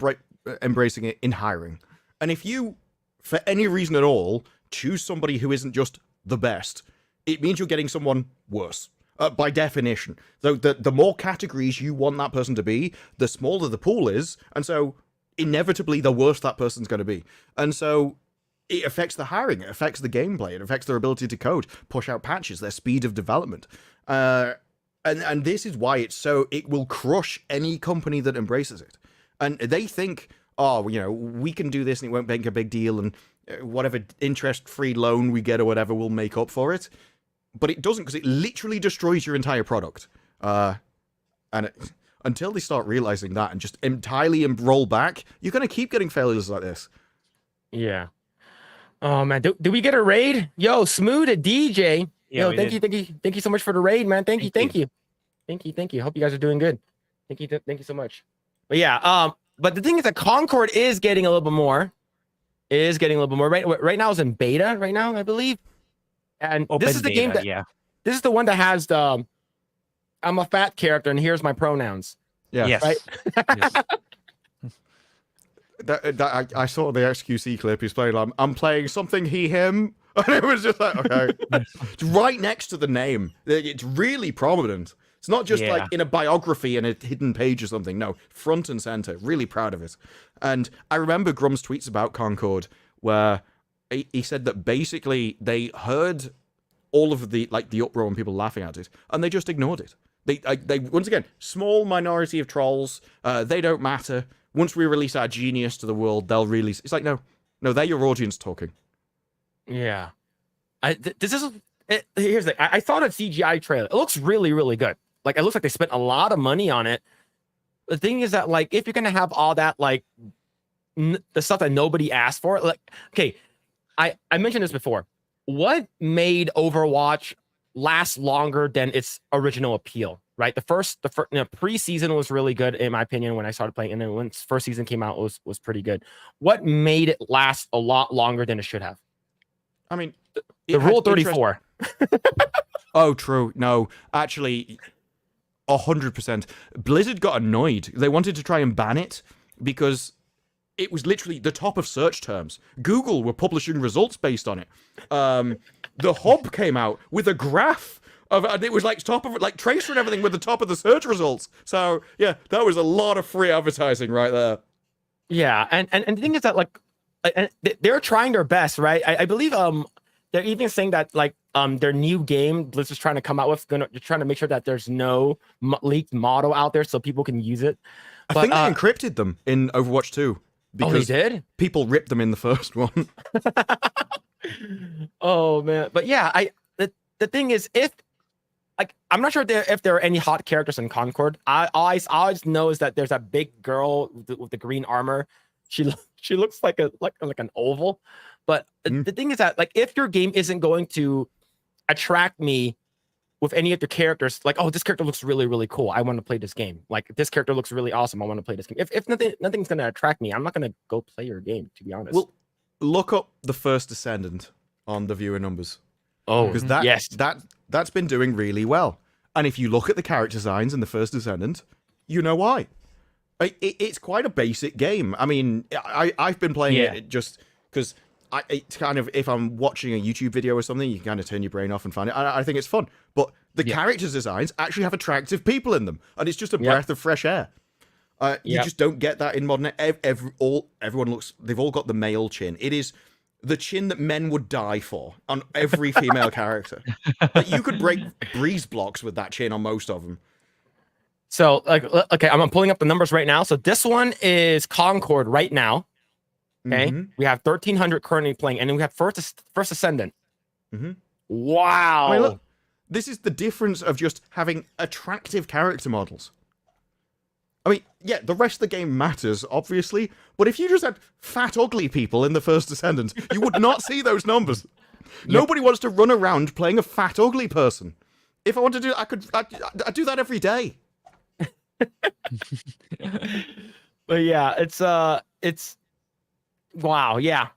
embracing it in hiring. And if you, for any reason at all, choose somebody who isn't just the best, it means you're getting someone worse. By definition. So the more categories you want that person to be, the smaller the pool is. And so inevitably the worse that person's going to be. And so it affects the hiring, it affects the gameplay, it affects their ability to code, push out patches, their speed of development. And this is why it will crush any company that embraces it. And they think, oh, we can do this and it won't make a big deal, and whatever interest-free loan we get or whatever will make up for it. But it doesn't, because it literally destroys your entire product. Until they start realizing that and just entirely roll back, you're going to keep getting failures like this. Yeah. Oh man, do we get a raid? Yo, Smooth a DJ. Yeah, Yo, thank you so much for the raid, man. Thank you. Hope you guys are doing good. Thank you so much. But yeah, but the thing is that Concord is getting a little bit more. Right now it's in beta right now, I believe. And Open this is the beta, game that yeah. this is the one that has the I'm a fat character and here's my pronouns. Yeah. Yes. Right? Yes. I saw the XQC clip. He's playing. I'm playing something he him, and it was just like, okay, it's right next to the name. It's really prominent. It's not just Yeah. like in a biography in a hidden page or something. No, front and center. Really proud of it. And I remember Grum's tweets about Concord, where he said that basically they heard all of the uproar and people laughing at it, and they just ignored it. They once again, small minority of trolls. They don't matter. Once we release our genius to the world, they'll really. It's like, no, they're your audience talking. Yeah. Here's the thing. I saw that CGI trailer. It looks really, really good. Like, it looks like they spent a lot of money on it. The thing is that, like, if you're going to have all that, like, the stuff that nobody asked for, like, okay, I mentioned this before. What made Overwatch last longer than its original appeal, right? The preseason was really good, in my opinion, when I started playing. And then when first season came out, it was pretty good. What made it last a lot longer than it should have? I mean, The Rule 34. Oh, true. No, actually, 100%. Blizzard got annoyed. They wanted to try and ban it because it was literally the top of search terms. Google were publishing results based on it. The Hub came out with a graph of, and it was like top of like Tracer and everything with the top of the search results. So yeah, that was a lot of free advertising right there. Yeah, and the thing is that, like, and they're trying their best, right? I believe they're even saying that, like, their new game Blizzard's trying to come out with, they're trying to make sure that there's no leaked model out there so people can use it. I think they encrypted them in Overwatch 2 because they did? people ripped them in the first one. Oh man, but yeah, the thing is, if, like, I'm not sure if there are any hot characters in Concord. I always know is that there's a big girl with the green armor. She looks like an oval. But the thing is that, like, if your game isn't going to attract me with any of the characters, like, oh, this character looks really, really cool, I want to play this game. Like, this character looks really awesome, I want to play this game. If nothing's going to attract me, I'm not going to go play your game, to be honest. Well, look up the First Descendant on the viewer numbers. Oh, Because yes. that's been doing really well. And if you look at the character designs in the First Descendant, you know why. It's quite a basic game. I mean, I've been playing it just because it's kind of, if I'm watching a YouTube video or something, you can kind of turn your brain off and find it. I think it's fun. But the character designs actually have attractive people in them, and it's just a breath of fresh air. You just don't get that in modern. Everyone looks. They've all got the male chin. It is the chin that men would die for on every female character. Like, you could break breeze blocks with that chin on most of them. So, like, okay, I'm pulling up the numbers right now. So this one is Concord right now. Okay, we have 1,300 currently playing, and then we have First Ascendant. Wow. I mean, look, this is the difference of just having attractive character models. I mean, yeah, the rest of the game matters, obviously, but if you just had fat, ugly people in the First Descendant, you would not see those numbers. Nobody wants to run around playing a fat, ugly person. If I want to do, I'd do that every day. But yeah, it's wow, yeah.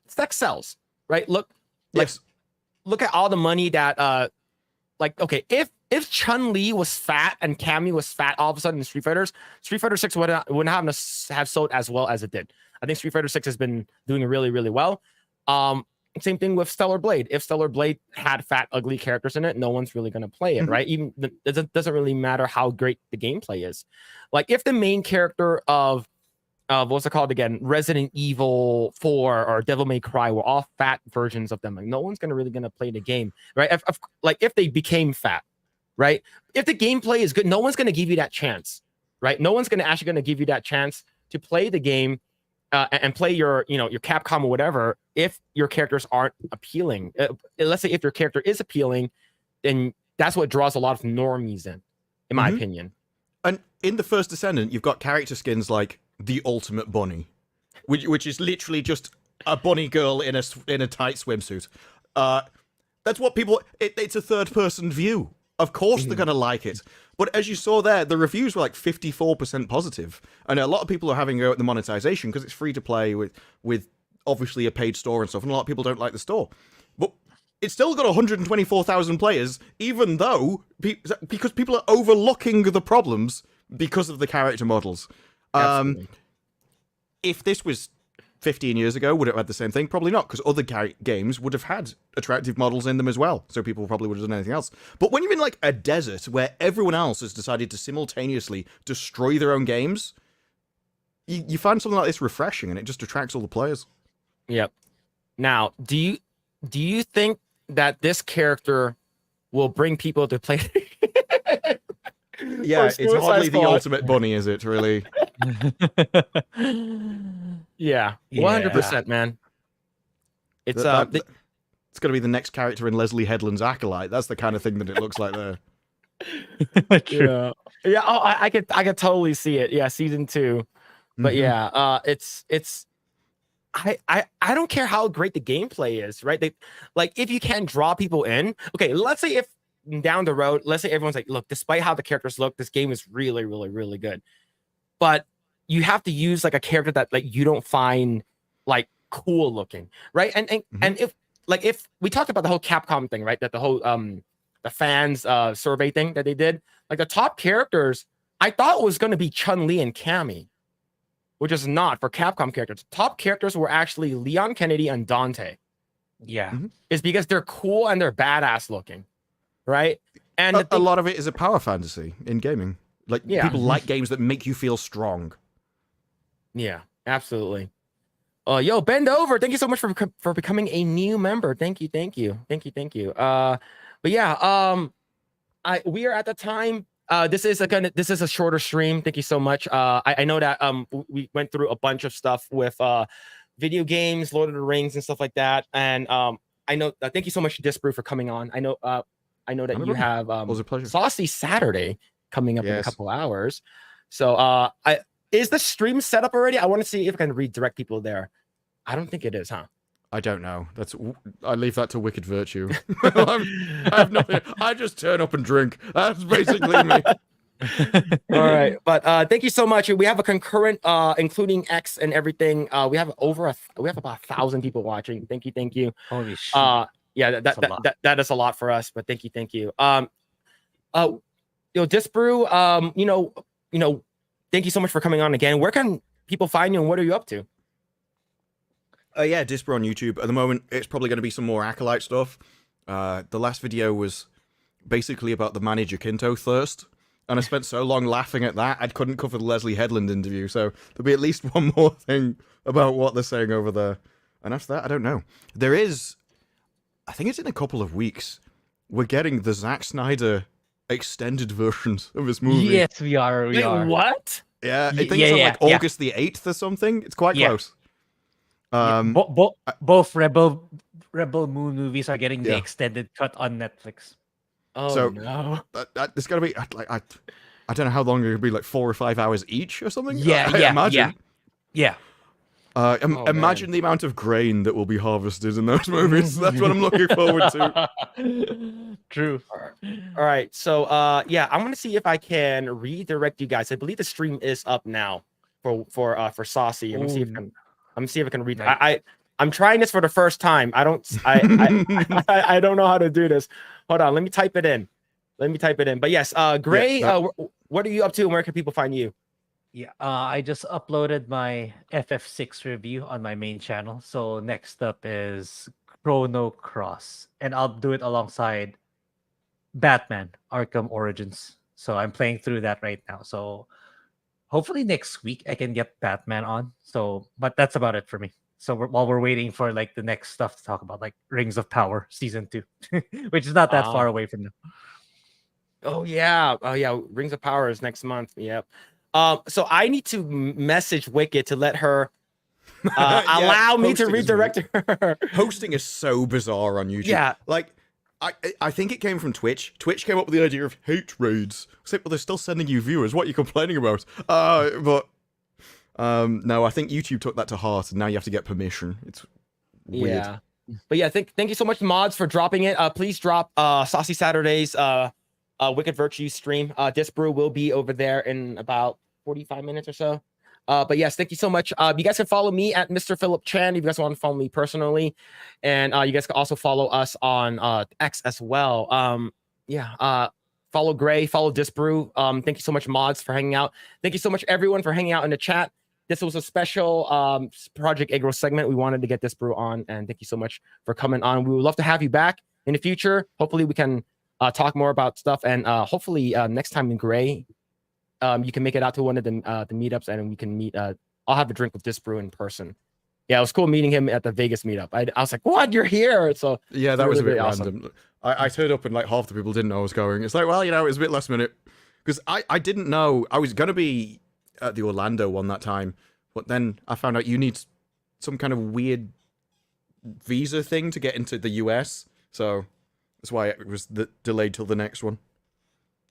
Sex sells, right? Look, Yes. look at all the money that like, okay, if Chun-Li was fat and Cammy was fat all of a sudden in Street Fighter 6 wouldn't have sold as well as it did. I think Street Fighter 6 has been doing really, really well. Same thing with Stellar Blade. If Stellar Blade had fat, ugly characters in it, no one's really going to play it, right? Even it doesn't really matter how great the gameplay is. Like if the main character of what's it called again? Resident Evil 4 or Devil May Cry were all fat versions of them. Like no one's really gonna play the game, right? If they became fat, right? If the gameplay is good, no one's gonna give you that chance, right? No one's actually gonna give you that chance to play the game and play your Capcom or whatever if your characters aren't appealing. Let's say if your character is appealing, then that's what draws a lot of normies in my opinion. And in the first Descendant, you've got character skins like the Ultimate Bunny, which is literally just a bunny girl in a tight swimsuit. That's what people. It's a third-person view. Of course, they're gonna like it. But as you saw there, the reviews were like 54% positive, and a lot of people are having a go at the monetization because it's free to play with obviously a paid store and stuff, and a lot of people don't like the store. But it's still got 124,000 players, even though because people are overlooking the problems because of the character models. If this was 15 years ago, would it have had the same thing? Probably not, because other games would have had attractive models in them as well, so people probably would have done anything else. But when you're in like a desert where everyone else has decided to simultaneously destroy their own games, you find something like this refreshing, and it just attracts all the players. Yep. Now, do you think that this character will bring people to play? Yeah, it's hardly the Ultimate Bunny, is it, really? Yeah, 100%, man. It's it's going to be the next character in Leslie Headland's Acolyte. That's the kind of thing that it looks like there. True. Yeah. Oh, I could totally see it. Yeah, season 2. But yeah, it's I don't care how great the gameplay is, right? Like if you can draw people in. Okay, let's say if down the road, let's say everyone's like, look, despite how the characters look, this game is really, really, really good. But you have to use like a character that like you don't find like cool looking, right? And if we talked about the whole Capcom thing, right? That the whole the fans survey thing that they did, like the top characters, I thought was going to be Chun-Li and Cammy, which is not for Capcom characters. Top characters were actually Leon Kennedy and Dante. Yeah, it's because they're cool and they're badass looking. Right, and a lot of it is a power fantasy in gaming. Like people like games that make you feel strong. Yeah, absolutely. Yo, bend over. Thank you so much for becoming a new member. Thank you. But yeah, we are at the time. This is a shorter stream. Thank you so much. I know that we went through a bunch of stuff with video games, Lord of the Rings, and stuff like that. And I know. Thank you so much, Disparu, for coming on. I know that you have Saucy Saturday coming up in a couple hours. So is the stream set up already? I want to see if I can redirect people there. I don't think it is, huh? I don't know. I leave that to Wicked Virtue. I have nothing. I just turn up and drink. That's basically me. All right, but thank you so much. We have a concurrent, including X and everything. We have about 1,000 people watching. Thank you. Holy shit. Yeah, that is a lot for us, but thank you. Disparu, thank you so much for coming on again. Where can people find you and what are you up to? Yeah, Disparu on YouTube. At the moment, it's probably going to be some more Acolyte stuff. The last video was basically about the Manny Jacinto thirst, and I spent so long laughing at that, I couldn't cover the Leslie Headland interview, so there'll be at least one more thing about what they're saying over there. And after that, I don't know. There is... I think it's in a couple of weeks. We're getting the Zack Snyder extended versions of his movie. Yes, we are. We are. What? Yeah, I think it's on like August the 8th or something. It's quite close. Both Rebel Moon movies are getting the extended cut on Netflix. Oh so, no! It's gonna be like I don't know how long it could be, like 4 or 5 hours each or something. I imagine. Yeah. Imagine the amount of grain that will be harvested in those movies. That's what I'm looking forward to. True. All right. So yeah, I want to see if I can redirect you guys. I believe the stream is up now for Saucy. I'm gonna see if I can read. Nice. I'm trying this for the first time. I don't know how to do this. Hold on, let me type it in. But yes, Grae, what are you up to and where can people find you? Yeah, I just uploaded my FF6 review on my main channel. So next up is Chrono Cross, and I'll do it alongside Batman Arkham Origins. So I'm playing through that right now. So hopefully next week I can get Batman on. So, but that's about it for me. So while we're waiting for like the next stuff to talk about, like Rings of Power season 2, which is not that far away from now. Oh yeah, Rings of Power is next month. Yep. So I need to message Wicked to let her allow me to redirect her. Hosting is so bizarre on YouTube. Yeah. Like, I think it came from Twitch. Twitch came up with the idea of hate raids. I said, well, they're still sending you viewers. What are you complaining about? No, I think YouTube took that to heart, and now you have to get permission. It's weird. Yeah. But yeah, thank you so much, mods, for dropping it. Please drop Saucy Saturdays Wicked Virtue stream. Disparu will be over there in about 45 minutes or so. But yes, thank you so much. You guys can follow me at Mr. Phillip Chan if you guys want to follow me personally. And you guys can also follow us on X as well. Follow Grae, follow Disparu. Thank you so much, mods, for hanging out. Thank you so much, everyone, for hanging out in the chat. This was a special Project Eggroll segment. We wanted to get Disparu on, and thank you so much for coming on. We would love to have you back in the future. Hopefully, we can talk more about stuff, and hopefully next time in Grae, you can make it out to one of the meetups, and we can meet. I'll have a drink with Disparu in person. Yeah, it was cool meeting him at the Vegas meetup. I was like, "What? You're here!" So yeah, that was a bit really random. Awesome. I turned up and like half the people didn't know I was going. It's like, well, it was a bit last minute because I didn't know I was gonna be at the Orlando one that time, but then I found out you need some kind of weird visa thing to get into the US, so that's why it was delayed till the next one.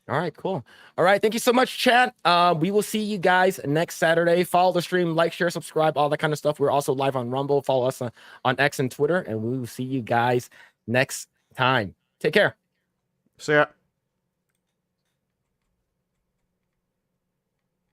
All right, cool. All right, thank you so much, chat. We will see you guys next Saturday. Follow the stream, like, share, subscribe, all that kind of stuff. We're also live on Rumble. Follow us on X and Twitter, and we will see you guys next time. Take care. See ya.